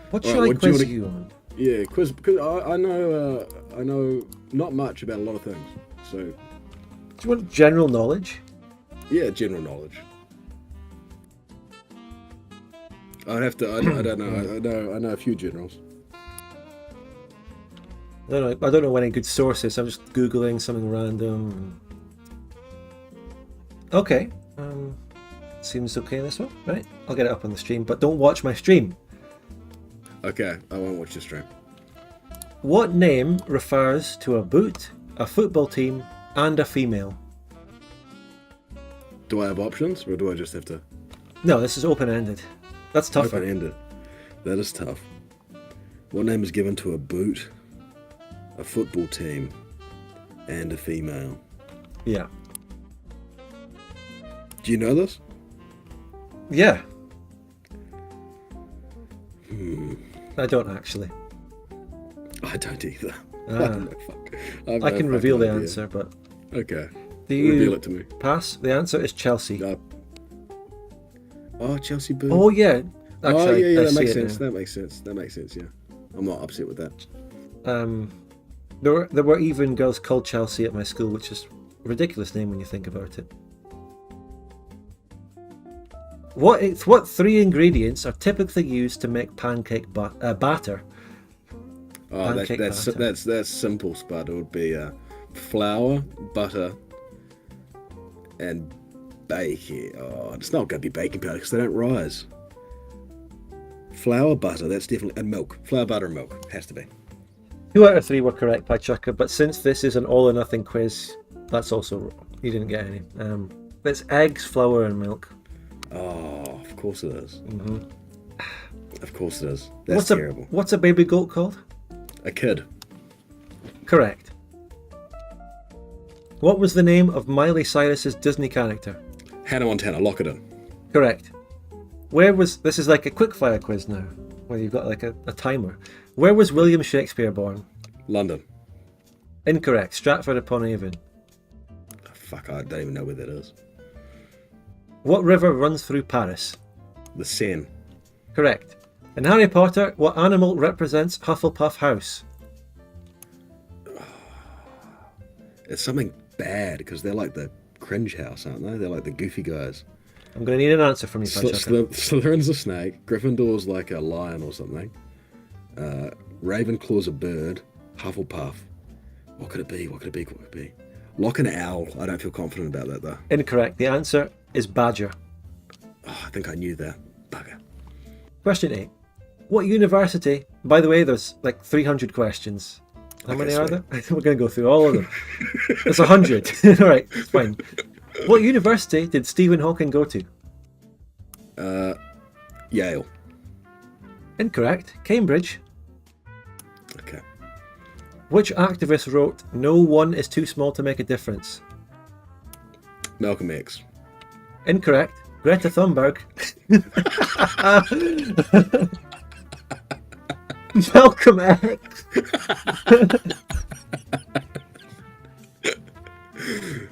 What should I quiz you on?
Yeah, quiz because I know not much about a lot of things. So,
do you want general knowledge?
Yeah, general knowledge. I'd have to. I don't know. I know a few generals.
I don't know any good sources. I'm just googling something random. Okay. Seems okay this one, right? I'll get it up on the stream, but don't watch my stream.
Okay, I won't watch the stream.
What name refers to a boot, a football team, and a female?
Do I have options, or do I just have to?
No, this is open-ended. That's tougher.
Open-ended. That is tough. What name is given to a boot, a football team, and a female?
Yeah.
Do you know this?
Yeah. I don't actually.
I don't either.
I can reveal the answer, but...
Okay.
Do you
reveal it to me?
Pass? The answer is Chelsea.
Oh, Chelsea boot.
Oh, yeah. Actually,
that makes sense. That makes sense, yeah. I'm not upset with that.
There were even girls called Chelsea at my school, which is a ridiculous name when you think about it. What 3 ingredients are typically used to make pancake batter?
Oh, that's simple, Spud. It would be flour, butter, and bacon. Oh, it's not going to be baking powder because they don't rise. Flour, butter, that's definitely, and milk. Flour, butter, and milk. Has to be.
2 out of 3 were correct by Chucker, but since this is an all or nothing quiz, that's also wrong. You didn't get any. It's eggs, flour, and milk.
Oh, of course it is. Mm-hmm. Of course it is.
That's terrible. What's a baby goat called?
A kid.
Correct. What was the name of Miley Cyrus's Disney character?
Hannah Montana. Lock it in.
Correct. This is like a quickfire quiz now, where you've got like a timer. Where was William Shakespeare born?
London.
Incorrect. Stratford-upon-Avon.
Oh, fuck, I don't even know where that is.
What river runs through Paris?
The Seine.
Correct. In Harry Potter, what animal represents Hufflepuff House?
It's something bad, because they're like the cringe house, aren't they? They're like the goofy guys.
I'm going to need an answer from you,
Slytherin's a snake. Gryffindor's like a lion or something. Ravenclaw's a bird. Hufflepuff. What could it be? Lock an owl. I don't feel confident about that, though.
Incorrect. The answer is badger.
Oh, I think I knew that. Bugger.
Question 8. What university... By the way, there's like 300 questions. How many are there? I think we're going to go through all of them. There's 100. All right, it's fine. What university did Stephen Hawking go to?
Yale.
Incorrect. Cambridge.
Okay.
Which activist wrote, "No one is too small to make a difference"?
Malcolm X.
Incorrect. Greta Thunberg. Malcolm X.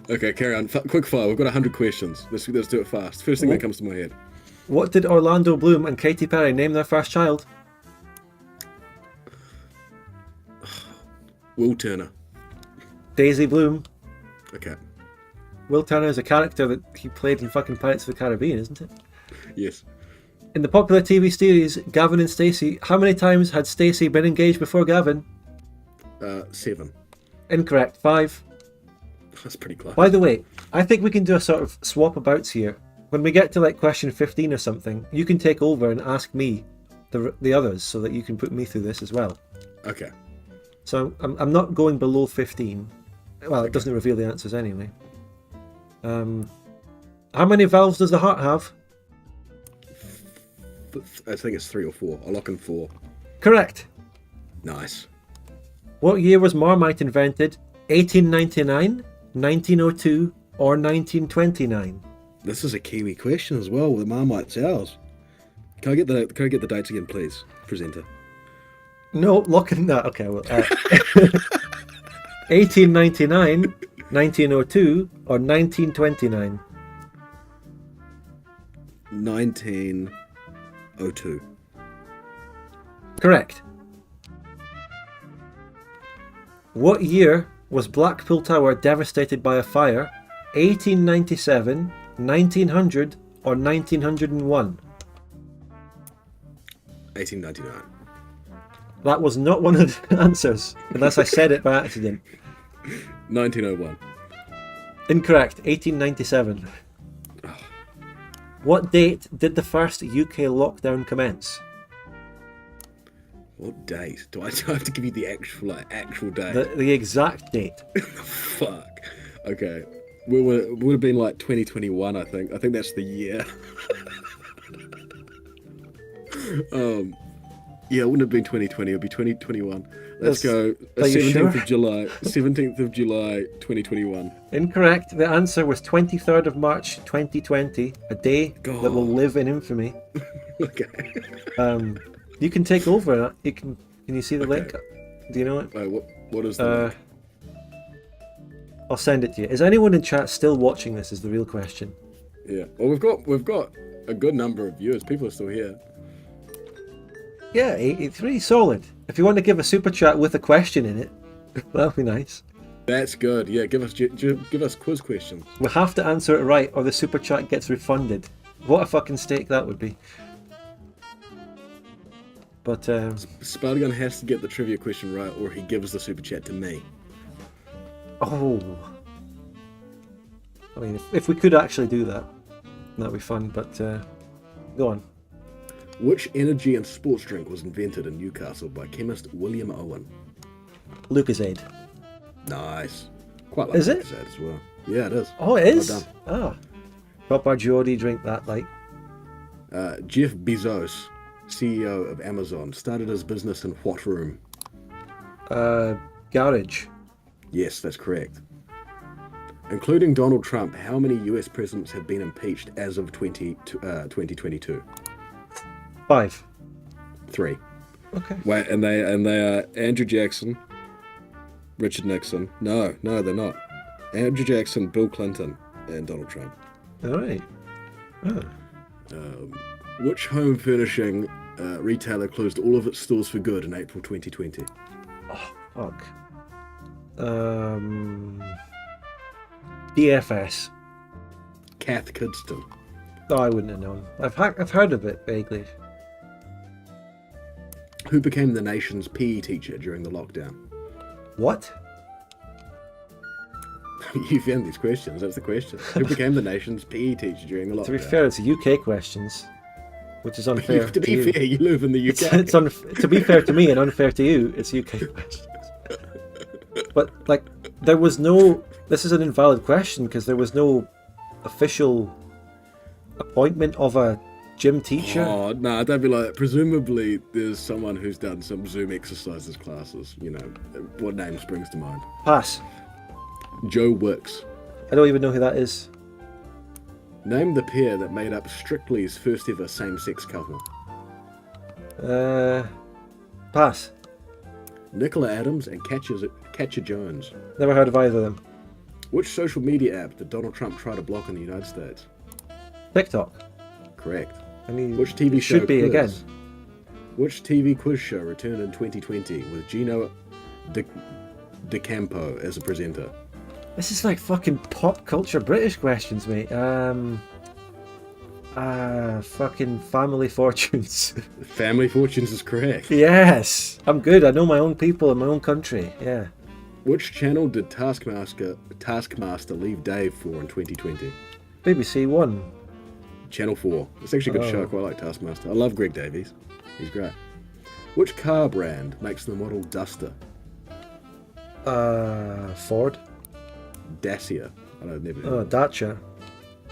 Okay, carry on. Quick fire. We've got 100 questions. Let's do it fast. First thing that comes to my head.
What did Orlando Bloom and Katy Perry name their first child?
Will Turner.
Daisy Bloom.
Okay.
Will Turner is a character that he played in fucking Pirates of the Caribbean, isn't it?
Yes.
In the popular TV series Gavin and Stacey, how many times had Stacey been engaged before Gavin?
7.
Incorrect. 5.
That's pretty close.
By the way, I think we can do a sort of swap abouts here. When we get to like question 15 or something, you can take over and ask me the others so that you can put me through this as well.
Okay.
So I'm not going below 15. Well, it doesn't reveal the answers anyway. How many valves does the heart have?
I think it's 3 or 4. I'll lock in 4.
Correct.
Nice.
What year was Marmite invented? 1899, 1902, or 1929?
This is a Kiwi question as well with Marmite Sours. Can I get the dates again, please, presenter?
No, lock in that. Okay, well, 1899, 1902, or 1929?
1902.
Correct. What year was Blackpool Tower devastated by a fire? 1897, 1900, or 1901?
1899.
That was not one of the answers, unless I said it by accident.
1901.
Incorrect. 1897. What date did the first UK lockdown commence?
What date? Do I have to give you the actual date?
The exact date.
Fuck. Okay. It would have been like 2021, I think. I think that's the year. Yeah, it wouldn't have been 2020. It'll be 2021. Let's go.
Are you
17th
sure?
of July. 17th of July, 2021.
Incorrect. The answer was 23rd of March 2020, a day
God.
that will live in infamy.
Okay.
You can take over. Can you see the link? Do you know it?
Wait, what is the link?
I'll send it to you. Is anyone in chat still watching this? Is the real question.
Yeah. Well, we've got a good number of viewers. People are still here.
Yeah, 83, solid. If you want to give a super chat with a question in it, that'd be nice.
That's good. Yeah, give us quiz questions.
We have to answer it right, or the super chat gets refunded. What a fucking stake that would be. But
Spider-Gun has to get the trivia question right, or he gives the super chat to me.
oh, I mean, if we could actually do that, that'd be fun. But go on.
Which energy and sports drink was invented in Newcastle by chemist William Owen?
Lucozade.
Nice. Quite like
Is it?
Lucozade as well. Yeah, it is.
Oh, it is.
Well
Ah, Papa Geordie drink that like.
Jeff Bezos, CEO of Amazon, started his business in what room?
Garage.
Yes, that's correct. Including Donald Trump, how many US presidents have been impeached as of 2022?
5.
3.
Okay.
Wait, and they are Andrew Jackson, Richard Nixon. No, they're not. Andrew Jackson, Bill Clinton, and Donald Trump.
All right. Oh.
Which home furnishing retailer closed all of its stores for good in April 2020?
Fuck. DFS.
Kath Kidston.
Oh, I wouldn't have known. I've heard of it vaguely.
Who became the nation's PE teacher during the lockdown?
What?
You found these questions. That's the question. Who became the nation's PE teacher during the lockdown?
To be fair, it's UK questions, which is unfair.
to be fair, you live in the UK.
To be fair to me and unfair to you, it's UK questions. But like, there was no. This is an invalid question because there was no official appointment of a gym teacher.
Oh, no, don't be like that. Presumably, there's someone who's done some Zoom exercises classes. You know, what name springs to mind?
Pass.
Joe Wicks.
I don't even know who that is.
Name the pair that made up Strictly's first ever same-sex couple.
Pass.
Nicola Adams and Catcher Jones.
Never heard of either of them.
Which social media app did Donald Trump try to block in the United States?
TikTok.
Correct.
I mean,
Which TV
it
show
should be
quiz?
again.
Which TV quiz show returned in 2020 with Gino DeCampo as a presenter?
This is like fucking pop culture British questions, mate. Fucking Family Fortunes.
Family Fortunes is correct.
Yes, I'm good. I know my own people in my own country. Yeah.
Which channel did Taskmaster leave Dave for in 2020?
BBC One.
Channel 4. It's actually a good show. I quite like Taskmaster. I love Greg Davies. He's great. Which car brand makes the model Duster?
Ford.
Dacia. I don't never.
Oh, Dacia.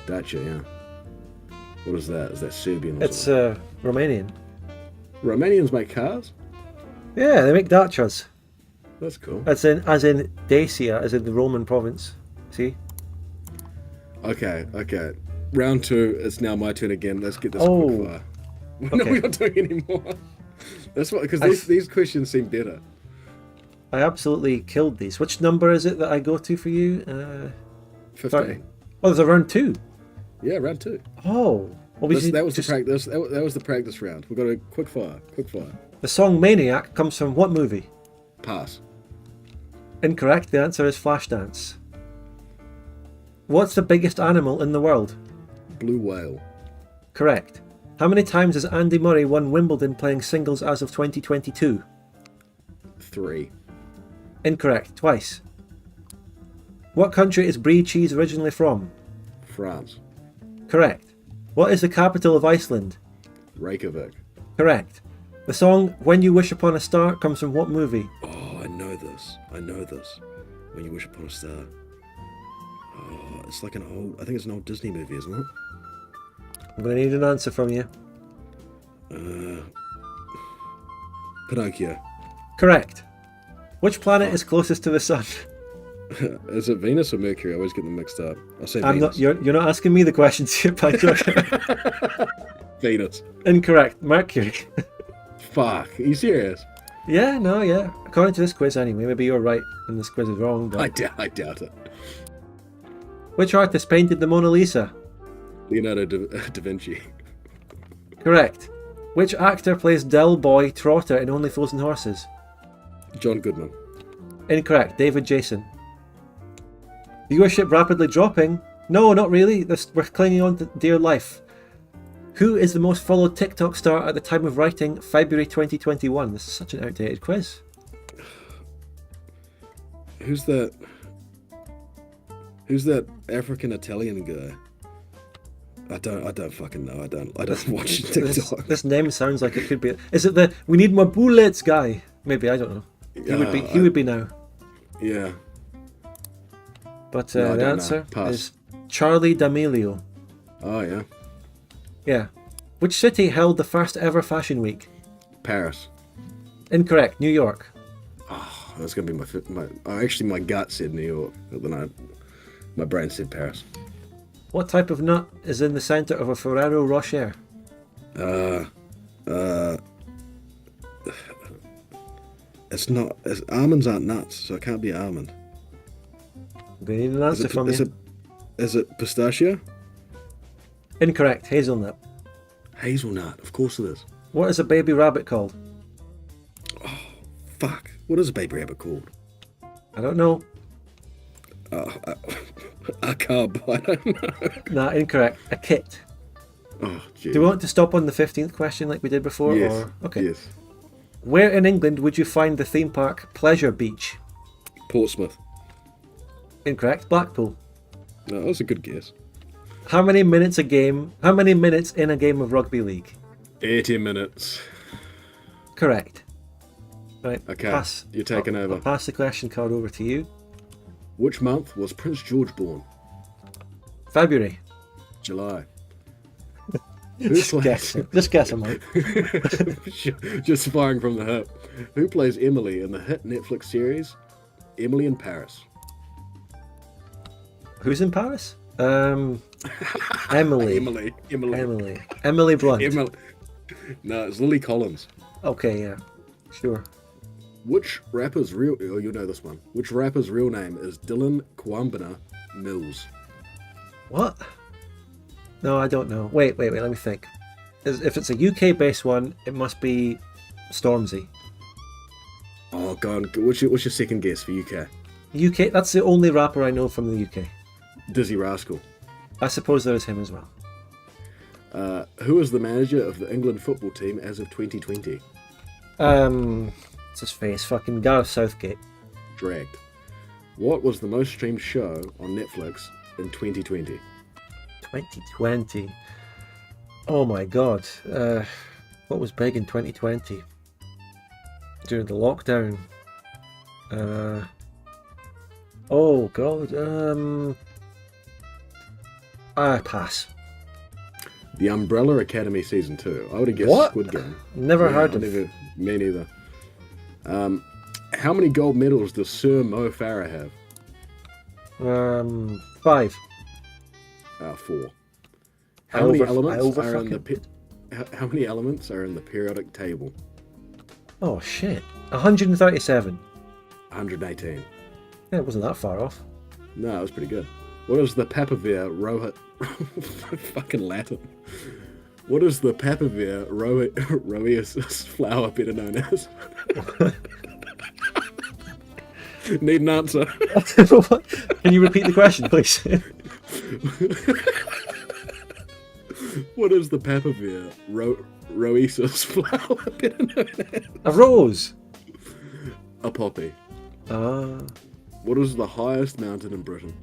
Dacia, yeah. What is that? Is that Serbian or
It's
something?
Romanian.
Romanians make cars?
Yeah, they make Dacias.
That's cool.
As in Dacia, as in the Roman province. See?
Okay. Round 2. It's now my turn again. Let's get this
Oh.
quick fire. No,
Okay.
we're not doing any more. That's what, because these questions seem better.
I absolutely killed these. Which number is it that I go to for you?
15.
30. Oh, there's a round 2.
Yeah, round 2.
Oh. Well,
That was the practice. That was the practice round. We've got a quick fire.
The song Maniac comes from what movie?
Pass.
Incorrect. The answer is Flashdance. What's the biggest animal in the world?
Blue whale.
Correct. How many times has Andy Murray won Wimbledon playing singles as of 2022?
3.
Incorrect. Twice. What country is brie cheese originally from?
France.
Correct. What is the capital of Iceland?
Reykjavik.
Correct. The song When You Wish Upon a Star comes from what movie?
Oh, I know this. When You Wish Upon a Star. Oh, it's like I think it's an old Disney movie, isn't it?
I'm going to need an answer from you.
Pinocchio.
Correct. Which planet is closest to the sun?
Is it Venus or Mercury? I always get them mixed up. I'll say
I'm
Venus.
not. You're not asking me the questions here, Patrick.
Venus.
Incorrect. Mercury.
Fuck. Are you serious?
Yeah. No. Yeah. According to this quiz, anyway. Maybe you're right and this quiz is wrong. But...
I doubt it.
Which artist painted the Mona Lisa?
Leonardo da Vinci.
Correct. Which actor plays Del Boy Trotter in Only Fools and Horses?
John Goodman.
Incorrect. David Jason. Viewership rapidly dropping. No, not really. We're clinging on to dear life. Who is the most followed TikTok star at the time of writing, February 2021? This is such an outdated quiz.
Who's that African Italian guy? I don't fucking know. I don't watch TikTok.
This name sounds like it could be. Is it the "We Need More Bullets" guy? Maybe, I don't know. He would be now.
Yeah.
But
No, I
the
don't
answer
know. Pass.
is Charlie D'Amelio.
Oh yeah.
Yeah. Which city held the first ever Fashion Week?
Paris.
Incorrect. New York.
Oh, that's gonna be my gut said New York, but then my brain said Paris.
What type of nut is in the center of a Ferrero Rocher?
Almonds aren't nuts, so it can't be almond.
We need an answer from you.
Is it pistachio?
Incorrect. Hazelnut.
Hazelnut, of course it is.
What is a baby rabbit called?
Fuck. What is a baby rabbit called?
I don't know.
A cub. I don't know.
Nah, incorrect. A kit.
Oh, gee.
Do we want to stop on the 15th question like we did before?
Yes.
Or... Okay.
Yes.
Where in England would you find the theme park Pleasure Beach?
Portsmouth.
Incorrect. Blackpool.
No, that was a good guess.
How many minutes in a game of rugby league?
80 minutes.
Correct. Right.
Okay, you're taking over.
I'll pass the question card over to you.
Which month was Prince George born?
February.
July.
Just guess a month.
Just firing from the hip. Who plays Emily in the hit Netflix series Emily in Paris?
Who's in Paris? Emily. Emily Blunt.
No, it's Lily Collins.
Okay, yeah. Sure.
Which rapper's real... Oh, you'll know this one. Which rapper's real name is Dylan Kwambina Mills.
What? No, I don't know. Wait, let me think. If it's a UK-based one, it must be Stormzy.
Oh, God. What's your second guess for UK?
UK, that's the only rapper I know from the UK.
Dizzy Rascal.
I suppose there is him as well.
Who is the manager of the England football team as of 2020?
It's his face. Fucking Gareth Southgate.
Dragged. What was the most streamed show on Netflix in 2020?
2020. Oh my god. What was big in 2020? During the lockdown. Oh god. I pass.
The Umbrella Academy Season 2. I would have guessed
What?
Squid Game.
Never heard of
Me neither. How many gold medals does Sir Mo Farah have?
5.
4.
I
How many elements are in the periodic table?
Oh shit. 137.
118.
Yeah, it wasn't that far off.
No, it was pretty good. What is the Papaver Rohit? Fucking Latin. What is the Papaver Roeus flower better known as? Need an answer.
Can you repeat the question, please?
What is the Papaver Roesus flower better known as?
A rose.
A poppy.
Ah.
What is the highest mountain in Britain?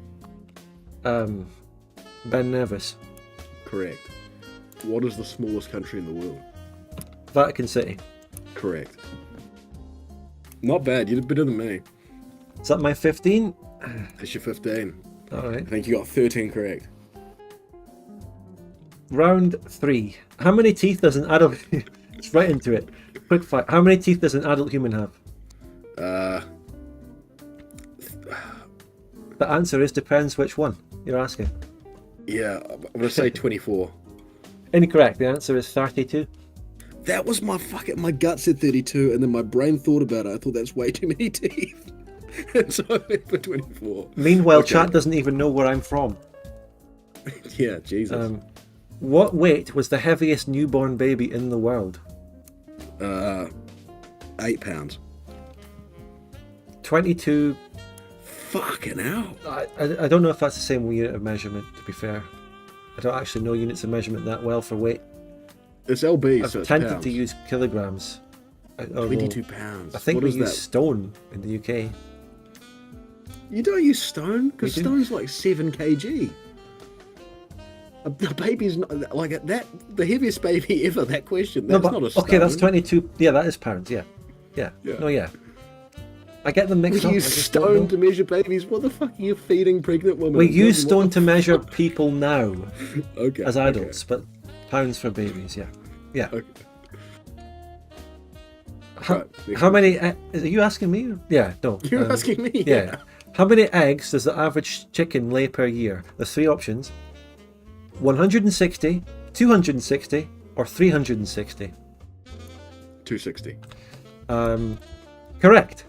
Ben Nevis.
Correct. What is the smallest country in the world?
Vatican City.
Correct. Not bad. You did better than me.
Is that my 15?
That's your 15. I
Alright.
think you got 13 correct.
Round 3. How many teeth does an adult... It's right into it. Quick fire. How many teeth does an adult human have? The answer is depends which one you're asking.
Yeah, I'm going to say 24.
Incorrect. The answer is 32.
That was my gut said 32, and then my brain thought about it. I thought that's way too many teeth. And so I went for 24.
Meanwhile,
Okay.
chat doesn't even know where I'm from.
Yeah, Jesus.
What weight was the heaviest newborn baby in the world?
8 pounds.
22.
Fucking hell.
I don't know if that's the same unit of measurement, to be fair. I don't actually know units of measurement that well for weight.
It's LB,
I've
so it's
tended
pounds.
to use kilograms.
22 pounds.
I think
What
we
is
use
that?
stone in the UK.
You don't use stone? Because
We do.
stone's like 7 kg. A baby's not, like that. The heaviest baby ever. That question. That's not a stone.
okay, that's 22. Yeah, that is pounds. Yeah. No, yeah. I get them
We
mixed up. I
use
just don't
stone
know.
to measure babies. What the fuck are you feeding pregnant women?
We use
What
stone
the
to measure people now
Okay.
as adults, but pounds for babies. Yeah.
Okay.
How many? Are you asking me? Yeah. No.
You're asking me.
Yeah. How many eggs does the average chicken lay per year? There's 3 options: 160, 260, or 360.
260.
Correct.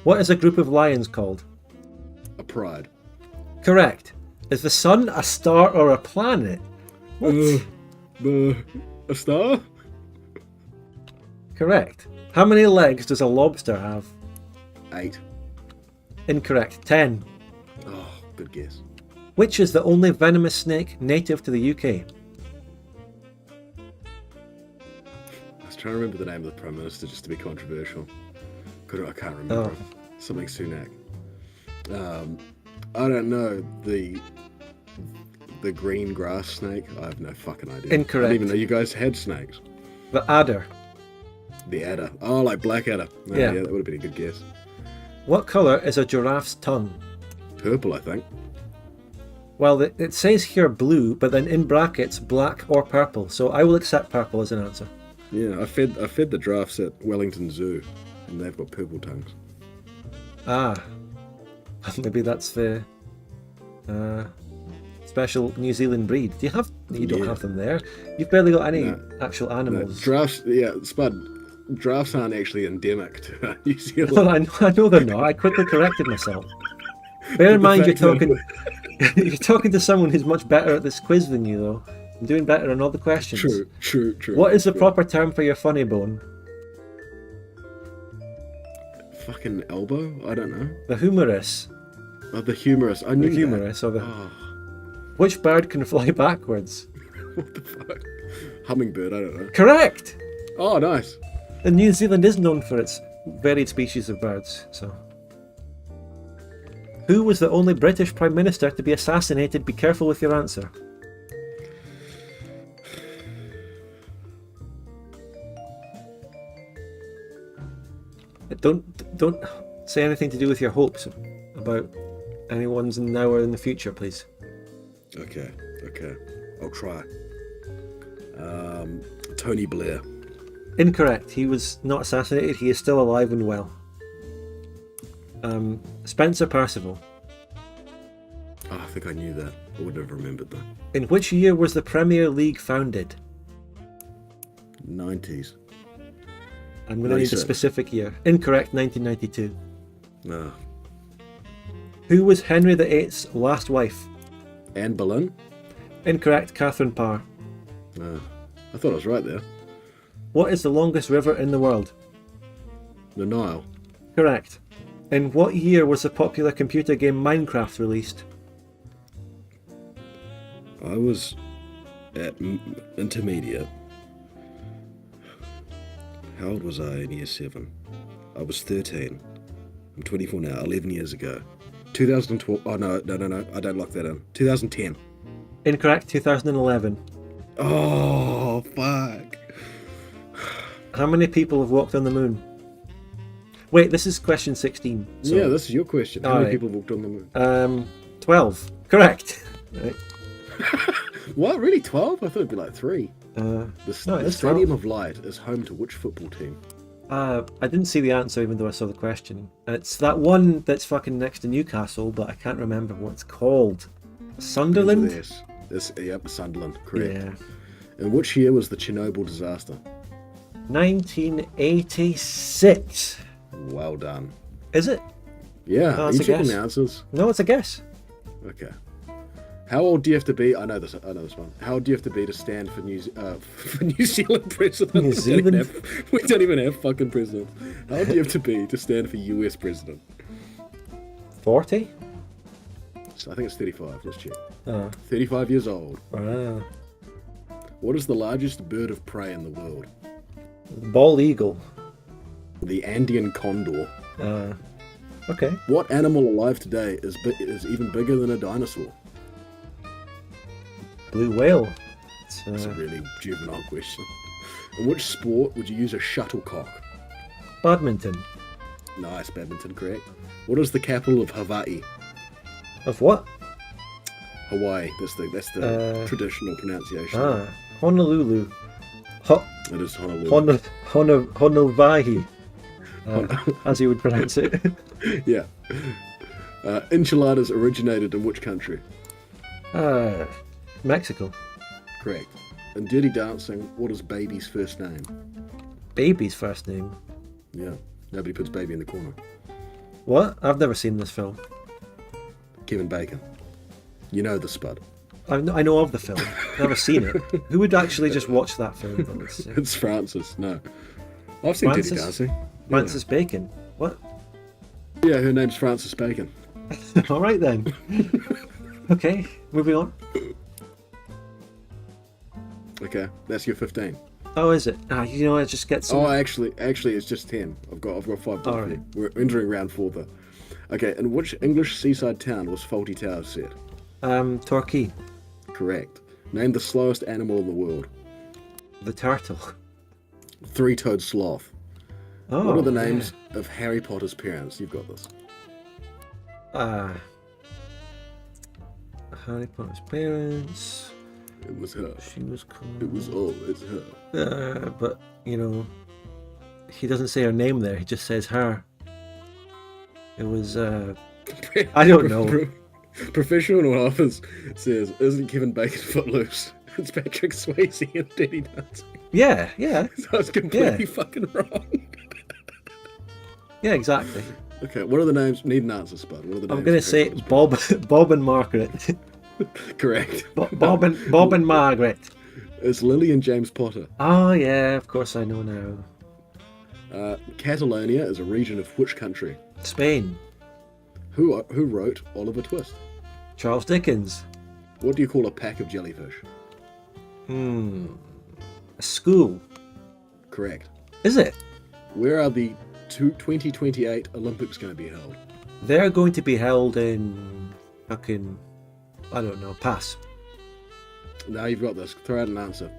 What is a group of lions called?
A pride.
Correct. Is the sun a star or a planet?
A star?
Correct. How many legs does a lobster have?
8.
Incorrect. 10.
Oh, good guess.
Which is the only venomous snake native to the UK?
I was trying to remember the name of the Prime Minister just to be controversial. I can't remember.
Oh.
Something Sunak. I don't know. The green grass snake? I have no fucking idea.
Incorrect.
I didn't even know you guys had snakes.
The adder.
The adder. Oh, like black adder. Oh,
Yeah.
Yeah, that would have been a good guess.
What colour is a giraffe's tongue?
Purple, I think.
Well, it says here blue, but then in brackets black or purple. So I will accept purple as an answer.
Yeah, I fed the giraffes at Wellington Zoo, and they've got purple tongues.
Ah, maybe that's the special New Zealand breed. Do you have? You don't
Yeah.
have them there. You've barely got any
No.
actual
No,
animals.
giraffes, yeah, Spud. Giraffes aren't actually endemic to New Zealand.
Well, I know they're not. I quickly corrected myself. Bear in
But the
mind, you're
fact that-
talking you're talking to someone who's much better at this quiz than you, though. I'm doing better on all the questions.
True.
What is the
True.
proper term for your funny bone?
Fucking elbow? I don't know.
The humerus.
Oh, the humerus. I
The
knew that.
humerus, or the.
Oh,
Which bird can fly backwards?
what the fuck? Hummingbird, I don't know.
Correct!
Oh, nice.
And New Zealand is known for its varied species of birds, so. Who was the only British Prime Minister to be assassinated? Be careful with your answer. Don't say anything to do with your hopes about anyone's now or in the future, please.
Okay. I'll try. Tony Blair.
Incorrect. He was not assassinated. He is still alive and well. Spencer Percival.
Oh, I think I knew that. I would have remembered that.
In which year was the Premier League founded?
90s.
I'm going to need a
97.
specific year. Incorrect. 1992.
No.
Who was Henry VIII's last wife?
Anne Boleyn?
Incorrect. Catherine Parr.
No. I thought I was right there.
What is the longest river in the world?
The Nile.
Correct. In what year was the popular computer game Minecraft released?
I was at intermediate. How old was I in year 7? I was 13. I'm 24 now, 11 years ago. 2012. Oh, no. I don't lock that in. 2010.
Incorrect. 2011.
Oh, fuck.
How many people have walked on the moon? Wait, this is question 16. So,
Yeah, this is your question. How many
Alright.
people walked on the moon?
12. Correct. Right.
What? Really? 12? I thought it'd be like 3.
No,
The
it's
Stadium
12.
of Light is home to which football team?
I didn't see the answer even though I saw the question. It's that one that's fucking next to Newcastle, but I can't remember what it's called. Sunderland?
Yep, Sunderland, correct.
Yeah.
In which year was the Chernobyl disaster?
1986.
Well done.
Is it?
Yeah,
Oh,
are
that's
you
a
checking
guess.
the answers?
No, it's a guess.
Okay. How old do you have to be? I know this one. How old do you have to be to stand for for New Zealand president?
New Zealand?
We don't even have fucking president. How old do you have to be to stand for US president?
40?
So I think it's 35. Let's check.
Oh.
35 years old.
Wow.
What is the largest bird of prey in the world?
Bald eagle.
The Andean condor.
Okay.
What animal alive today is even bigger than a dinosaur?
Blue whale.
That's a really juvenile question. In which sport would you use a shuttlecock?
Badminton.
Nice, badminton, correct. What is the capital of Hawaii?
Of what?
Hawaii. That's the traditional pronunciation.
Honolulu.
It is Honolulu.
Honolulu. As you would pronounce it.
Yeah. Enchiladas originated in which country?
Mexico.
Correct. In Dirty Dancing, what is Baby's first name?
Baby's first name.
Yeah. Nobody puts Baby in the corner.
What? I've never seen this film.
Kevin Bacon. You know the spud.
I know of the film. Never seen it. Who would actually just watch that film?
It's Francis. No. I've seen Dirty
Francis?
Dancing.
Francis Bacon. What?
Yeah, her name's Francis Bacon.
All right then. Okay, moving on.
Okay, that's your 15.
Oh, is it? You know, I just get some.
Oh, actually, it's just 10. I've got 5 points.
All right.
We're entering round 4 though. Okay, in which English seaside town was Fawlty Towers set?
Torquay.
Correct. Name the slowest animal in the world.
The turtle.
Three-toed sloth.
Oh.
What are the names of Harry Potter's parents? You've got this.
Harry Potter's parents.
It was her.
She was called.
It was it's her.
But you know, he doesn't say her name there. He just says her. It was. I don't know.
Professional office says, "Isn't Kevin Bacon footloose?" It's Patrick Swayze in Dirty Dancing.
Yeah.
So I was completely fucking wrong.
Yeah, exactly.
Okay, what are the names? Need an answer, Spud. What are the names?
I'm going to say Bob and Margaret.
Correct.
Bob and Margaret.
It's Lily and James Potter.
Oh yeah, of course I know now.
Catalonia is a region of which country?
Spain.
Who wrote Oliver Twist?
Charles Dickens.
What do you call a pack of jellyfish?
A school.
Correct.
Is it?
Where are the 2028 Olympics going to be held?
They're going to be held in fucking, I don't know, pass.
Now you've got this. Throw out an answer.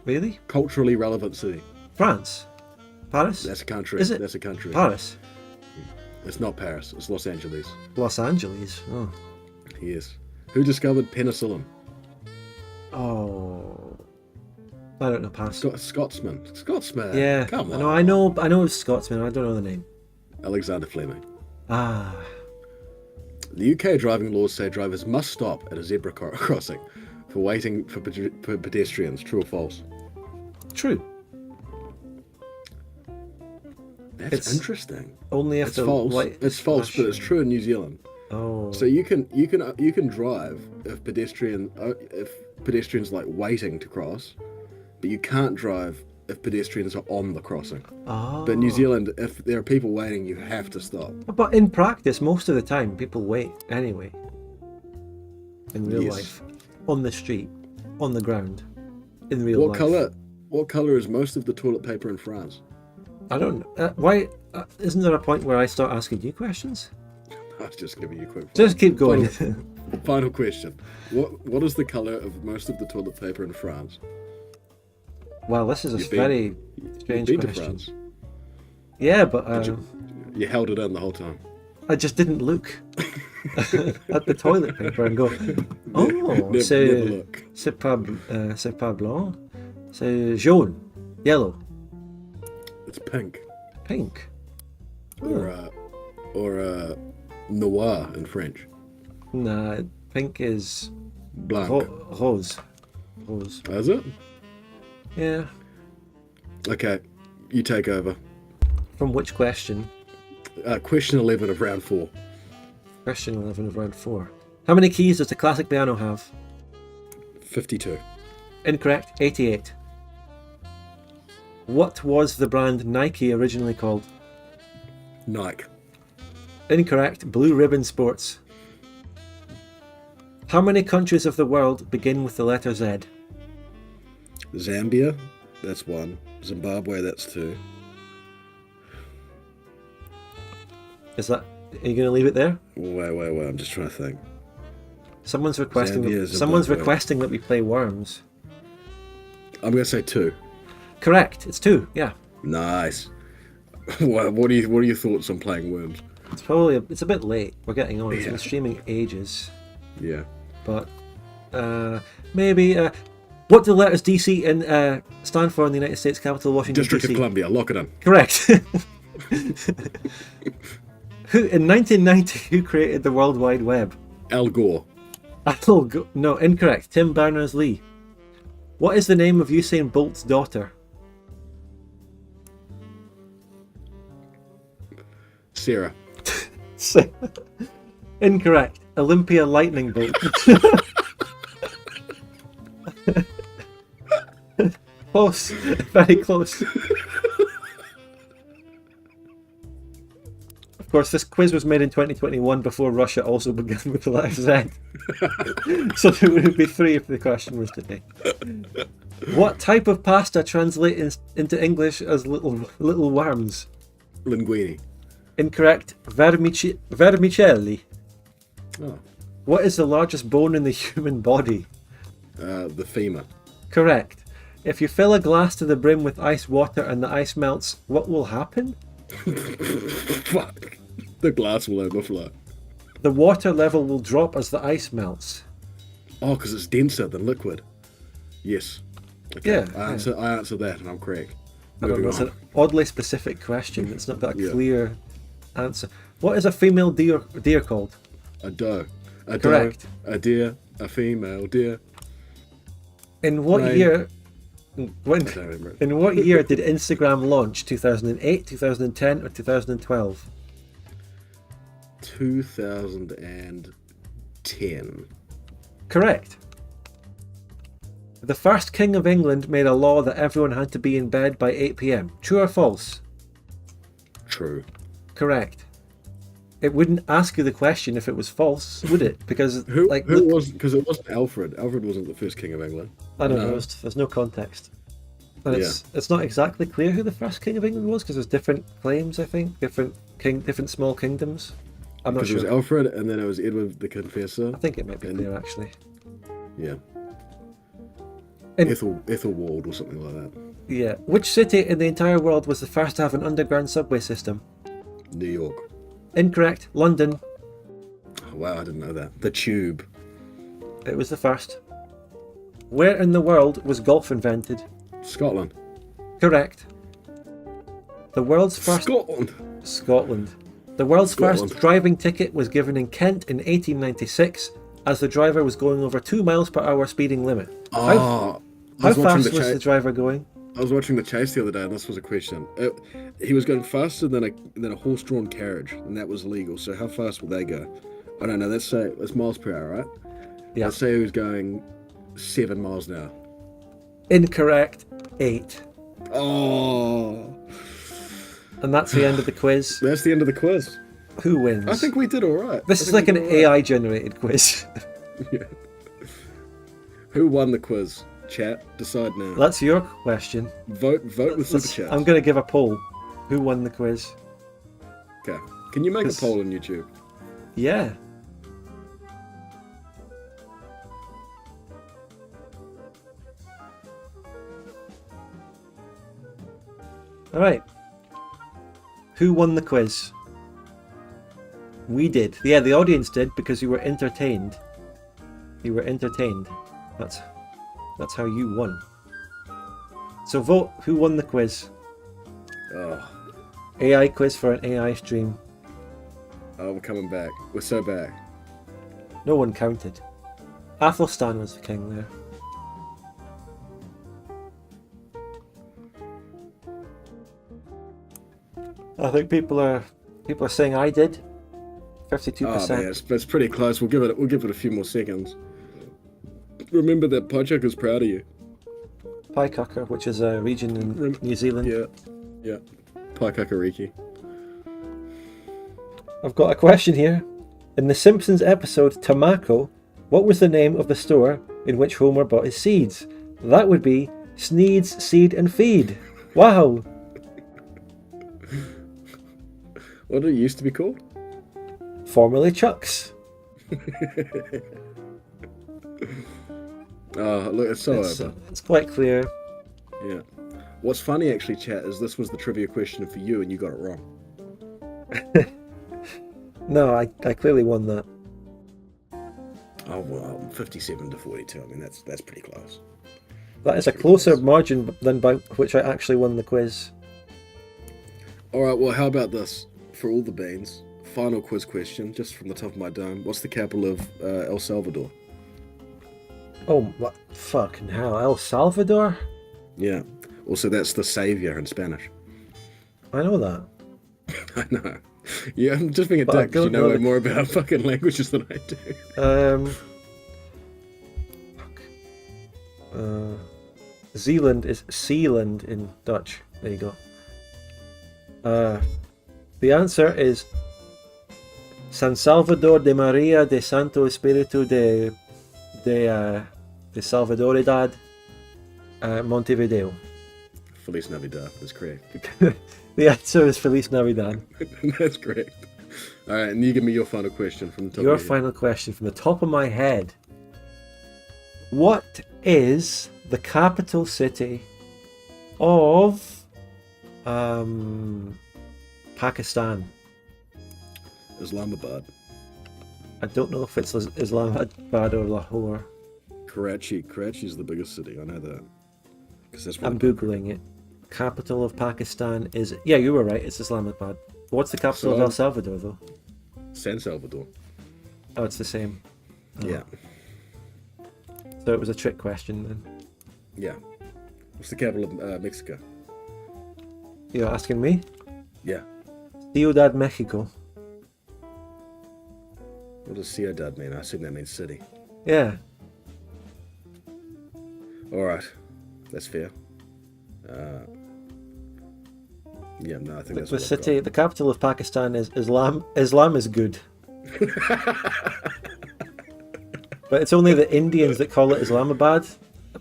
Really?
Culturally relevant city.
France? Paris?
That's a country.
Is it?
That's a country.
Paris?
It's not Paris. It's Los Angeles.
Los Angeles? Oh.
Yes. Who discovered penicillin?
Oh. I don't know, pass.
Scotsman. Scotsman.
Yeah.
Come on.
I know it's Scotsman. I don't know the name.
Alexander Fleming.
Ah.
The UK driving laws say drivers must stop at a zebra crossing for waiting for pedestrians. True or false?
True.
That's interesting.
Only if
It's
the
false.
light
It's
is
false, but it's
flashing.
true in New Zealand.
Oh.
So you can drive if pedestrians like waiting to cross, but you can't drive if pedestrians are on the crossing.
Oh.
But in New Zealand, if there are people waiting, you have to stop.
But in practice, most of the time, people wait anyway. In real
Yes.
life, on the street, on the ground, in real life.
What color is most of the toilet paper in France?
I don't know. Why isn't there a point where I start asking you questions?
I was just giving you a quick.
Just keep going.
Final question. What is the color of most of the toilet paper in France?
Well, this is a
You've been-
very strange
You've been to
question.
France.
Yeah, but
You held it in the whole time.
I just didn't look at the toilet paper and go, oh,
Never look.
c'est pas blanc, c'est jaune, yellow,
It's pink.
pink.
Or noir in French.
Nah, pink is
Blanc.
rose. Rose.
Is it?
Yeah.
Okay, you take over.
From which question?
Question 11 of round 4.
Question 11 of round 4. How many keys does the classic piano have?
52.
Incorrect. 88. What was the brand Nike originally called?
Nike.
Incorrect. Blue Ribbon Sports. How many countries of the world begin with the letter Z?
Zambia, that's 1. Zimbabwe, that's 2.
Is that? Are you going to leave it there?
Wait, I'm just trying to think.
Someone's requesting.
Zambia,
Someone's
Zimbabwe.
requesting that we play Worms.
I'm going to say 2.
Correct. It's 2. Yeah.
Nice. What are your thoughts on playing Worms?
It's a bit late. We're getting on. It's
Yeah.
been streaming ages.
Yeah.
But maybe. What do the letters DC stand for in the United States capital, Washington
District
DC?
of Columbia, lock it in.
Correct. In 1990, who created the World Wide Web?
Al Gore.
No, incorrect. Tim Berners-Lee. What is the name of Usain Bolt's daughter?
Sarah.
Incorrect. Olympia Lightning Bolt. Close. Very close. Of course, this quiz was made in 2021 before Russia also began with the letter Z. So there would be 3 if the question was today. What type of pasta translates into English as little worms?
Linguini.
Incorrect. Vermicelli.
Oh.
What is the largest bone in the human body?
The femur.
Correct. If you fill a glass to the brim with ice water and the ice melts, what will happen?
Fuck. The glass will overflow.
The water level will drop as the ice melts.
Oh, because it's denser than liquid. Yes. Okay.
Yeah,
I answer that and I'm correct.
I don't know, it's
Moving
an oddly specific question. It's not got a
Yeah.
clear answer. What is a female deer called?
on. A doe. A
Correct.
doe. A deer. A female deer.
In what
Right.
year?
don't remember.
In what year did Instagram launch? 2008, 2010, or 2012?
2010.
Correct. The first King of England made a law that everyone had to be in bed by 8 p.m. True or false?
True.
Correct. It wouldn't ask you the question if it was false, would it? Because
Who
look,
was? Because it wasn't Alfred. Alfred wasn't the first King of England.
I don't
No.
know. There's no context, and it's not exactly clear who the first King of England was because there's different claims. I think different small kingdoms. I'm not
Because it was
sure.
Alfred, and then it was Edward the Confessor.
I think it might be clear actually.
Yeah.
In-
Ethelwald or something like that.
Yeah. Which city in the entire world was the first to have an underground subway system?
New York.
Incorrect. London.
Oh, wow, I didn't know that. The Tube.
It was the first. Where in the world was golf invented?
Scotland.
Correct. The world's first Scotland. The world's first
Scotland.
driving ticket was given in Kent in 1896 as the driver was going over 2 miles per hour speeding limit.
Oh,
How fast was the driver going?
I was watching the chase the other day, and this was a question. He was going faster than a horse-drawn carriage, and that was legal. So how fast would they go? I don't know. Let's say it's miles per hour, right?
Yeah.
Let's say he was going 7 miles an hour.
Incorrect. 8.
Oh,
And that's the end of the quiz.
that's the end of the quiz.
Who wins?
I think we did all right.
This is like an AI generated quiz.
Yeah. Who won the quiz? Chat, decide now.
That's your question.
Vote with super chats.
I'm going to give a poll. Who won the quiz?
Okay. Can you make a
'Cause-
poll on YouTube?
Yeah. All right. Who won the quiz? We did. Yeah, the audience did because you were entertained. You were entertained. That's how you won. So vote who won the quiz.
Oh,
AI quiz for an AI stream.
we're coming back. We're so back.
No one counted. Athelstan was the king there. I think people are saying I did. 52%.
Oh man, it's pretty close. We'll give it a few more seconds. Remember that Podchucker's proud of you.
Paikaka, which is a region in New Zealand.
Yeah. Paikakariki.
I've got a question here. In the Simpsons episode Tamako, what was the name of the store in which Homer bought his seeds? That would be Sneed's Seed and Feed. Wow.
What did it used to be called?
Formerly Chuck's.
Oh, look, it's so over.
It's quite clear.
Yeah. What's funny, actually, chat, is this was the trivia question for you, and you got it wrong.
No, I clearly won that.
Oh well, 57 to 42. I mean, that's pretty close.
That is a closer margin than by which I actually won the quiz.
All right. Well, how about this for all the beans? Final quiz question, just from the top of my dome. What's the capital of El Salvador?
Oh, what? Fucking hell. El Salvador?
Yeah. Also, that's the savior in Spanish.
I know that.
I know. Yeah, I'm just being a
But I
dick because you
don't
know
know
way
the-
more about fucking languages than I do.
Zealand is Sealand in Dutch. There you go. The answer is San Salvador de Maria de Santo Espiritu de Salvadoridad, Montevideo.
Feliz Navidad is correct.
The answer is Feliz Navidad.
That's correct. All right, and you give me your final question from the top
Your
of your head.
final question from the top of my head. What is the capital city of Pakistan?
Islamabad.
I don't know if it's Islamabad or Lahore.
Karachi is the biggest city. I know that. Because that's where
I'm googling it. Capital of Pakistan is... Yeah, you were right. It's Islamabad. What's the capital of El Salvador, though?
San Salvador.
Oh, it's the same. Oh.
Yeah.
So it was a trick question then.
Yeah. What's the capital of Mexico?
You're asking me?
Yeah.
Ciudad Mexico.
What does Ciudad mean? I assume that means city.
Yeah.
Alright. That's fair. Yeah, no, I think that's
The
what I've
city, the capital of Pakistan is Islam. Islam is good. But it's only the Indians that call it Islamabad.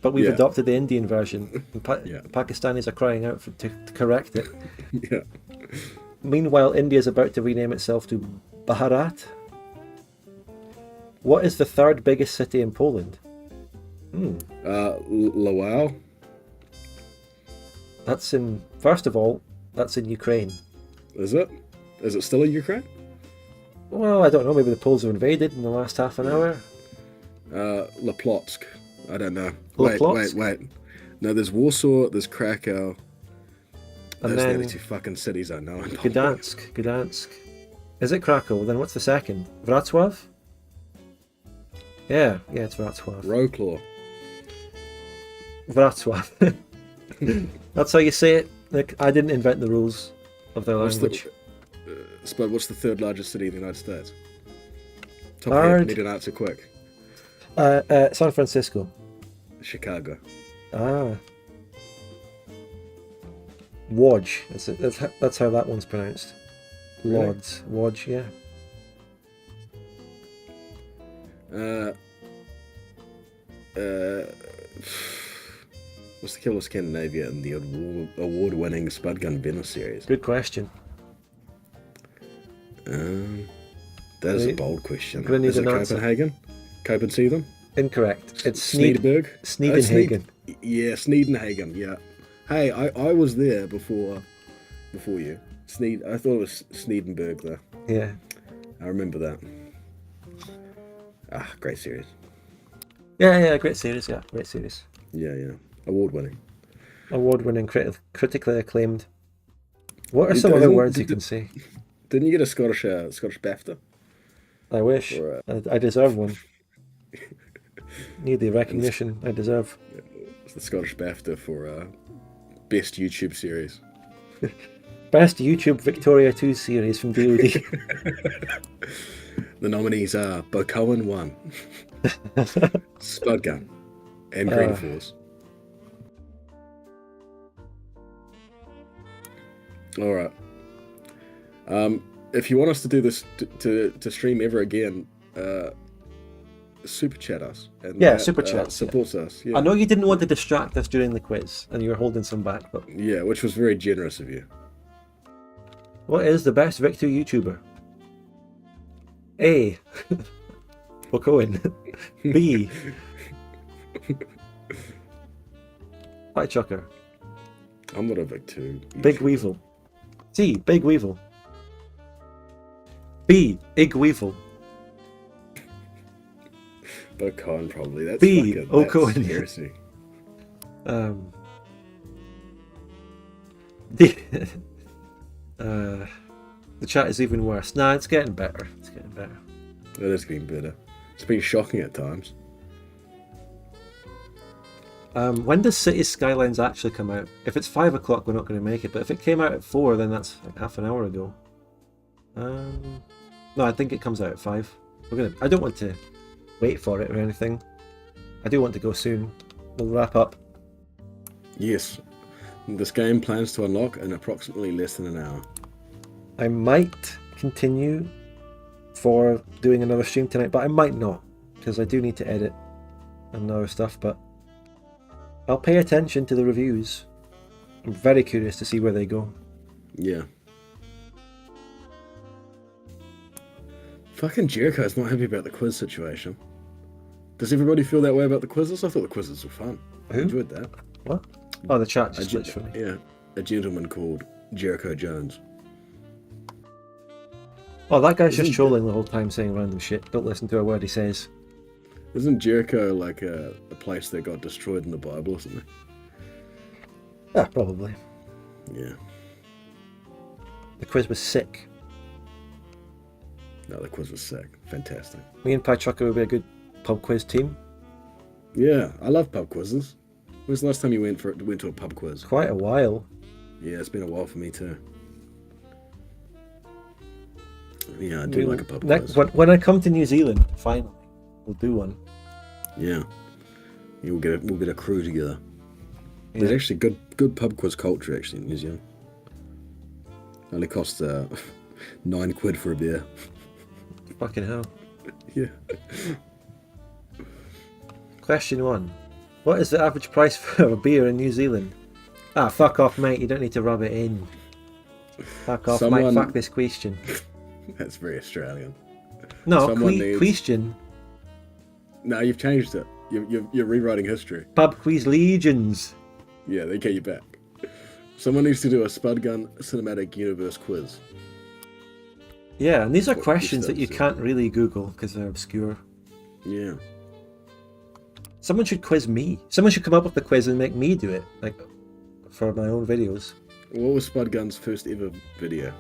But we've
Yeah.
adopted the Indian version. And
Yeah.
Pakistanis are crying out to correct it.
Yeah.
Meanwhile, India is about to rename itself to Bharat. What is the third biggest city in Poland?
Lwów.
That's in, first of all, that's in Ukraine.
Is it? Is it still in Ukraine?
Well, I don't know, maybe the Poles have invaded in the last half an hour.
Lipotsk. I don't know.
Lipotsk?
Wait. No, there's Warsaw, there's Krakow.
And
Those are the
then
only two fucking cities I know.
Gdansk. Is it Krakow? Then what's the second? Wrocław? Yeah, it's Wrocław.
Wrocław.
Wrocław. That's how you say it. Like, I didn't invent the rules of their language.
Spud, what's the third largest city in the United States? Top
Third?
head, need an answer quick.
San Francisco.
Chicago.
Ah. Łódź. That's how that one's pronounced.
Really?
Łódź, yeah.
What's the capital of Scandinavia in the award-winning Spud Gun Venus series?
Good question.
That is a bold question.
gonna need
Is it
an answer.
Copenhagen? Copenhagen?
Incorrect. It's
Sneedberg?
Sneedenhagen.
Yeah, Sneedenhagen, yeah. Hey, I was there before you. I thought it was Sneedenberg though.
Yeah.
I remember that. Ah, great series.
Yeah, great series, yeah. Great series.
Yeah. Award-winning.
Award-winning, critically acclaimed. What are some other words you can say?
Didn't you get a Scottish BAFTA?
I wish.
Or,
I deserve one. Need the recognition I deserve.
It's the Scottish BAFTA for Best YouTube Series.
Best YouTube Victoria 2 series from DoD.
The nominees are Bocohen 1, Spud Gun, and Green Force. Alright. If you want us to do this to stream ever again, super chat us. And
Yeah,
that,
super chat,
supports us. Yeah.
I know you didn't want to distract us during the quiz, and you were holding some back, but
Yeah, which was very generous of you.
what is the best Victor YouTuber? A. Bocohen. B. Pie Chucker.
I'm not a Vic2.
Big Weevil. C. Big Weevil. B. Ig Weevil.
Bocohen probably. That's
B.
fucking
O'Cohen.
that's heresy.
D. The chat is even worse. Nah, it's getting better. It's getting better.
It is getting better. It's been shocking at times.
When does City Skylines actually come out? If it's 5 o'clock, we're not going to make it. But if it came out at 4, then that's like half an hour ago. No, I think it comes out at 5. I don't want to wait for it or anything. I do want to go soon. We'll wrap up.
Yes. This game plans to unlock in approximately less than an hour.
I might continue for doing another stream tonight, but I might not, because I do need to edit and other stuff, but I'll pay attention to the reviews. I'm very curious to see where they go.
Yeah. Fucking Jericho's not happy about the quiz situation. Does everybody feel that way about the quizzes? I thought the quizzes were fun. I enjoyed that.
What? Oh, the chat just glitched for me.
Yeah. A gentleman called Jericho Jones.
Oh, that guy's just trolling the whole time saying random shit. Don't listen to a word he says.
Isn't Jericho like a place that got destroyed in the Bible or something?
Yeah, probably.
Yeah.
The quiz was sick.
No, the quiz was sick. Fantastic.
Me and Pie Trucker would be a good pub quiz team.
Yeah, I love pub quizzes. When's the last time you went to a pub quiz?
Quite a while.
Yeah, it's been a while for me too. Yeah, I do like a pub
Next,
quiz.
when I come to New Zealand, finally, we'll do one.
Yeah. We'll get a crew together.
Yeah.
There's actually good pub quiz culture actually in New Zealand. Only costs £9 for a beer.
Fucking hell.
Yeah.
Question 1. What is the average price for a beer in New Zealand? Ah, fuck off, mate. You don't need to rub it in. Fuck off, mate. Fuck this question.
That's very Australian.
No,
Someone needs-
question.
No, you've changed it. You're rewriting history.
Pub quiz legions.
Yeah, they get you back. Someone needs to do a Spud Gun Cinematic Universe quiz.
Yeah, and these are
What
questions that you
distance?
can't really Google because they're obscure.
Yeah.
Someone should quiz me. Someone should come up with the quiz and make me do it, like for my own videos.
What was Spud Gun's first ever video?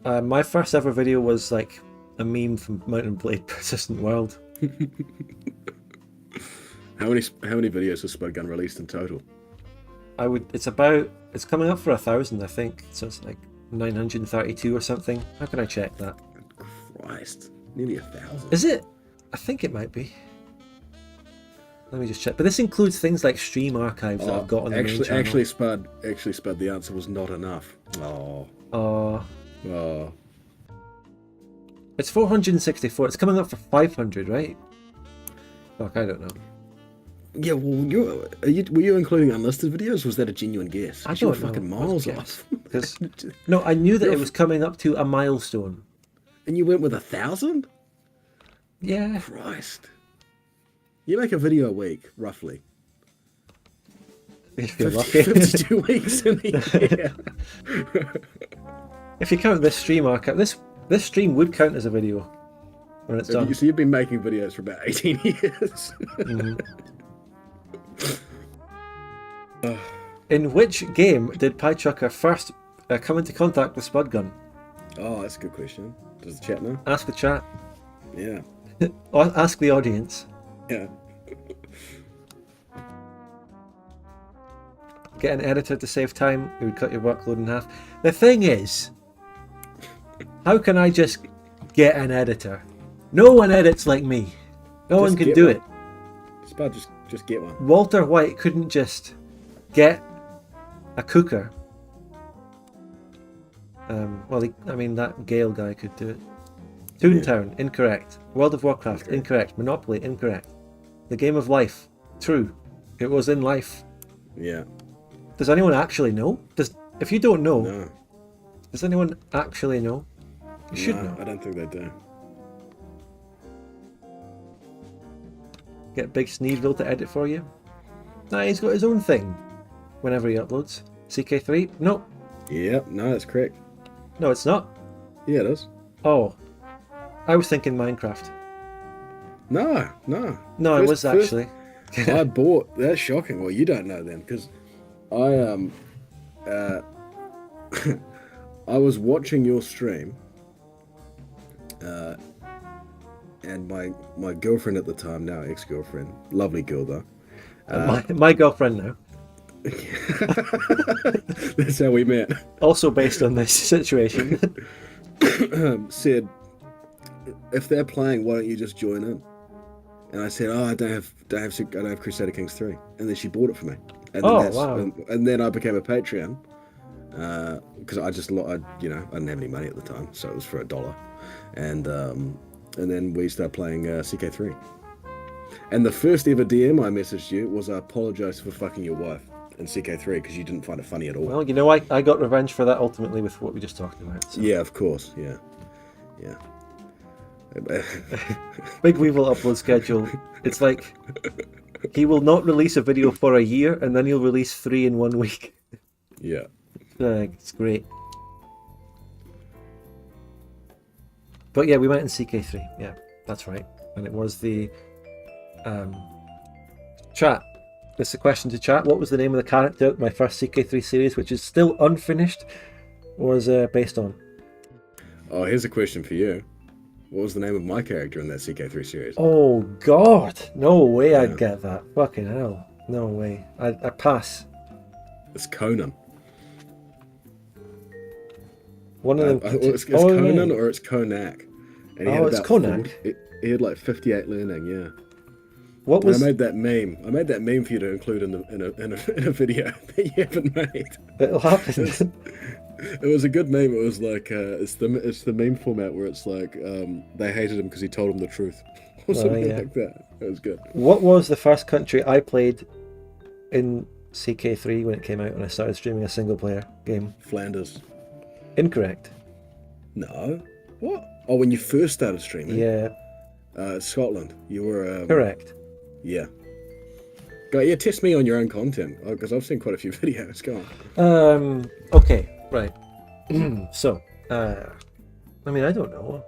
My first ever video was like a meme from Mountain Blade Persistent World.
How many videos has Spud Gun released in total?
It's coming up for 1,000, I think. So it's like 932 or something. How can I check that?
Christ, nearly 1,000.
Is it? I think it might be. Let me just check. But this includes things like stream archives that I've got on the main channel.
Actually, Spud, the answer was not enough. Oh.
It's 464. It's coming up for 500, right? Fuck, I don't know.
Yeah, well, were you including unlisted videos? Or was that a genuine guess?
I
'Cause you were
don't know.
fucking miles off.
No, I knew that it was coming up to a milestone.
And you went with 1,000?
Yeah.
Christ. You make a video a week, roughly.
If you're lucky.
52 weeks in a year.
If you count this stream archive, this stream would count as a video when it's done.
So you've been making videos for about 18 years.
In which game did Pie Trucker first come into contact with Spud Gun?
Oh, that's a good question. Does the chat know?
Ask the chat.
Yeah.
Ask the audience.
Yeah.
Get an editor to save time. It would cut your workload in half. The thing is, how can I just get an editor? No one edits like me. No one can do it.
Spud, just get one.
Walter White couldn't just get a cooker. That Gale guy could do it. Toontown, incorrect. World of Warcraft, incorrect. Monopoly, incorrect. The Game of Life, true. It was in life.
Yeah.
Does anyone actually know? If you don't know,
No.
does anyone actually know? You should know.
I don't think they do.
Get Big Sneezeville to edit for you. Nah, he's got his own thing. Whenever he uploads. CK3? No.
Yeah, no, that's correct.
No, it's not.
Yeah, it is.
Oh. I was thinking Minecraft.
No.
No, it was actually.
I bought. That's shocking. Well, you don't know then, because I I was watching your stream, and my girlfriend at the time, now ex-girlfriend, lovely girl though.
My girlfriend now.
That's how we met.
Also based on this situation.
Said, if they're playing, why don't you just join in? And I said, I don't have Crusader Kings 3. And then she bought it for me. And then
wow.
And then I became a Patreon because I didn't have any money at the time, so it was for $1. And then we started playing CK3. And the first ever DM I messaged you was I apologize for fucking your wife in CK3 because you didn't find it funny at all.
Well, you know, I got revenge for that ultimately with what we just talked about. So.
Yeah, of course. Yeah.
Big Weevil upload schedule. It's like he will not release a video for a year and then he'll release 3 in 1 week.
Yeah.
It's great. But yeah, we went in CK3. Yeah, that's right. And it was the chat. This is a question to chat. What was the name of the character that my first CK3 series, which is still unfinished, was based on?
Oh, here's a question for you. What was the name of my character in that CK3 series?
Oh God, no way I'd get that. Fucking hell, no way. I pass.
It's Conan.
One of them.
It's
Oh,
Conan
right.
or it's Konak. And
Oh, it's Konak.
He had like 58 learning, yeah.
What
And
was?
I made that meme. I made that meme for you to include in a video that you haven't made.
It'll happen.
It was a good meme. It was like it's the meme format where it's like they hated him because he told them the truth or something
yeah.
like that. It was good.
What was the first country I played in CK3 when it came out and I started streaming a single player game?
Flanders.
Incorrect.
No. What? Oh, when you first started streaming.
Yeah,
Scotland. You were.
correct.
Yeah. Go, yeah, test me on your own content because I've seen quite a few videos. Go on.
Okay, right. So, I mean, I don't know.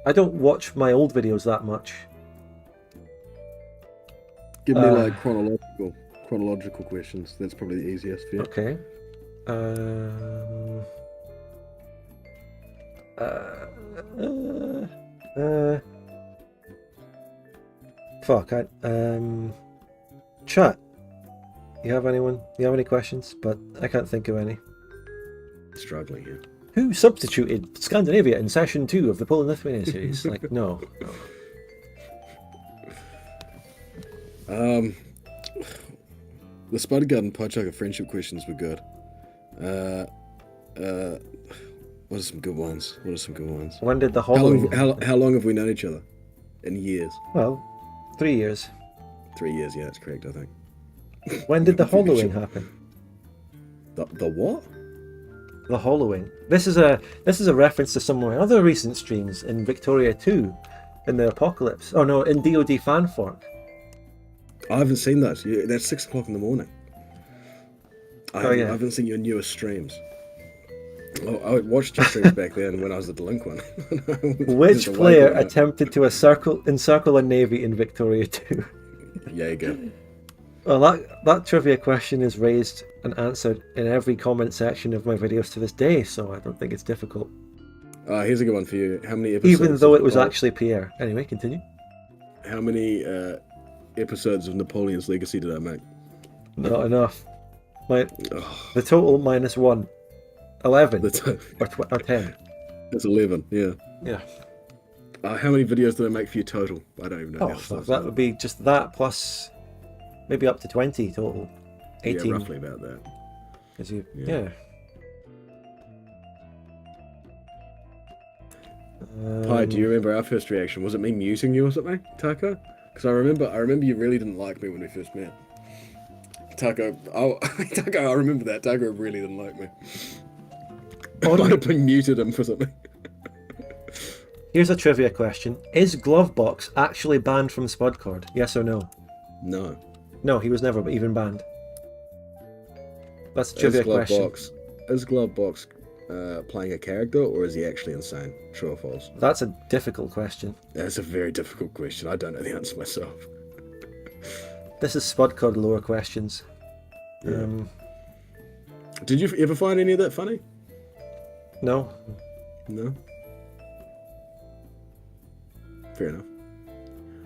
I don't watch my old videos that much.
Give me like chronological questions. That's probably the easiest for you.
Okay. Fuck. Chat. You have any questions? But I can't think of any.
Struggling here.
Who substituted Scandinavia in session 2 of the Poland Lithuania series? Like, no.
The Spudguard and Podchucker friendship questions were good. What are some good ones?
When did the
How
Hollowing?
long have we known each other? In years.
Well, 3 years.
3 years, yeah, that's correct, I think.
When did the Hollowing happen?
The what?
The Hollowing. This is a reference to some of my other recent streams in Victoria 2, in the Apocalypse. Oh no, in DoD Fan Fork.
I haven't seen that. That's 6 o'clock in the morning. I
yeah.
haven't seen your newest streams. Oh, I watched your streams back then when I was a delinquent.
Which
Just awake
player
all night.
attempted to encircle a navy in Victoria 2?
Yeah, you go.
Well, that trivia question is raised and answered in every comment section of my videos to this day, so I don't think it's difficult.
Here's a good one for you. How many episodes?
Even though it was
of-
actually Pierre. Anyway, continue.
How many episodes of Napoleon's Legacy did I make?
Not enough. The total -1. 11. Or 10.
That's 11, yeah.
Yeah.
How many videos did I make for you total? I don't even know.
Oh, fuck, that would be just that plus maybe up to 20 total. 18.
Yeah, roughly about that.
'Cause you,
Yeah.
yeah.
Pi, do you remember our first reaction? Was it me muting you or something, Taco? Because I remember you really didn't like me when we first met. Taco, I remember that. Taco really didn't like me. I might have been muted him for something.
Here's a trivia question. Is Glovebox actually banned from Spudcord? Yes or no?
No.
No, he was never even banned. That's a trivia question.
Is Glovebox playing a character, or is he actually insane? True or false?
That's a difficult question.
That's a very difficult question. I don't know the answer myself.
This is Spudcord lore questions.
Yeah. Did you ever find any of that funny?
No.
No? Fair enough.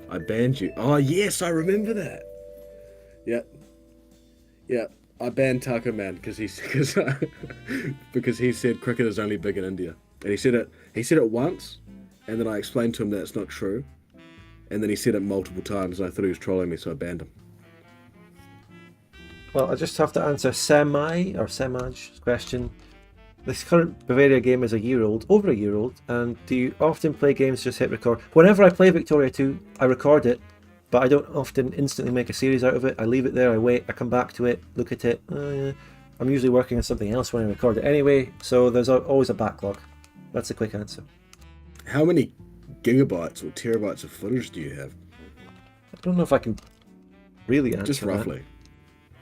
I banned you. Oh, yes, I remember that. Yeah. Yeah, I banned Taco Man because he said cricket is only big in India. And he said it once, and then I explained to him that it's not true. And then he said it multiple times, and I thought he was trolling me, so I banned him.
Well, I just have to answer Semaj's question. This current Bavaria game is over a year old, and do you often play games just hit record? Whenever I play Victoria 2, I record it, but I don't often instantly make a series out of it. I leave it there, I wait, I come back to it, look at it. I'm usually working on something else when I record it anyway, so there's always a backlog. That's the quick answer.
How many gigabytes or terabytes of footage do you have?
I don't know if I can really answer
Just roughly.
that.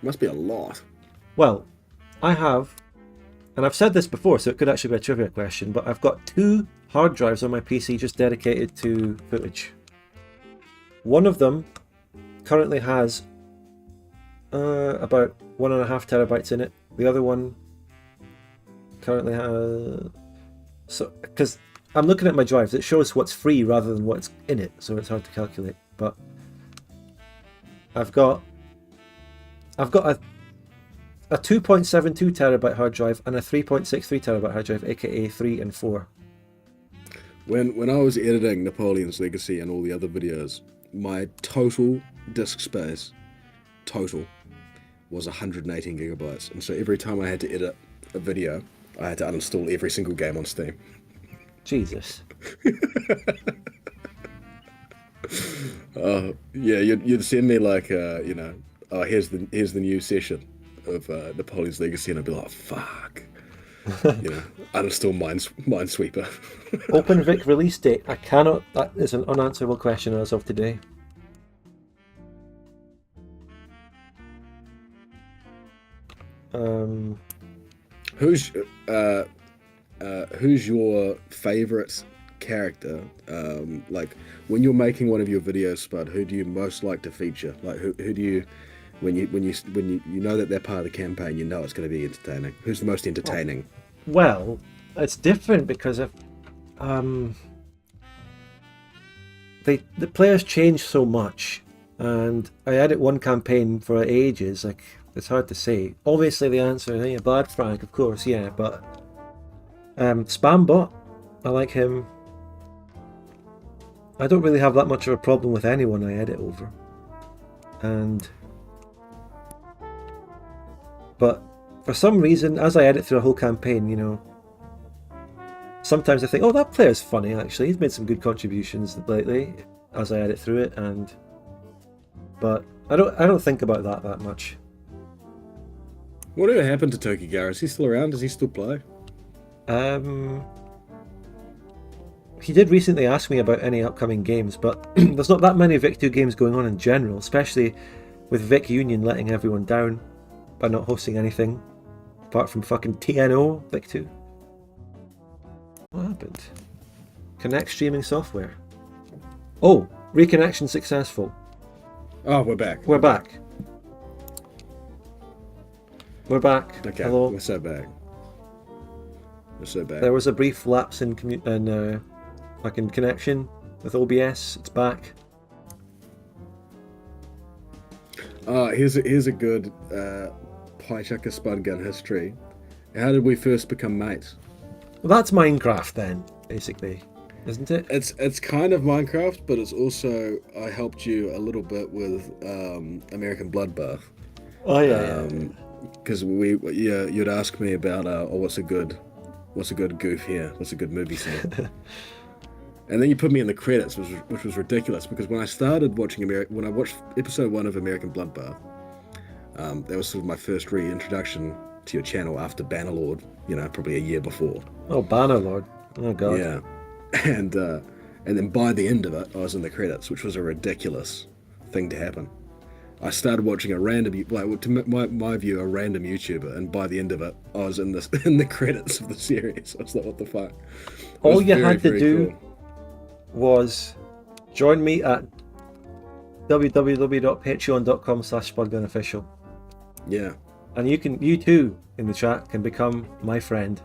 Must be a lot.
Well, I have, and I've said this before, so it could actually be a trivia question, but I've got 2 hard drives on my PC just dedicated to footage. One of them currently has about 1.5 terabytes in it. The other one currently has... So, because I'm looking at my drives, it shows what's free rather than what's in it, so it's hard to calculate. But I've got a 2.72 terabyte hard drive and a 3.63 terabyte hard drive, aka 3 and 4.
When I was editing Napoleon's Legacy and all the other videos, my total disk space, was 118 gigabytes. And so every time I had to edit a video, I had to uninstall every single game on Steam.
Jesus.
Yeah, you'd send me like, you know, oh, here's the new session of Napoleon's Legacy, and I'd be like, fuck. You know, uninstall Minesweeper.
OpenVic release date. I cannot. That is an unanswerable question as of today.
Who's your favorite character? Like when you're making one of your videos, Spud, who do you most like to feature? Like who do you, when you know that they're part of the campaign, you know it's going to be entertaining. Who's the most entertaining?
Well, it's different because if the players change so much, and I edit one campaign for ages. Like it's hard to say. Obviously, the answer is yeah, Bad Frank, of course, yeah. But Spambot, I like him. I don't really have that much of a problem with anyone I edit over, but for some reason, as I edit through a whole campaign, you know, sometimes I think, oh, that player's funny, actually. He's made some good contributions lately as I edit through it, but I don't think about that much.
Whatever happened to Tokigawa? Is he still around? Does he still play?
He did recently ask me about any upcoming games, but there's not that many Vic 2 games going on in general, especially with Vic Union letting everyone down by not hosting anything apart from fucking TNO Vic 2. What happened? Connect streaming software. Oh, reconnection successful.
Oh, we're back.
We're back. We're back.
Okay,
Hello.
we're so back. We're so back.
There was a brief lapse in fucking connection with OBS. It's back.
Here's a good pie chucker spud gun history. How did we first become mates?
Well, that's Minecraft then, basically, isn't it?
It's kind of Minecraft, but it's also I helped you a little bit with American Bloodbath.
Oh yeah.
Because you'd ask me about what's a good goof here, what's a good movie scene. And then you put me in the credits, which was ridiculous, because when I started watching when I watched episode 1 of American Bloodbath, that was sort of my first reintroduction to your channel after Bannerlord, you know, probably a year before.
Oh, Bannerlord. Oh god.
Yeah. And then by the end of it, I was in the credits, which was a ridiculous thing to happen. I started watching a random, like to my view, a random YouTuber, and by the end of it, I was in the credits of the series. I was like, what the fuck?
All you had to do was join me at www.patreon.com/spudgunofficial.
Yeah.
And you too in the chat can become my friend.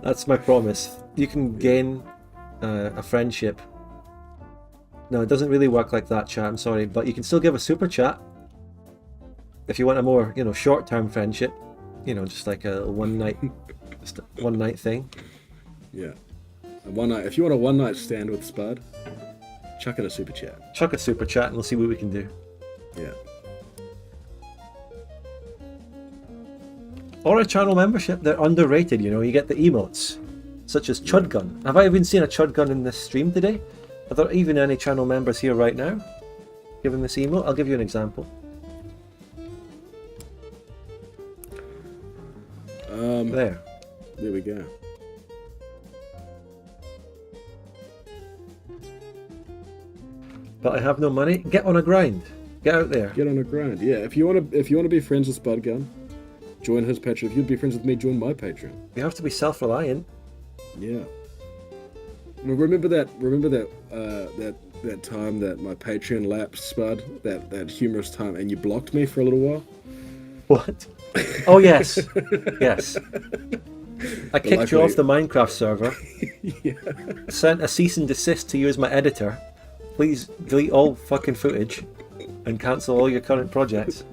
That's my promise. You can gain a friendship. No, it doesn't really work like that, chat. I'm sorry, but you can still give a super chat if you want a more, you know, short-term friendship. You know, just like a one night thing.
Yeah. One night. If you want a one night stand with Spud, chuck in a super chat.
Chuck a super chat, and we'll see what we can do.
Yeah.
Or a channel membership. They're underrated. You know, you get the emotes, such as Chud Gun. Have I even seen a Chud Gun in this stream today? Are there even any channel members here right now giving this emote? I'll give you an example. There
we go.
But I have no money. Get on a grind. Get out there.
Get on a grind. Yeah. If you want to be friends with Spud Gun, join his Patreon. If you'd be friends with me, join my Patreon.
You have to be self-reliant.
Yeah. Remember that time that my Patreon lapsed, Spud? That humorous time, and you blocked me for a little while?
What? Oh yes. Yes. I kicked you off the Minecraft server.
Yeah.
Sent a cease and desist to you as my editor. Please delete all fucking footage and cancel all your current projects.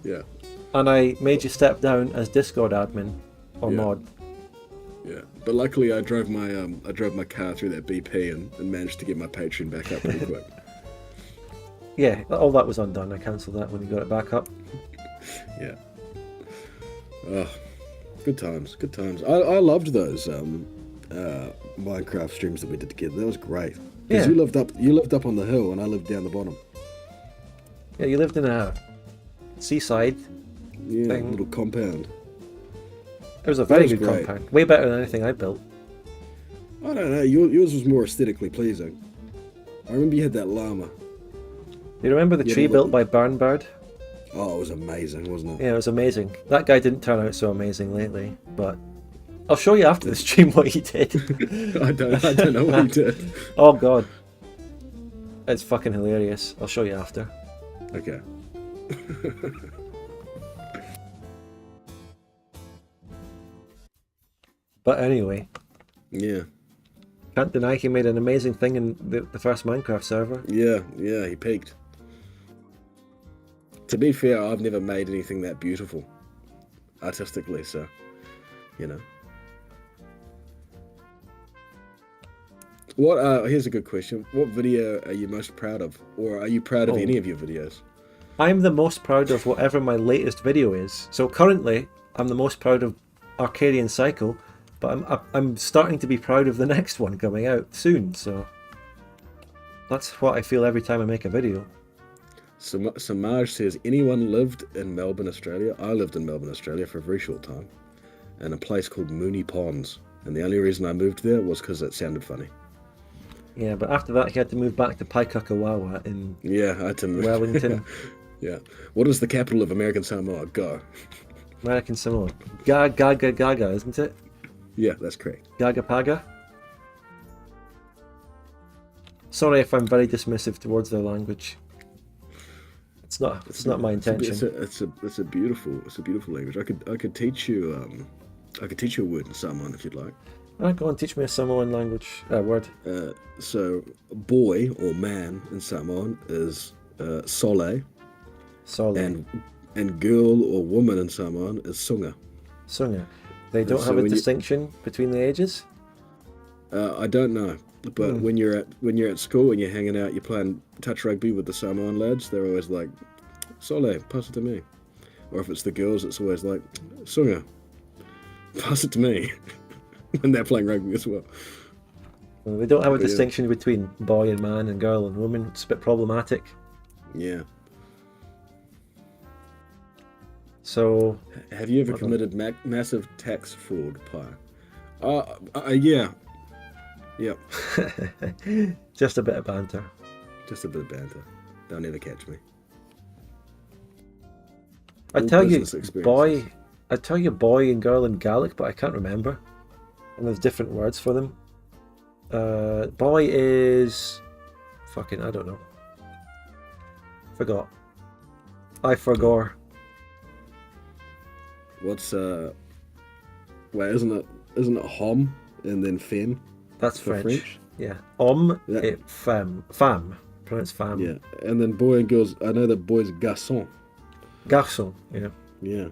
Yeah.
And I made you step down as Discord admin or
Yeah.
mod.
Yeah. But luckily, I drove my car through that BP and managed to get my Patreon back up pretty quick.
Yeah, all that was undone. I cancelled that when you got it back up.
Yeah. Oh, good times. Good times. I loved those Minecraft streams that we did together. That was great. Because
Yeah.
you lived up on the hill and I lived down the bottom.
Yeah, you lived in a seaside.
Yeah,
Thing.
little compound.
It was a very
was
good
great.
compound. Way better than anything I built.
I don't know. Yours was more aesthetically pleasing. I remember you had that llama.
You remember the
Yeah,
tree
but
built by Burnbird?
Oh, it was amazing, wasn't it?
Yeah, it was amazing. That guy didn't turn out so amazing lately, but I'll show you after the stream what he did.
I don't know what you did.
Oh god. It's fucking hilarious. I'll show you after.
Okay.
But anyway,
Yeah.
can't deny he made an amazing thing in the first Minecraft server.
Yeah, he peaked. To be fair, I've never made anything that beautiful artistically, so, you know. Here's a good question. What video are you most proud of? Or are you proud of
Oh.
any of your videos?
I'm the most proud of whatever my latest video is. So currently, I'm the most proud of Arcadian Cycle, but I'm starting to be proud of the next one coming out soon, so that's what I feel every time I make a video.
Samaj says, anyone lived in Melbourne, Australia? I lived in Melbourne, Australia for a very short time, in a place called Moonee Ponds. And the only reason I moved there was because it sounded funny.
Yeah, but after that he had to move back to Paikakawawa in
Yeah, I had to move.
Wellington,
Yeah. What is the capital of American Samoa? Go.
American Samoa. Gaga, isn't it?
Yeah, that's correct.
Gagapaga? Sorry if I'm very dismissive towards their language. It's not my intention.
It's a beautiful language. I could teach you a word in Samoan if you'd like.
Alright, go on, teach me a Samoan language word.
So boy or man in Samoan is sole,
Solid.
and girl or woman in Samoan is sunga.
Sunga. They don't
So
have a
when you-
distinction between the ages?
I don't know, but when you're at school and you're hanging out, you're playing touch rugby with the Samoan lads. They're always like, "Sole, pass it to me," or if it's the girls, it's always like, "Sunga, pass it to me." When they're playing rugby as well.
Well, they don't have a
Yeah.
distinction between boy and man and girl and woman. It's a bit problematic.
Yeah.
So,
Have you ever
Okay.
committed massive tax fraud, Pi? Yeah. Yep.
just a bit of banter.
Just a bit of banter. They'll never catch me.
I
All
tell you,
business experiences.
boy and girl in Gaelic, but I can't remember. And there's different words for them. Boy is fucking, I don't know. Forgot. I forgot.
What's wait, isn't it hom and then femme?
That's
for
French.
French?
Yeah.
Yeah.
Et femme. Femme. Pronounced femme.
Yeah. And then boy and girls, I know that boy's garçon.
Garçon. Yeah.
Yeah.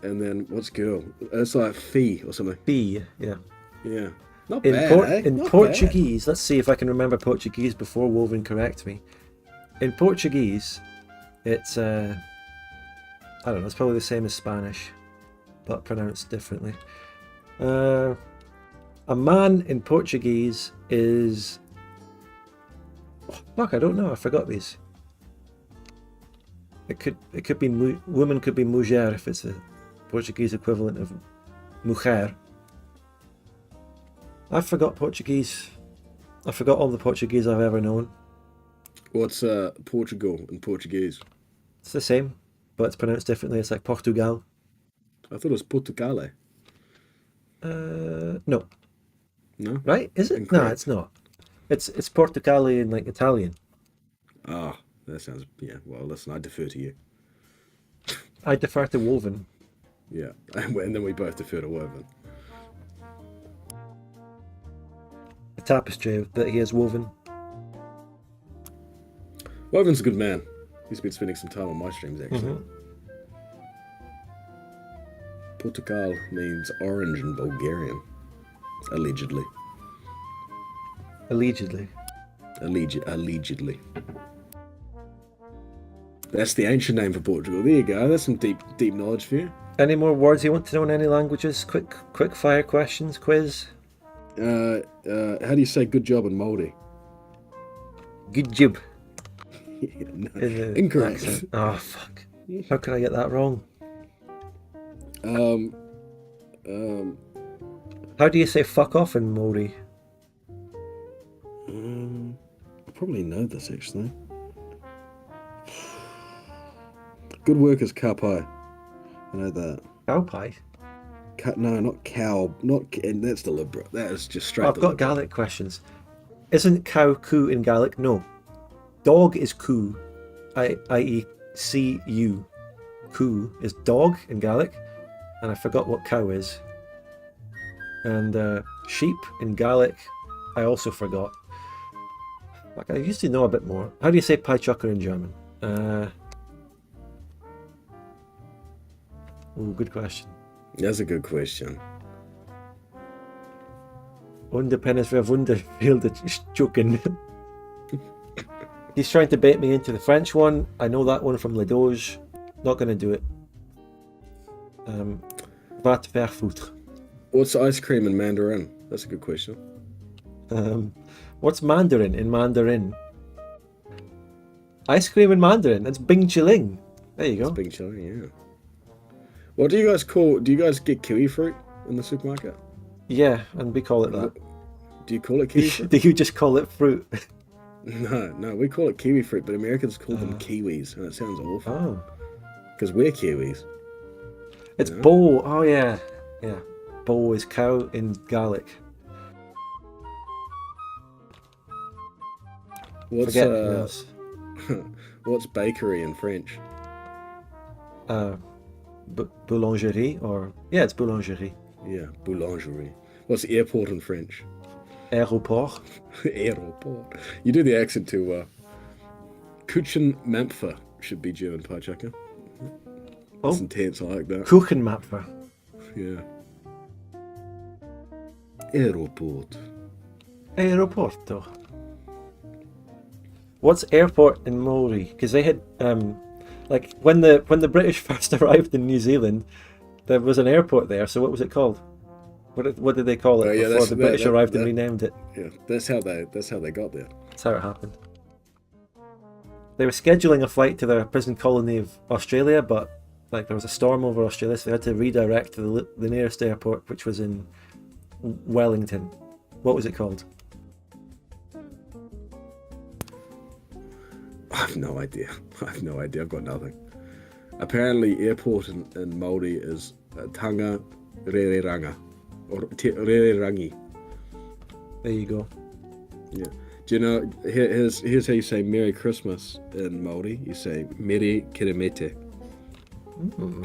And then what's girl? It's like fille or something.
Fille. Yeah.
Yeah. Not
In,
bad, eh?
in
Not
Portuguese, let's see if I can remember Portuguese before Woven correct me. In Portuguese, it's I don't know. It's probably the same as Spanish, but pronounced differently. A man in Portuguese is. Oh, fuck, I don't know. I forgot these. It could be woman could be mulher if it's the Portuguese equivalent of mujer. I forgot Portuguese. I forgot all the Portuguese I've ever known.
What's Portugal in Portuguese?
It's the same, but it's pronounced differently. It's like Portugal.
I thought it was Portugale.
No.
No?
Right? Is it? No,
Incorrect.
it's not. It's Portugali in like Italian.
Ah, that sounds, yeah. Well, listen, I defer to you.
I defer to Woven.
Yeah. And then we both defer to Woven.
The tapestry that he has woven.
Woven's a good man. He's been spending some time on my streams, actually. Portugal means orange in Bulgarian. Allegedly.
Allegedly.
Allegedly. That's the ancient name for Portugal. There you go. That's some deep knowledge for you.
Any more words you want to know in any languages? Quick fire questions, quiz.
How do you say good job in Māori?
Good job.
No,
In the
incorrect.
accent. Oh, fuck. How could I get that wrong? How do you say fuck off in Māori?
I probably know this, actually. Good work is ka pai. I know that.
Cow pie?
No, not cow. And that's deliberate. That is just straight
I've got
deliberate.
Gaelic questions. Isn't cow coo in Gaelic? No. Dog is coo, i.e. C-U. Coo is dog in Gaelic, and I forgot what cow is. And sheep in Gaelic, I also forgot. Like, I used to know a bit more. How do you say pie chucker in German? Ooh, good question.
That's a good question.
Undepennis wer Wunderfield chucken. He's trying to bait me into the French one. I know that one from Le Doge. Not going to do it. Va te faire foutre.
What's ice cream in Mandarin? That's a good question.
What's Mandarin in Mandarin? Ice cream in Mandarin. That's Bing Chiling. There you go.
It's Bing Chili, yeah. What do you guys call? Do you guys get kiwi fruit in the supermarket?
Yeah, and we call it that.
Do you call it kiwi fruit?
Do you just call it fruit?
No, we call it kiwi fruit, but Americans call them kiwis, and it sounds awful.
Oh.
Because we're Kiwis.
It's bo. Oh, yeah. Yeah. Bo is cow in Gaelic.
What's
Forget anything else.
what's bakery in French?
Boulangerie, or... Yeah, it's boulangerie.
Yeah, boulangerie. What's airport in French?
Aéroport.
Aéroport. You do the accent too well. Kuchenmampfer should be German pie chucker. That's intense, I like that.
Kuchenmapfer.
Yeah. Aeroport.
Aeroporto. What's airport in Maori? Because they had, like, when the British first arrived in New Zealand, there was an airport there. So what was it called? What did they call it before the British arrived and renamed it?
Yeah, that's how they got there.
That's how it happened. They were scheduling a flight to their prison colony of Australia, but like there was a storm over Australia, so they had to redirect to the nearest airport, which was in Wellington. What was it called?
I have no idea. I've got nothing. Apparently, airport in Māori is Tanga Rereranga. Or Rererangi.
There you go.
Yeah. Do you know, here's how you say Merry Christmas in Māori. You say Mere Kiremete.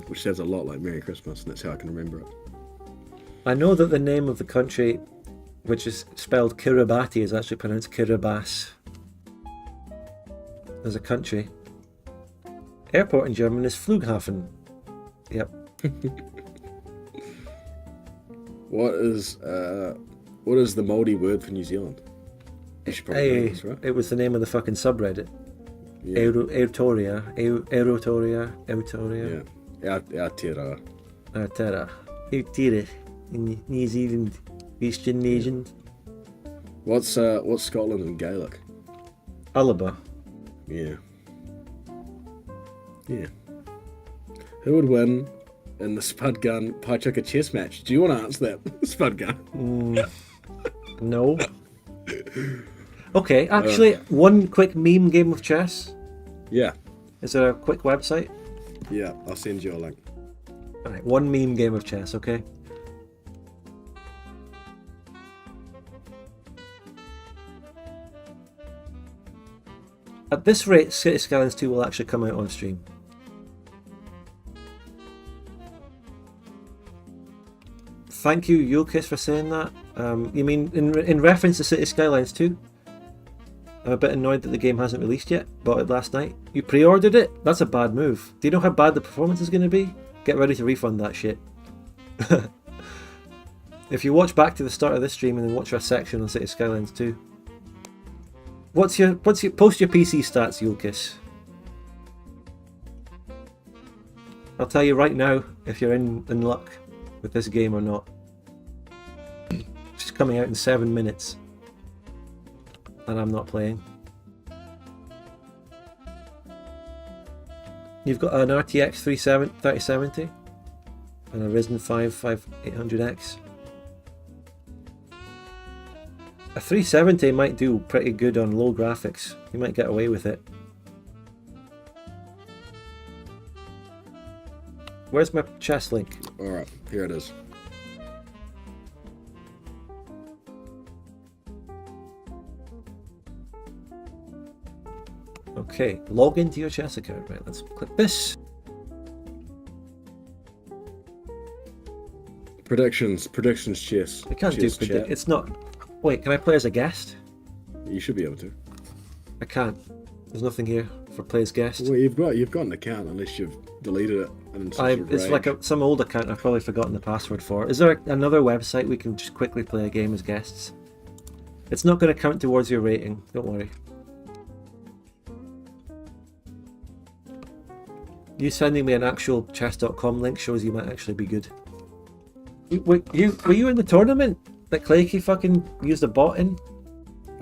Which sounds a lot like Merry Christmas, and that's how I can remember it.
I know that the name of the country, which is spelled Kiribati, is actually pronounced Kiribati. As a country. Airport in German is Flughafen. Yep.
What is the Māori word for New Zealand? You should probably know this, right?
It was the name of the fucking subreddit.
Yeah.
Aotearoa.
Yeah. Aotearoa.
Aotearoa. Aotearoa. In New Zealand. Eastern Asian.
What's Scotland in Gaelic?
Alaba.
Yeah. Yeah. Who would win in the Spud Gun Pie Chucker chess match? Do you want to answer that, Spud Gun?
No. Okay, actually, one quick meme game of chess.
Yeah.
Is there a quick website?
Yeah, I'll send you a link.
Alright, one meme game of chess, okay? At this rate, City Skylines 2 will actually come out on stream. Thank you, Yulkis, for saying that. You mean in reference to City Skylines 2? I'm a bit annoyed that the game hasn't released yet. Bought it last night. You pre-ordered it? That's a bad move. Do you know how bad the performance is going to be? Get ready to refund that shit. If you watch back to the start of this stream and then watch our section on City Skylines 2. Post your PC stats, Yulkis. I'll tell you right now if you're in luck with this game or not. It's coming out in 7 minutes. And I'm not playing. You've got an RTX 3070 and a Ryzen 5 5800X. A 370 might do pretty good on low graphics. You might get away with it. Where's my chest link?
Alright, here it is.
Okay, log into your chess account. Right, let's click this.
Predictions chess.
I can't do predict. It's not. Wait, can I play as a guest?
You should be able to.
I can't. There's nothing here for play as guest.
Well, you've got an account unless you've deleted it. And
it's like some old account I've probably forgotten the password for. Is there another website we can just quickly play a game as guests? It's not going to count towards your rating. Don't worry. You sending me an actual chess.com link shows you might actually be good. Were you in the tournament that Clayky fucking used a bot in?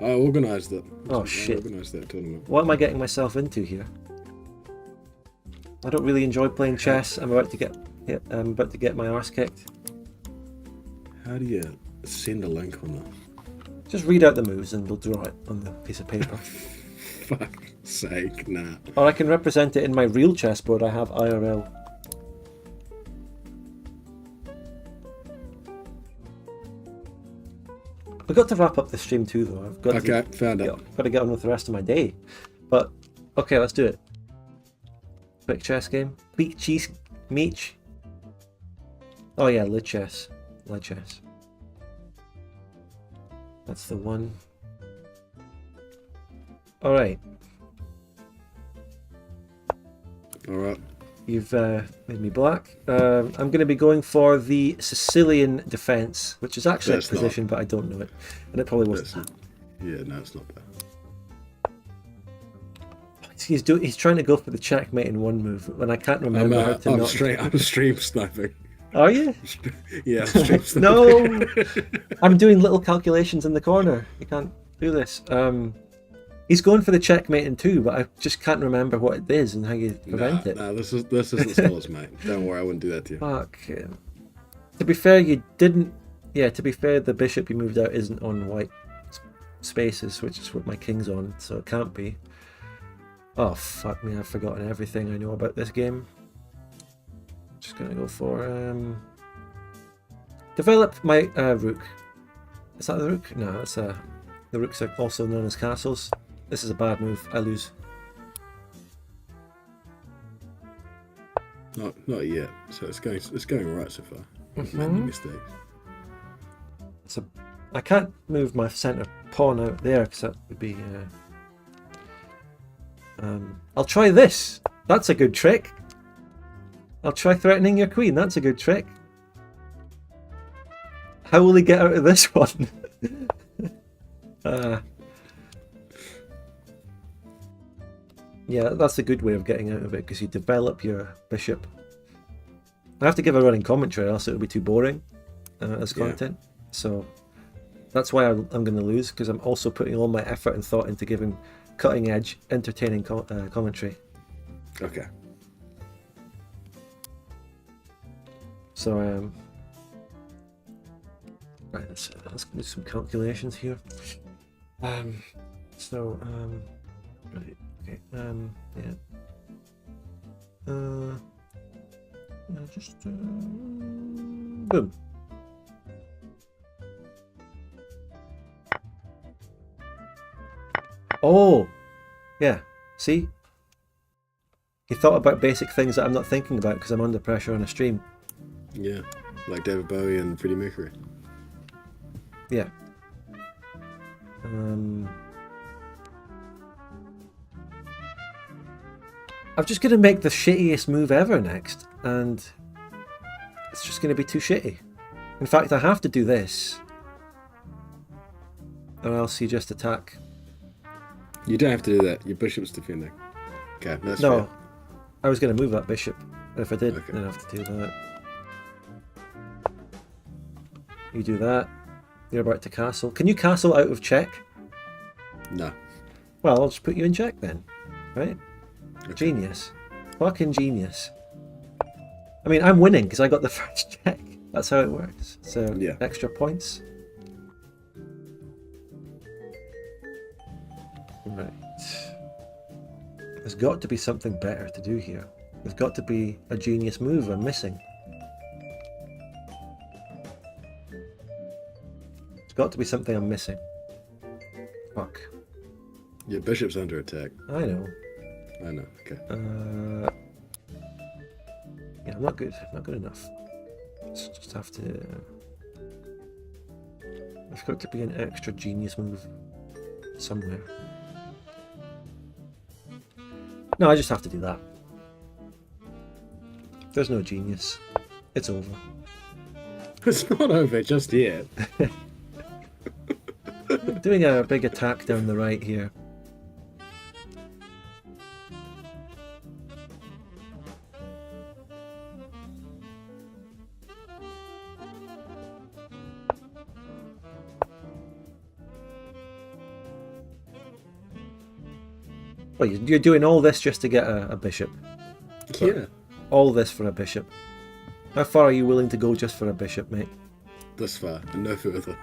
I organised it.
Oh shit.
I organised that tournament.
What am I getting myself into here? I don't really enjoy playing chess. I'm about to get my arse kicked.
How do you send a link on that?
Just read out the moves and we'll draw it on the piece of paper.
Fuck's sake, nah.
Or I can represent it in my real chessboard I have IRL. We've got to wrap up the stream too though.
Found it.
Got to get on with the rest of my day. But, okay, let's do it. Quick chess game. Beat cheese meech. Oh yeah, lid chess. Lid chess. That's the one. Alright.
Alright.
You've made me black. I'm going to be going for the Sicilian defense, which is actually a position, but I don't know it. And it probably wasn't.
Yeah, no, it's not that.
He's trying to go for the checkmate in one move, when I can't remember how to not...
I'm stream sniping.
Are you?
Yeah, I'm stream sniping.
No! I'm doing little calculations in the corner. You can't do this. He's going for the checkmate in two, but I just can't remember what it is and how you prevent it.
Nah, this isn't Stellaris, mate. Don't worry, I wouldn't do that to you.
Fuck. To be fair, you didn't... Yeah, to be fair, the bishop you moved out isn't on white spaces, which is what my king's on, so it can't be. Oh, fuck me, I've forgotten everything I know about this game. Just gonna go for... Develop my rook. Is that the rook? No, that's the rooks are also known as castles. This is a bad move. I lose.
Not yet. So it's going right so far.
Mm-hmm.
Many mistakes.
I can't move my centre pawn out there because that would be. I'll try this. That's a good trick. I'll try threatening your queen. That's a good trick. How will he get out of this one? Yeah, that's a good way of getting out of it because you develop your bishop. I have to give a running commentary, else it'll be too boring as content. So that's why I'm going to lose, because I'm also putting all my effort and thought into giving cutting edge, entertaining commentary.
Okay.
So right, let's do some calculations here. Right, okay, yeah. Just boom. Oh, yeah. See, he thought about basic things that I'm not thinking about because I'm under pressure on a stream.
Yeah, like David Bowie and Freddie Mercury.
Yeah. I'm just going to make the shittiest move ever next, and it's just going to be too shitty. In fact, I have to do this, or else you just attack.
You don't have to do that. Your bishop's defending. Okay, that's
No,
fair.
I was going to move that bishop. If I did,
Okay.
then I have to do that. You do that. You're about to castle. Can you castle out of check?
No.
Well, I'll just put you in check then, right?
Okay.
Genius. Fucking genius. I mean, I'm winning because I got the first check. That's how it works. So,
Yeah.
extra points. Right. There's got to be something better to do here. There's got to be a genius move I'm missing. There's got to be something I'm missing. Fuck.
Your bishop's under attack.
I know.
I know. Okay.
Yeah, I'm not good. Not good enough. Just have to. There's got to be an extra genius move somewhere. No, I just have to do that. There's no genius. It's over.
It's not over just yet.
Doing a big attack down the right here. Well, you're doing all this just to get a bishop.
Yeah.
All this for a bishop. How far are you willing to go just for a bishop, mate?
This far and no further.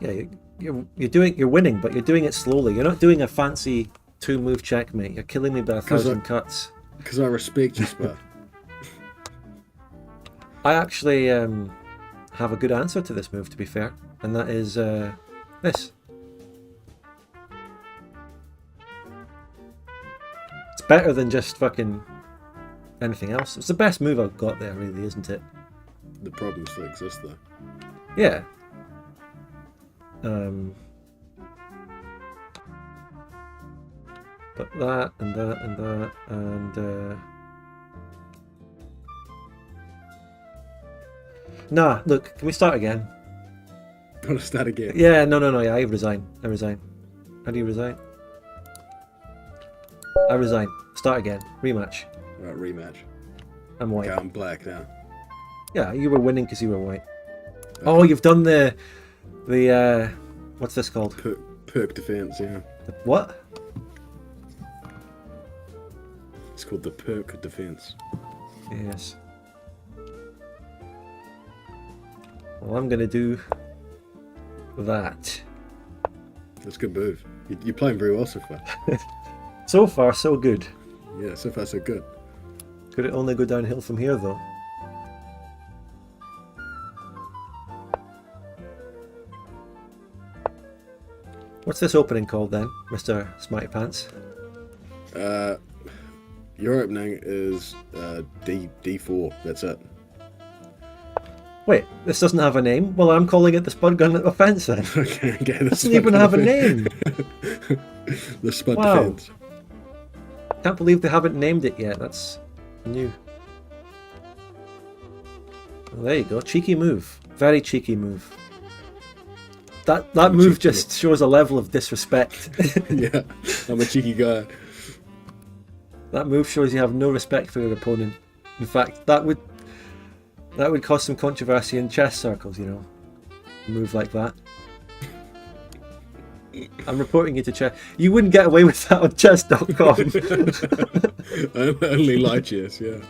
Yeah, you're winning, but you're doing it slowly. You're not doing a fancy 2-move checkmate. You're killing me by 1,000 cuts.
Because I respect you, Spa.
I actually have a good answer to this move, to be fair, and that is this. It's better than just fucking anything else. It's the best move I've got there, really, isn't it?
The problem still exists, though.
Yeah. But that and that and that and nah, look, can we start again?
Want to start again?
Yeah, no, yeah, I resign. How do you resign? I resign. Start again. Rematch.
Right, rematch.
I'm white.
Okay, I'm black now.
Yeah, you were winning because you were white. Okay. Oh, you've done the what's this called?
Perk defense, yeah.
The what?
It's called the perk defense.
Yes. Well, I'm gonna do that.
That's a good move. You're playing very well so far.
So far, so good.
Yeah, so far so good.
Could it only go downhill from here, though? What's this opening called then, Mr. Smarty Pants?
Your opening is D4. That's it.
Wait, this doesn't have a name? Well, I'm calling it the Spud Gun Offense then.
Okay.
It doesn't even have a name.
The Spud
Wow.
defense.
Can't believe they haven't named it yet. That's new. Well, there you go. Cheeky move. Very cheeky move. That move just shows a level of disrespect.
Yeah, I'm a cheeky guy.
That move shows you have no respect for your opponent. In fact, that would cause some controversy in chess circles, you know. A move like that. I'm reporting you to chess. You wouldn't get away with that on chess.com.
I only like chess, yeah.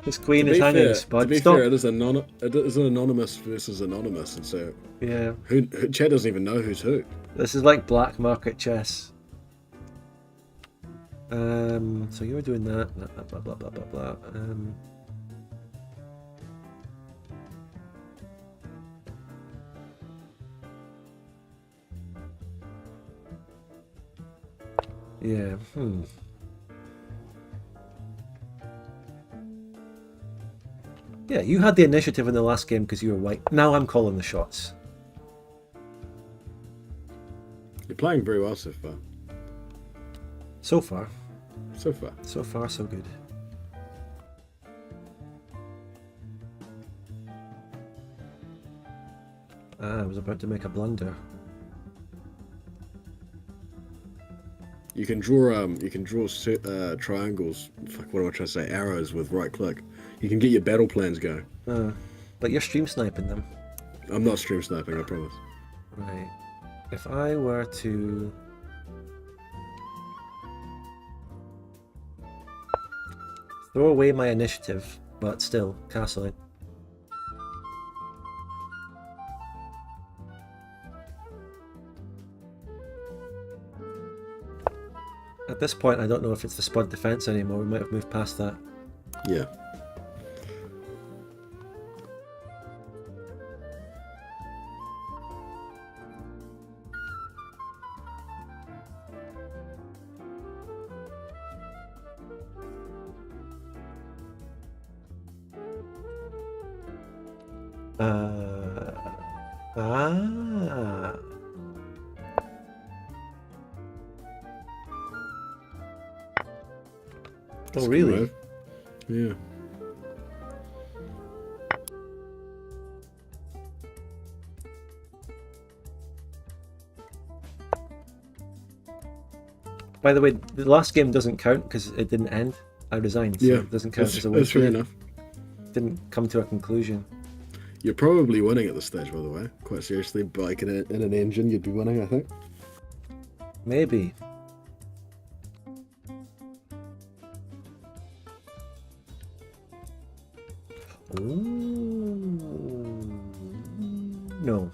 His queen
To
is
be
hanging,
fair,
Spud.
to be
Stop.
fair, it is anonymous versus anonymous, and so
Yeah.
Chad doesn't even know who's who.
This is like black market chess. So you were doing that, blah blah blah blah blah. Yeah. Yeah, you had the initiative in the last game because you were white. Now I'm calling the shots.
playing very well so far.
So far.
So far.
So far, so good. I was about to make a blunder.
You can draw triangles. Fuck, what am I trying to say? Arrows with right click. You can get your battle plans going.
But you're stream sniping them.
I'm not stream sniping, I promise.
Right. If I were to... throw away my initiative, but still, castling. At this point, I don't know if it's the Spud defense anymore. We might have moved past that.
Yeah.
Ah. Oh, really?
Yeah.
By the way, the last game doesn't count because it didn't end. I resigned, so
Yeah.
it doesn't count as a win.
That's fair enough.
Didn't come to a conclusion.
You're probably winning at this stage, by the way. Quite seriously, but like in an engine, you'd be winning, I think.
Maybe. Ooh. No.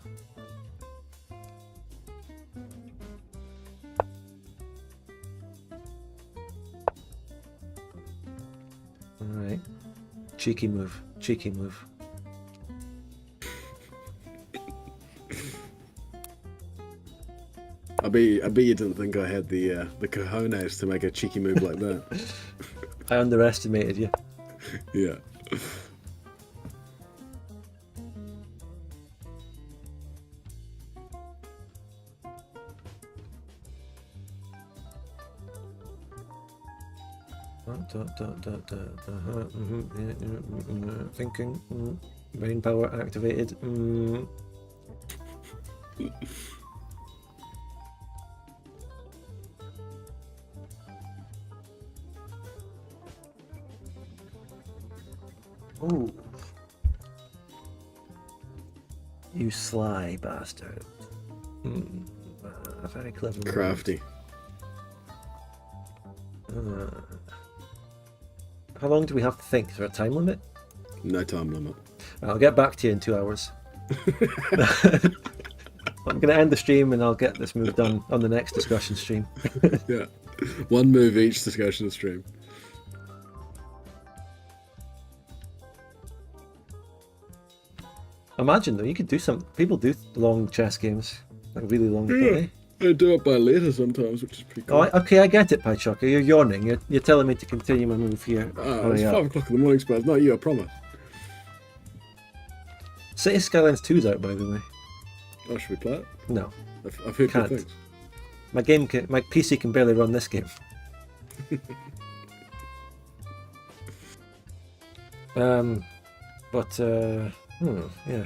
Alright. Cheeky move. Cheeky move.
I bet you didn't think I had the cojones to make a cheeky move like that.
I underestimated you.
Yeah.
Thinking. Brain power activated. Ooh. You sly bastard. Very clever. move.
Crafty.
How long do we have to think? Is there a time limit?
No time limit.
I'll get back to you in 2 hours. I'm going to end the stream and I'll get this move done on the next discussion stream.
Yeah. One move each discussion stream.
Imagine though, you could do some. People do long chess games, like really long.
Yeah. I do it by letter sometimes, which is pretty cool.
Oh, okay, I get it, Pychucker. You're yawning. You're telling me to continue my move here.
It's 5 o'clock in the morning, Spurs. Not you, I promise.
City Skylines 2's out, by the way.
Oh, should we play it?
No,
I've heard
Can't.
good things.
my PC can barely run this game. Yeah.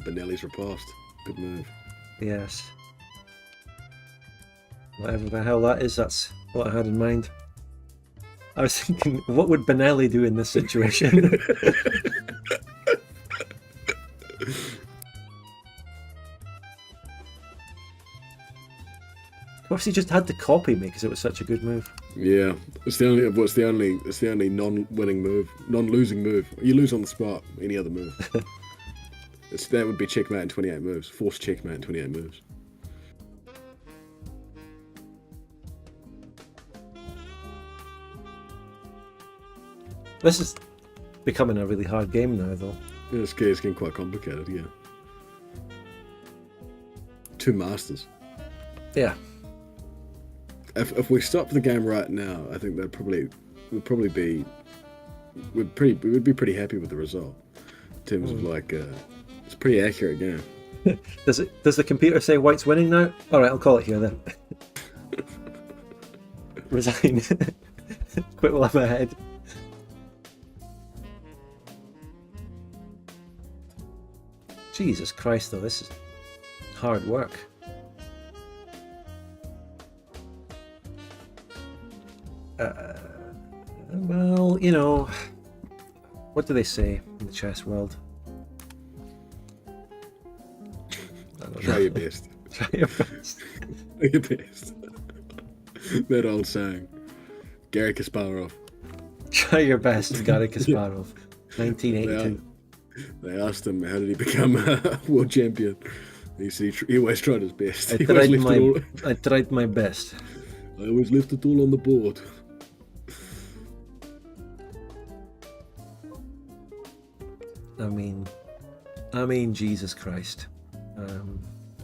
Benelli's riposte. Good move.
Yes. Whatever the hell that is, that's what I had in mind. I was thinking, what would Benelli do in this situation? Of course, he just had to copy me because it was such a good move.
Yeah, it's the only non-winning move, non-losing move. You lose on the spot. Any other move. That would be checkmate in 28 moves. Forced checkmate in 28 moves.
This is becoming a really hard game now, though.
Yeah, it's getting quite complicated. Yeah. 2 masters.
Yeah.
If we stop the game right now, I think would probably be would be pretty happy with the result in terms of like it's a pretty accurate game.
Does the computer say white's winning now? All right, I'll call it here then. Resign. Quit while I'm ahead. Jesus Christ, though, this is hard work. Well, you know, what do they say in the chess world?
Try your best.
Try your best.
Try your best. That old saying. Garry Kasparov.
Try your best, Garry Kasparov. 1982.
They asked him, how did he become a world champion? He said he always tried his best.
I tried my best.
I always left it all on the board.
I mean, Jesus Christ.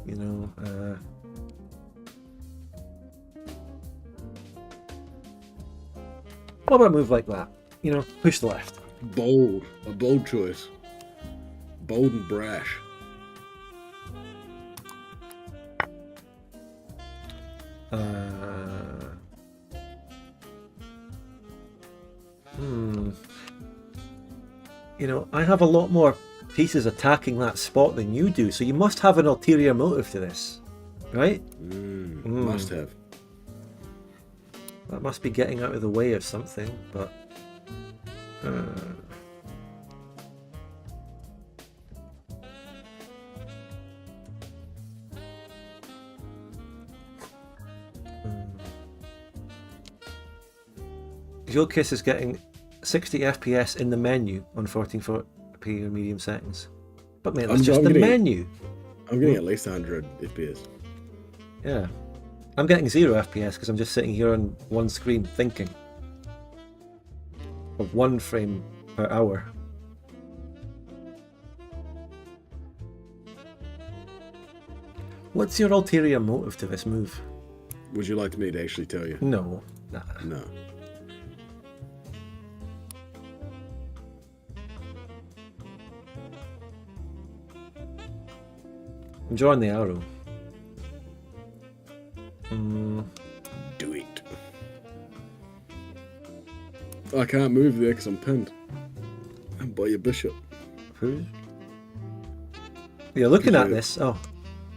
You know, what about a move like that? You know, push the left.
Bold. A bold choice. Bold and brash. You know, I have a lot more pieces attacking that spot than you do, so you must have an ulterior motive to this, right? Must have.
That must be getting out of the way of something, but... Jolkiss is getting 60 FPS in the menu on 1440p or medium settings. But mate, that's just the menu.
I'm getting at least 100 FPS.
Yeah. I'm getting 0 FPS because I'm just sitting here on one screen thinking. Of 1 frame per hour. What's your ulterior motive to this move?
Would you like me to actually tell you?
No. Nah.
No.
I'm drawing the arrow.
Do it. I can't move there because I'm pinned. I'm by your bishop.
Who? You're looking at this. Oh.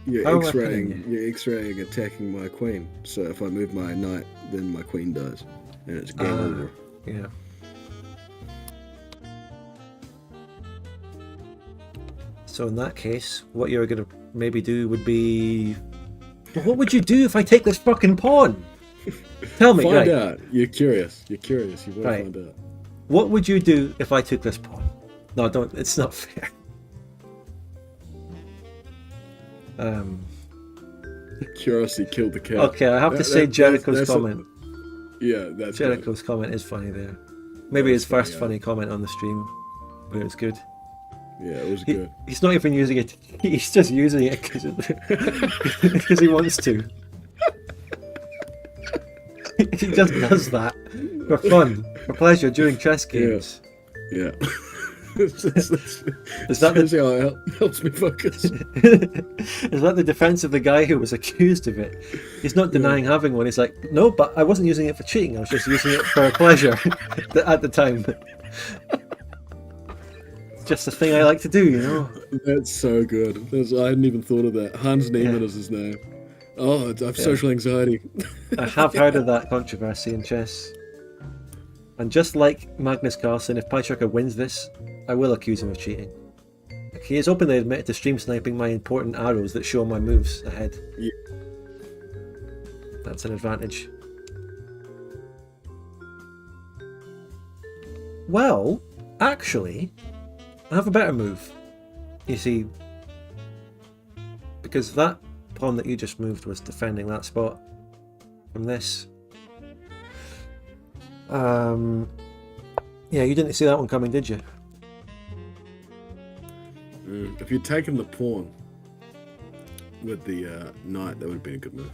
You're X-raying attacking my queen. So if I move my knight, then my queen dies. And it's game over.
Yeah. So in that case, what you're going to maybe do would be... But what would you do if I take this fucking pawn? Tell me,
Find out. You're curious. You want to find out.
What would you do if I took this pawn? No, don't. It's not fair.
Curiosity killed the cat.
Okay, I have to say Jericho's comment.
That's
Jericho's comment is funny there. Maybe his first funny comment on the stream, but it was good.
Yeah, it was good.
He's not even using it. He's just using it because he wants to. He just does that for fun, for pleasure during chess games.
Yeah.
Is that
how it helps me focus?
Is that the defense of the guy who was accused of it? He's not denying having one. He's like, no, but I wasn't using it for cheating. I was just using it for pleasure at the time. Just a thing I like to do, you know.
That's so good. I hadn't even thought of that. Hans Niemann is his name. Oh, I have social anxiety. I
have heard of that controversy in chess. And just like Magnus Carlsen, if PHARAOH wins this, I will accuse him of cheating. He has openly admitted to stream sniping my important arrows that show my moves ahead.
Yeah.
That's an advantage. Well, actually, I have a better move. You see, because that pawn that you just moved was defending that spot from this. Yeah, you didn't see that one coming, did you?
If you'd taken the pawn with the knight, that would have been a good move.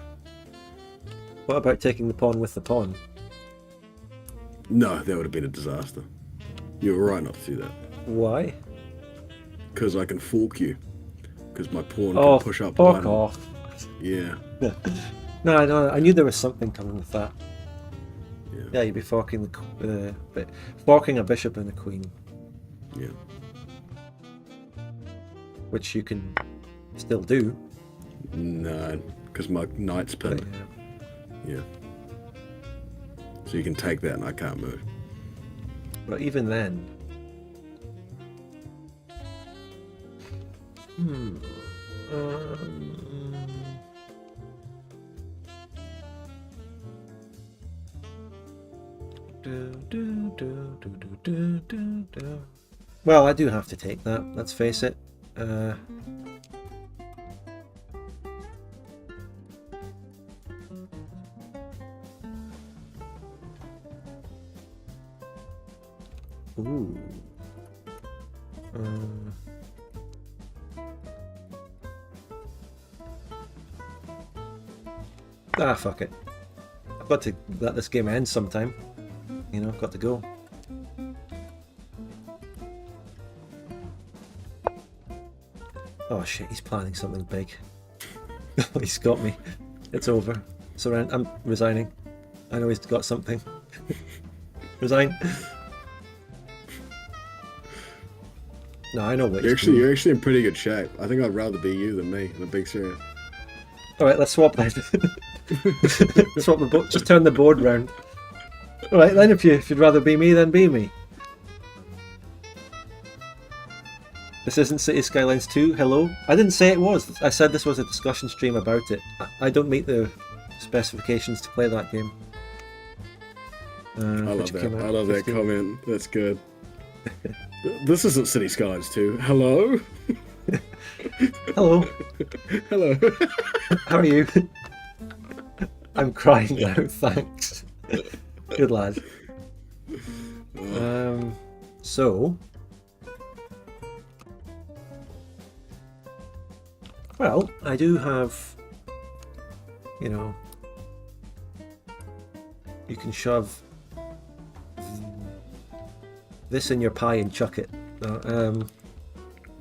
What about taking the pawn with the pawn?
No, that would have been a disaster. You're right not to do that.
Why?
Because I can fork you. Because my pawn
Oh,
can push up
fuck
one.
off.
Yeah.
No, I knew there was something coming with that.
Yeah.
Yeah, you'd be forking forking a bishop and a queen,
Yeah.
which you can still do.
No, because my knight's
But,
pinned. Yeah. So you can take that and I can't move.
but even then, um, well, I do have to take that. Let's face it. Ooh. Fuck it. I've got to let this game end sometime. You know, I've got to go. Oh shit, he's planning something big. He's got me. It's over. I'm resigning. I know he's got something. Resign. No, I know what he's doing.
You're actually in pretty good shape. I think I'd rather be you than me in a big series.
Alright, let's swap then. Swap the board. Just turn the board round. Alright, then if you'd rather be me, then be me. This isn't City Skylines 2, hello? I didn't say it was. I said this was a discussion stream about it. I don't meet the specifications to play that game.
I love that.
came out
I love that
15.
comment. That's good. This isn't City Skylines 2. Hello?
Hello,
Hello.
how are you? I'm crying now, thanks. Good lad. So... Well, I do have, you know, you can shove this in your pie and chuck it.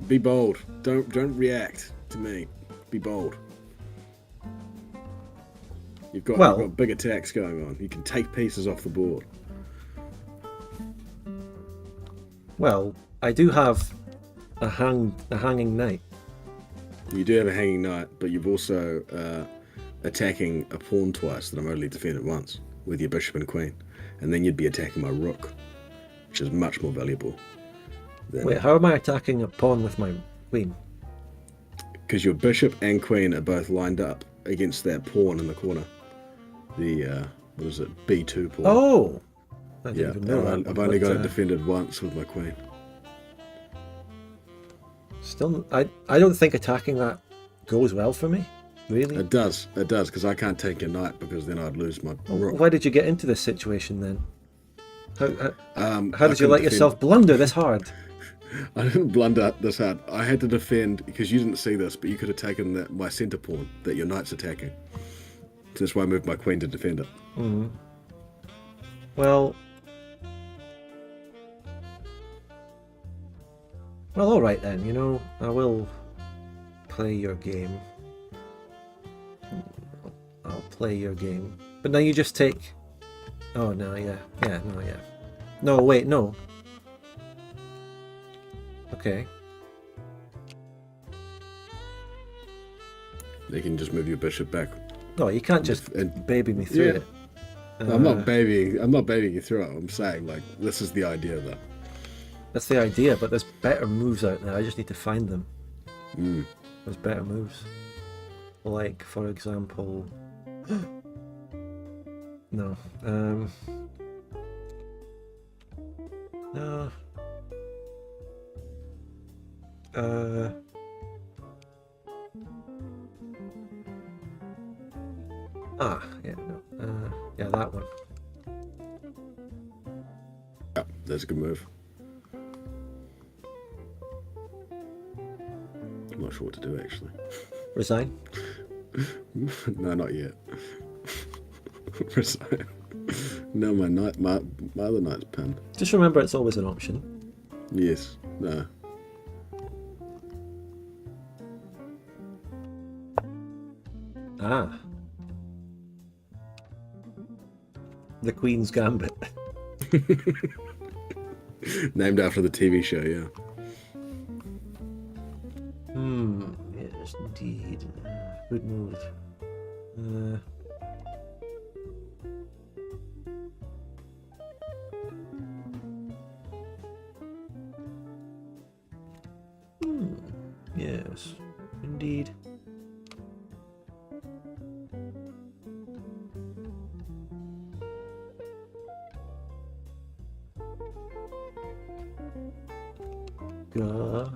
Be bold. Don't react to me. Be bold. You've got big attacks going on. You can take pieces off the board.
Well, I do have a hanging knight.
You do have a hanging knight, but you've also attacking a pawn twice that I'm only defended once with your bishop and queen, and then you'd be attacking my rook, which is much more valuable.
Wait, how am I attacking a pawn with my queen?
Because your bishop and queen are both lined up against that pawn in the corner. The what is it? B2 pawn.
Oh, I didn't
yeah.
even know that.
I've only
but,
got it defended once with my queen.
Still, I don't think attacking that goes well for me. Really?
It does, because I can't take your knight because then I'd lose my rook.
Why did you get into this situation then? How did you
couldn't
let yourself blunder this hard?
I didn't blunder this hard. I had to defend, because you didn't see this, but you could have taken my centre pawn that your knight's attacking. So that's why I moved my queen to defend it.
Mm-hmm. Well, all right then. You know, I will play your game. I'll play your game. But now you just take... Oh, no, yeah. Yeah, no, yeah. No, wait, no. Okay.
You can just move your bishop back.
No, you can't just baby me through it.
I'm not babying you through it. I'm saying, like, this is the idea, though.
That's the idea, but there's better moves out there. I just need to find them. There's better moves. Like, for example... No. No. Yeah, no. Yeah, that one.
Yeah, that's a good move. I'm not sure what to do, actually.
Resign?
No, not yet. Resign. No, my other knight's pinned.
Just remember it's always an option.
Yes. No.
Ah. The Queen's Gambit.
Named after the TV show, yeah.
Yes, indeed. Good move. Yes, indeed. Gah.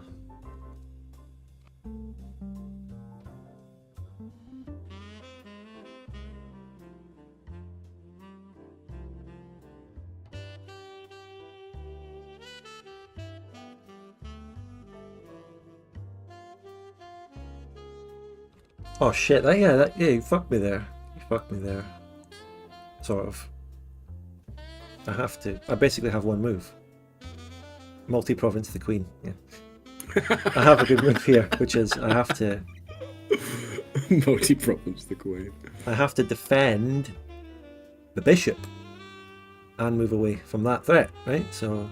Oh shit! Yeah, you fucked me there. You fucked me there. Sort of. I have to. I basically have one move. Multi-province the Queen. Yeah. I have a good move here, which is I have to.
Multi-province the Queen.
I have to defend the bishop and move away from that threat, right? So,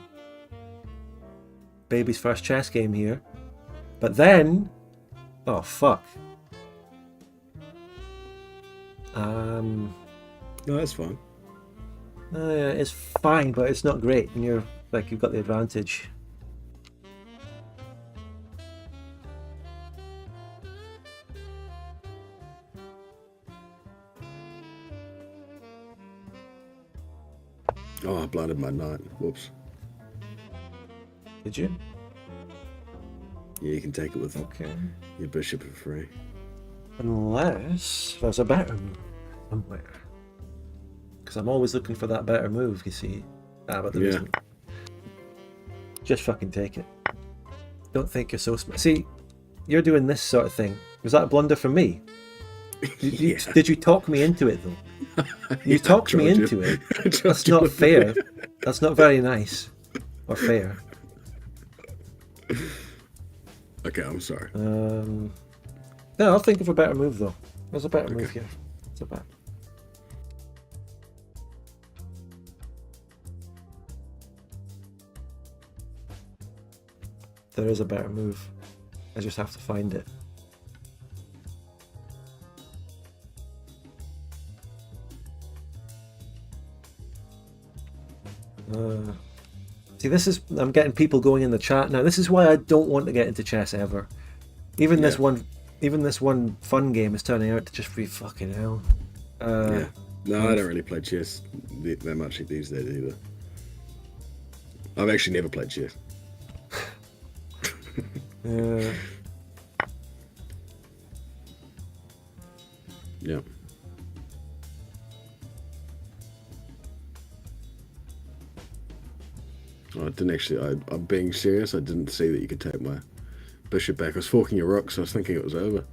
baby's first chess game here. But then, oh fuck.
No, that's fine.
It's fine, but it's not great, and you've got the advantage.
Oh, I blinded my knight. Whoops.
Did you?
Yeah, you can take it with
Okay.
your bishop for free.
Unless there's a better move somewhere. Because I'm always looking for that better move, you see. But there isn't. Just fucking take it. Don't think you're so smart. See, you're doing this sort of thing. Was that a blunder from me? Did you talk me into it, though? You talked me into it. That's not fair. That's not very nice. Or fair.
Okay, I'm sorry.
No, I'll think of a better move, though. There's a better move here. It's a better. There is a better move. I just have to find it. See, this is... I'm getting people going in the chat now. This is why I don't want to get into chess ever. Even this one fun game is turning out to just be fucking hell.
No, I don't really play chess that much these days either. I've actually never played chess. Yeah. I didn't actually. I'm being serious. I didn't see that you could take my bishop back. I was forking your rook, so I was thinking it was over.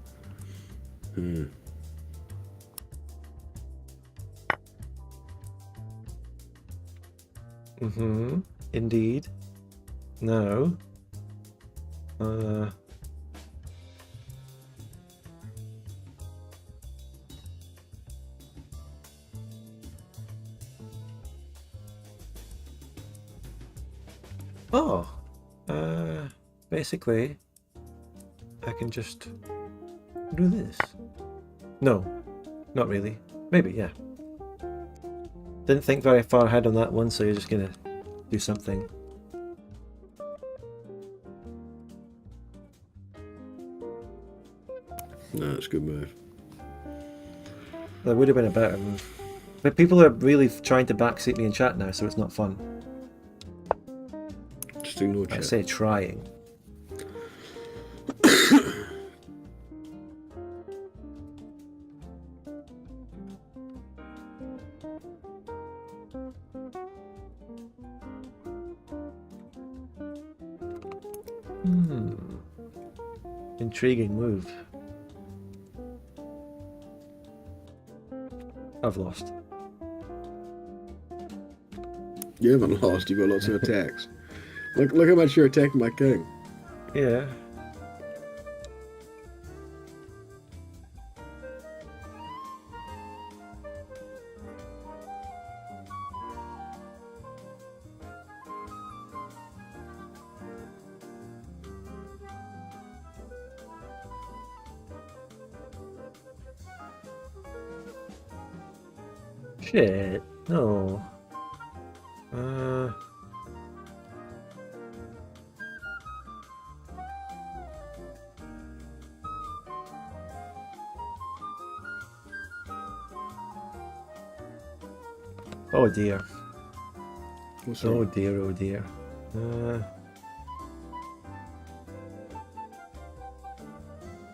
Indeed. No. Basically, I can just do this. No, not really. Maybe, yeah. Didn't think very far ahead on that one, so you're just gonna do something.
No, it's a good move.
There would have been a better move. But people are really trying to backseat me in chat now, so it's not fun.
Just ignore chat.
I say trying. Intriguing move. I've lost.
You haven't lost, you've got lots of attacks. Look how much you're attacking my king.
Yeah. Shit. No. Oh dear.
What's
Oh
wrong?
dear, oh dear.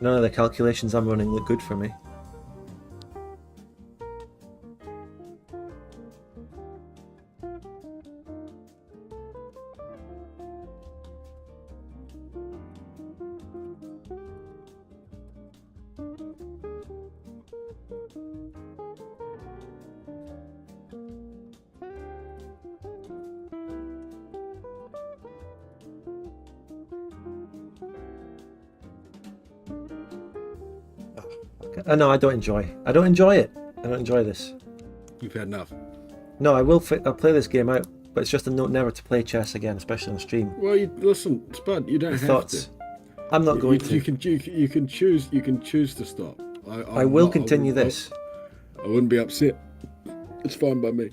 None of the calculations I'm running look good for me. No, I don't enjoy it. I don't enjoy this.
You've had enough.
No, I'll play this game out, but it's just a note never to play chess again, especially on stream.
Well, listen, Spud. You don't have
Thoughts?
to.
I'm not going to.
You can choose. You can choose to stop.
I will continue this.
I wouldn't be upset. It's fine by me.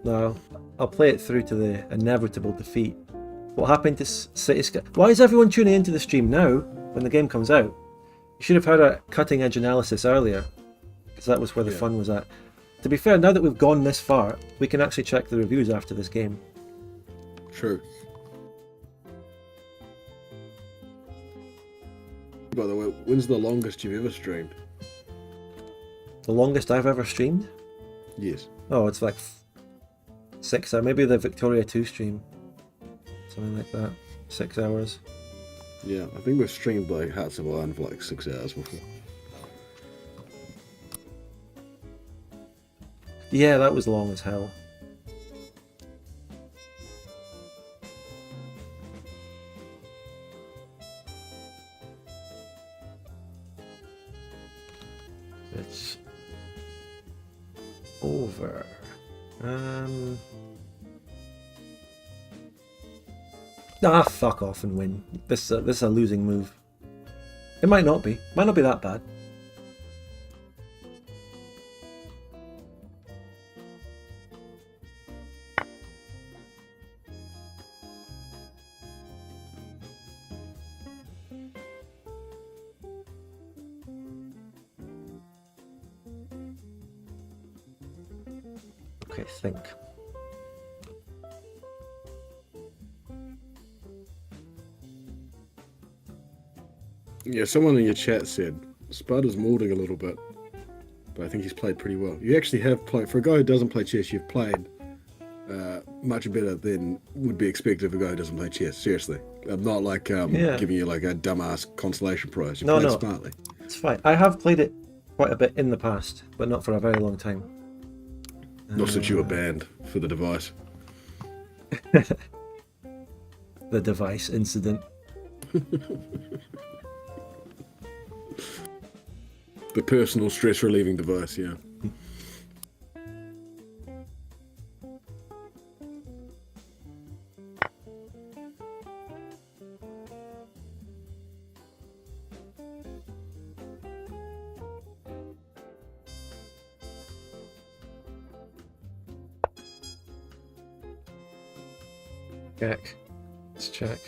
No, I'll play it through to the inevitable defeat. What happened to City Sky? Why is everyone tuning into the stream now when the game comes out? You should have had a cutting edge analysis earlier, because that was where the fun was at. To be fair, now that we've gone this far, we can actually check the reviews after this game.
True. By the way, when's the longest you've ever streamed?
The longest I've ever streamed?
Yes.
Oh, it's like 6 hours. Maybe the Victoria 2 stream. Something like that. 6 hours.
Yeah, I think we've streamed like Hearts of Iron for like 6 hours before.
Yeah, that was long as hell. It's over. Fuck off and win. This is a losing move. It might not be. Might not be that bad. Okay, think.
Yeah, someone in your chat said Spud is molding a little bit, but I think he's played pretty well. You actually have played, for a guy who doesn't play chess, you've played much better than would be expected of a guy who doesn't play chess. Seriously, I'm not like giving you like a dumbass consolation prize. You played smartly.
It's fine. I have played it quite a bit in the past, but not for a very long time.
Not since you were banned for the device.
The device incident.
The personal stress relieving device, yeah.
Check. Let's check.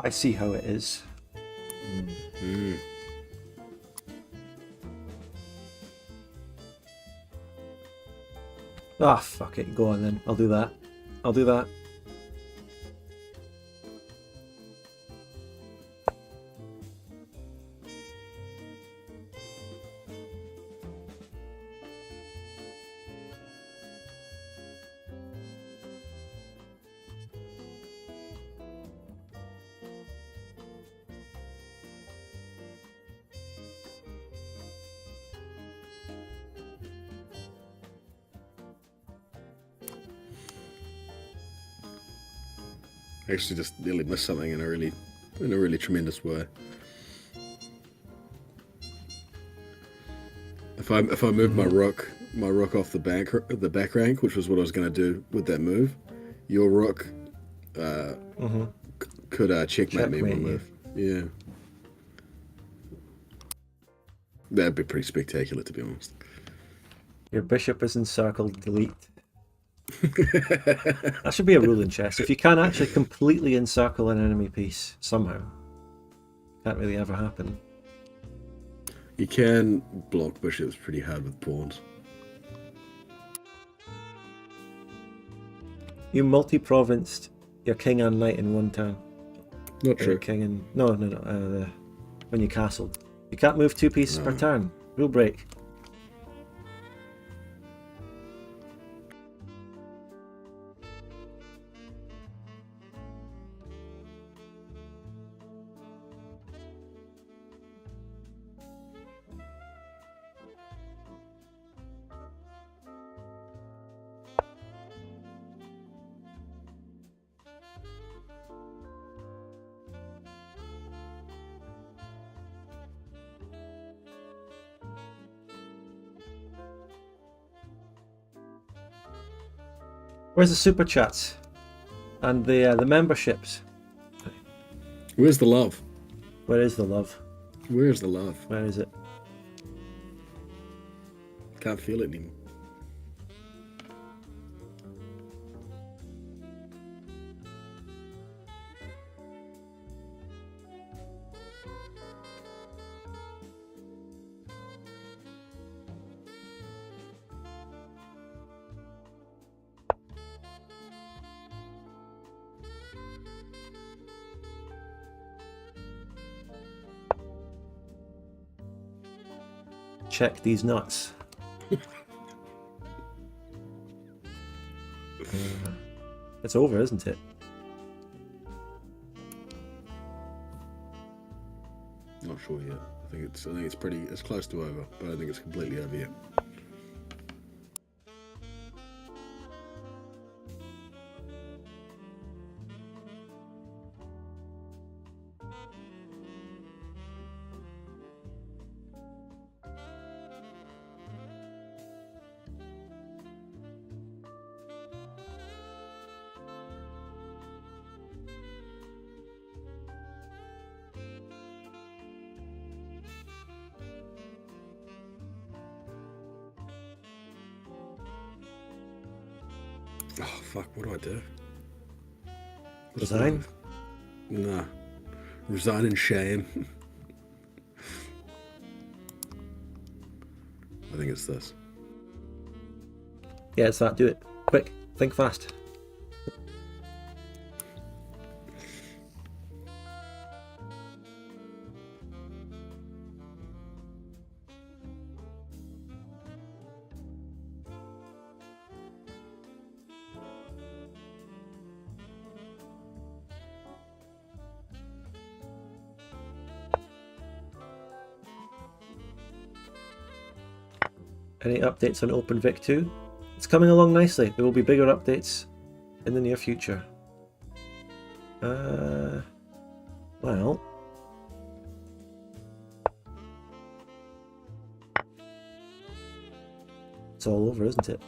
I see how it is. Ah, fuck it. Go on then. I'll do that. I'll do that.
Actually, just nearly missed something in a really tremendous way. If I move my rook off the back rank, which was what I was going to do with that move, your rook could checkmate me one move. Yeah, that'd be pretty spectacular, to be honest.
Your bishop is encircled. Delete. That should be a rule in chess. If you can actually completely encircle an enemy piece somehow, can't really ever happen.
You can block bishops pretty hard with pawns.
You multi-provinced your king and knight in one turn.
Not true.
King and no. When you castled, you can't move 2 pieces per turn. Rule break. Where's the super chats and the memberships?
Where's the love?
Where is the love?
Where's the love?
Where is it?
Can't feel it anymore.
Check these nuts. It's over, isn't it?
Not sure yet. I think it's close to over, but I don't think it's completely over yet. Oh, fuck, what do I do?
Resign?
Nah. Resign in shame. I think it's this.
Yeah, it's that. Do it. Quick. Think fast. Any updates on OpenVic 2? It's coming along nicely. There will be bigger updates in the near future. Well... It's all over, isn't it?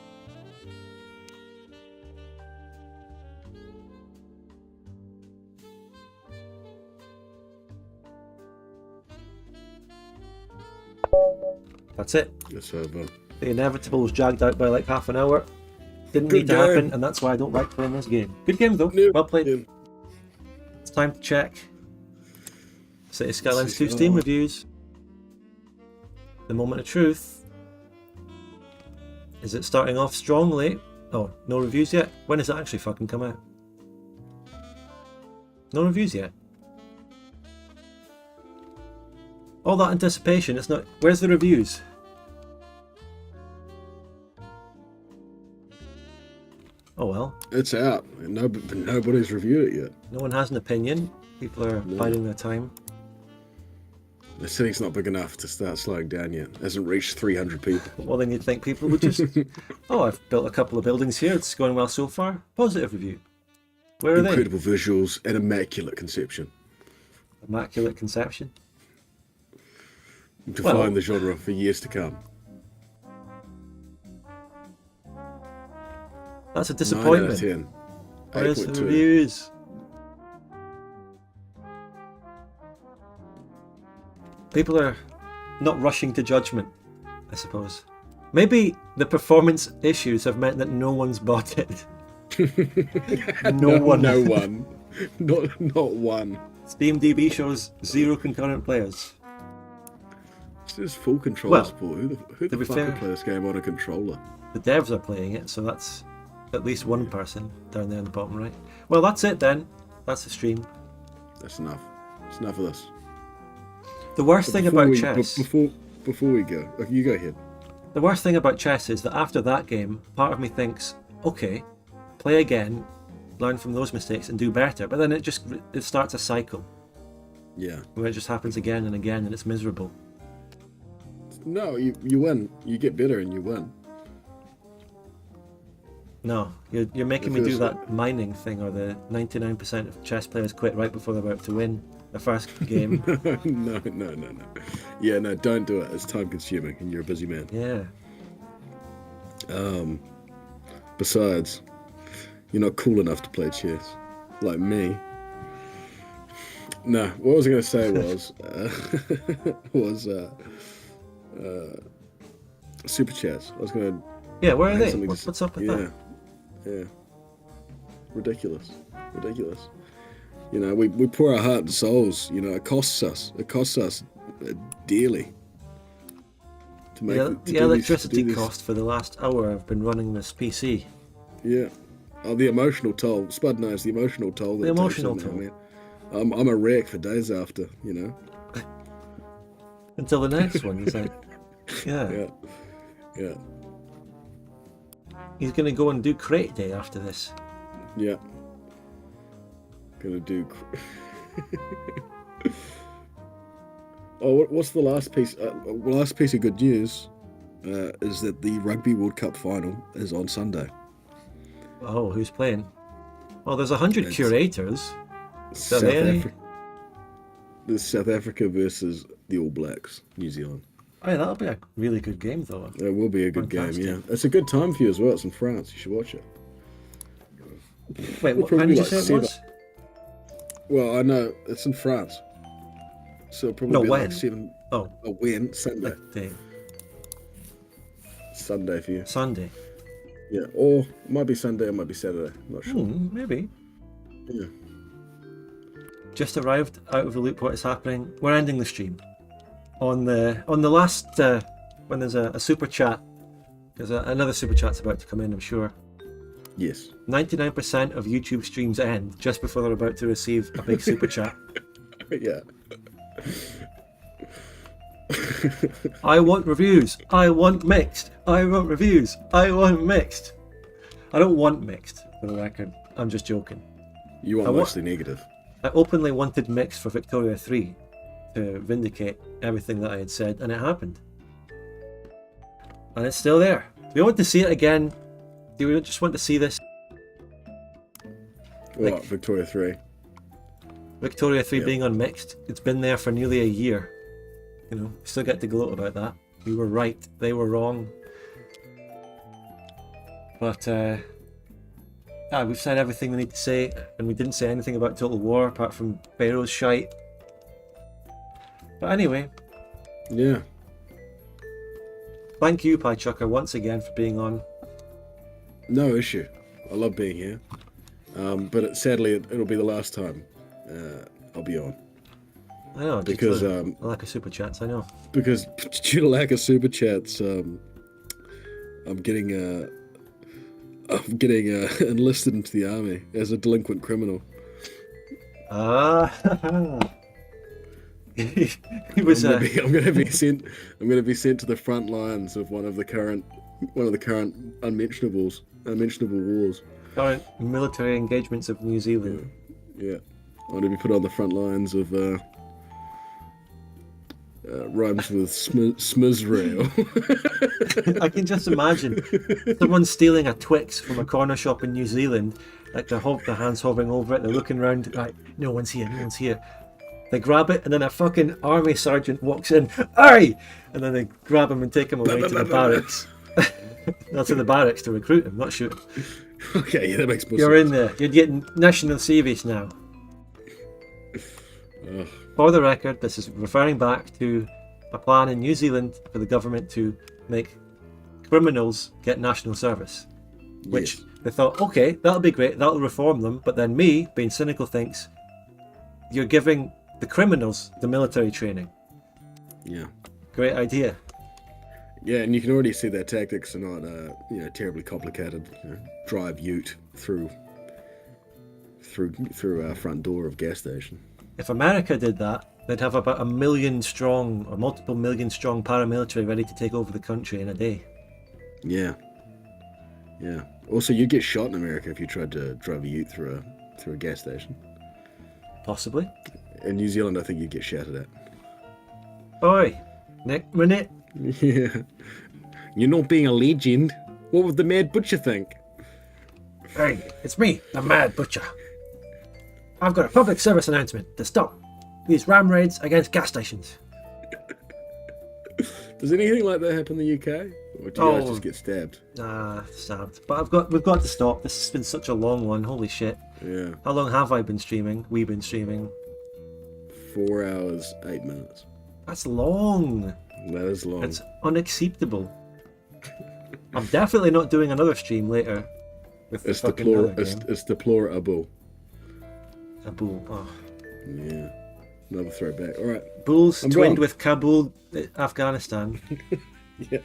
That's it.
It's over.
The inevitable was dragged out by like half an hour. Didn't
Good
need to
game.
happen, and that's why I don't like playing this game. Good game though.
Yep.
Well played.
Yep.
It's time to check City Skylines 2 Steam reviews. The moment of truth. Is it starting off strongly? Oh, no reviews yet? When does it actually fucking come out? No reviews yet? All that anticipation, it's not... Where's the reviews? Oh well.
It's out. Nobody's reviewed it yet.
No one has an opinion. People are biding their time.
The city's not big enough to start slowing down yet. It hasn't reached 300 people.
Well, then you'd think people would just... Oh, I've built a couple of buildings here. It's going well so far. Positive review. Where are
incredible visuals, and immaculate conception.
they? Immaculate Conception.
Define the genre for years to come.
That's a
9 out
disappointment.
of 10.
Where's the
8.2.
reviews? People are not rushing to judgment, I suppose. Maybe the performance issues have meant that no one's bought it. No one.
No one. Not one.
SteamDB shows 0 concurrent players.
It's just full controller
Well,
support. Who
to
the
be
fuck
fair-
would play this game on a controller?
The devs are playing it, so that's at least one person down there in the bottom right. Well, that's it then. That's the stream.
That's enough. It's enough of this.
The worst thing
Before
about
we-
chess.
Before we go, okay, you go ahead.
The worst thing about chess is that after that game, part of me thinks, okay, play again, learn from those mistakes and do better. But then it starts a cycle
Yeah.
where it just happens again and again and it's miserable.
No, you win. You get better and you win.
No, you're making me
Because-
do that mining thing, or the 99% of chess players quit right before they're about to win their first game.
No. Yeah, no, don't do it. It's time consuming and you're a busy man.
Yeah.
Besides, you're not cool enough to play chess. Like me. No, what I was going to say was super chats. I was going to
Yeah, where are
Right,
they?
something
What's up with
yeah,
that?
yeah. Ridiculous. You know, we pour our heart and souls. You know, it costs us. It costs us dearly to make
The
to do
electricity
this.
cost for the last hour I've been running this PC.
Yeah. Oh, the emotional toll. Spud knows the emotional toll. That
The
it takes
emotional
on me,
toll.
man. I'm a wreck for days after. You know.
Until the next one, he's like, yeah.
Yeah.
He's going to go and do Crate Day after this.
Yeah. Gonna do. Oh, what's the last piece? Last piece of good news is that the Rugby World Cup final is on Sunday.
Oh, who's playing? Well, there's 100
It's-
curators.
South
they any?
Africa. There's South Africa versus the All Blacks, New Zealand.
Oh, that'll be a really good game, though.
It will be a good
Fantastic.
game. Yeah, it's a good time for you as well. It's in France. You should watch it.
Wait, what
probably
time did you
like
say it
7.
was?
Well, I know it's in France, so it'll probably
No,
be
when?
like 7.
Oh,
Oh, when? Sunday.
that day.
Sunday for you.
Sunday.
Yeah, or it might be Sunday, it might be Saturday. I'm not sure.
Maybe.
Yeah.
Just arrived out of the loop. What is happening? We're ending the stream on the last when there's a super chat. There's another super chat's about to come in, I'm sure.
Yes.
99% of YouTube streams end just before they're about to receive a big super chat.
Yeah.
I want reviews. I want mixed. I want reviews. I want mixed. I don't want mixed, for the record. I'm just joking.
You want
I wa-
mostly negative.
I openly wanted mixed for Victoria 3 to vindicate everything that I had said, and it happened. And it's still there. Do we want to see it again? Do we just want to see this?
What,
Like-
Victoria 3?
Victoria 3
Yep.
being unmixed. It's been there for nearly a year. You know, still get to gloat about that. We were right. They were wrong. But, we've said everything we need to say, and we didn't say anything about Total War apart from PHARAOH's shite. But anyway,
Yeah.
thank you, Pie Chucker, once again for being on.
No issue. I love being here. But sadly, it'll be the last time I'll be on.
I know,
Because,
I like a super chats, I know.
Because due to lack of super chats, I'm getting enlisted into the army as a delinquent criminal.
He was
I'm going to be sent to the front lines of one of the current unmentionable wars.
current military engagements of New Zealand.
Yeah, I'm going to be put on the front lines of rhymes with Smizrael.
I can just imagine someone stealing a Twix from a corner shop in New Zealand, like their hands hovering over it. They're looking around. Right, no one's here. No one's here. They grab it, and then a fucking army sergeant walks in. Aye! And then they grab him and take him away to the barracks. That's in the barracks to recruit him, not shoot him.
Okay, yeah, that makes more
You're
sense.
in there. You're getting national service now.
Ugh.
For the record, this is referring back to a plan in New Zealand for the government to make criminals get national service. Which
Yes.
they thought, okay, that'll be great, that'll reform them. But then me, being cynical, thinks you're giving the criminals the military training.
Yeah.
Great idea.
Yeah, and you can already see their tactics are not, terribly complicated. Drive ute through our front door of gas station.
If America did that, they'd have about 1 million strong or multiple million strong paramilitary ready to take over the country in a day.
Yeah. Yeah. Also, you'd get shot in America if you tried to drive a ute through a gas station.
Possibly.
In New Zealand, I think you'd get shouted at.
Oi, next minute.
Yeah. You're not being a legend. What would the Mad Butcher think?
Hey, it's me, the Mad Butcher. I've got a public service announcement to stop these ram raids against gas stations.
Does anything like that happen in the UK? Or do you guys just get stabbed?
Stabbed. But we've got to stop. This has been such a long one. Holy shit.
Yeah.
How long have I been streaming? We've been streaming.
4 hours, 8 minutes.
That's long.
That is long.
It's unacceptable. I'm definitely not doing another stream later. With
It's
the fucking other game.
it's deplorable.
Kabul. Oh.
Yeah. Another throwback. All right.
Bulls
I'm
twinned
gone.
with Kabul, Afghanistan.
Yeah.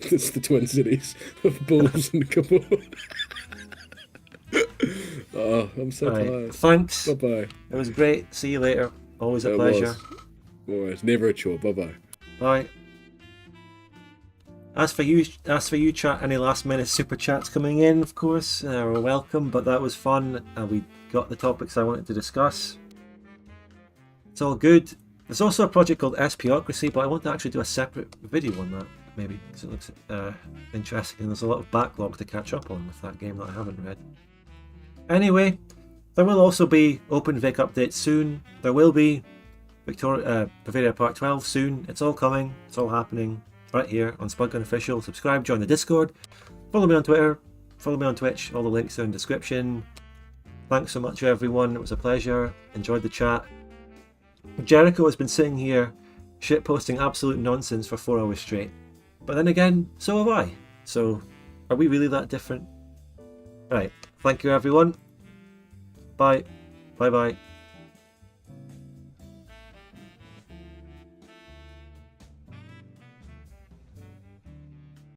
It's the twin cities of Bulls and Kabul. Oh, I'm so
Right.
tired.
Thanks.
Bye-bye.
It was great. See you later. Always a
It
pleasure.
was. Always. Never a chore. Bye-bye.
Bye. As for you, chat, any last minute super chats coming in, of course, are welcome, but that was fun. We got the topics I wanted to discuss. It's all good. There's also a project called Espiocracy, but I want to actually do a separate video on that, maybe, because it looks interesting, and there's a lot of backlog to catch up on with that game that I haven't read. Anyway, there will also be Open Vic updates soon. There will be Bavaria Part 12 soon. It's all coming. It's all happening right here on Spudgun Official. Subscribe, join the Discord, follow me on Twitter, follow me on Twitch. All the links are in the description. Thanks so much, everyone. It was a pleasure. Enjoyed the chat. Jericho has been sitting here shitposting absolute nonsense for 4 hours straight. But then again, so have I. So, are we really that different? Right. Thank you, everyone. Bye. Bye-bye.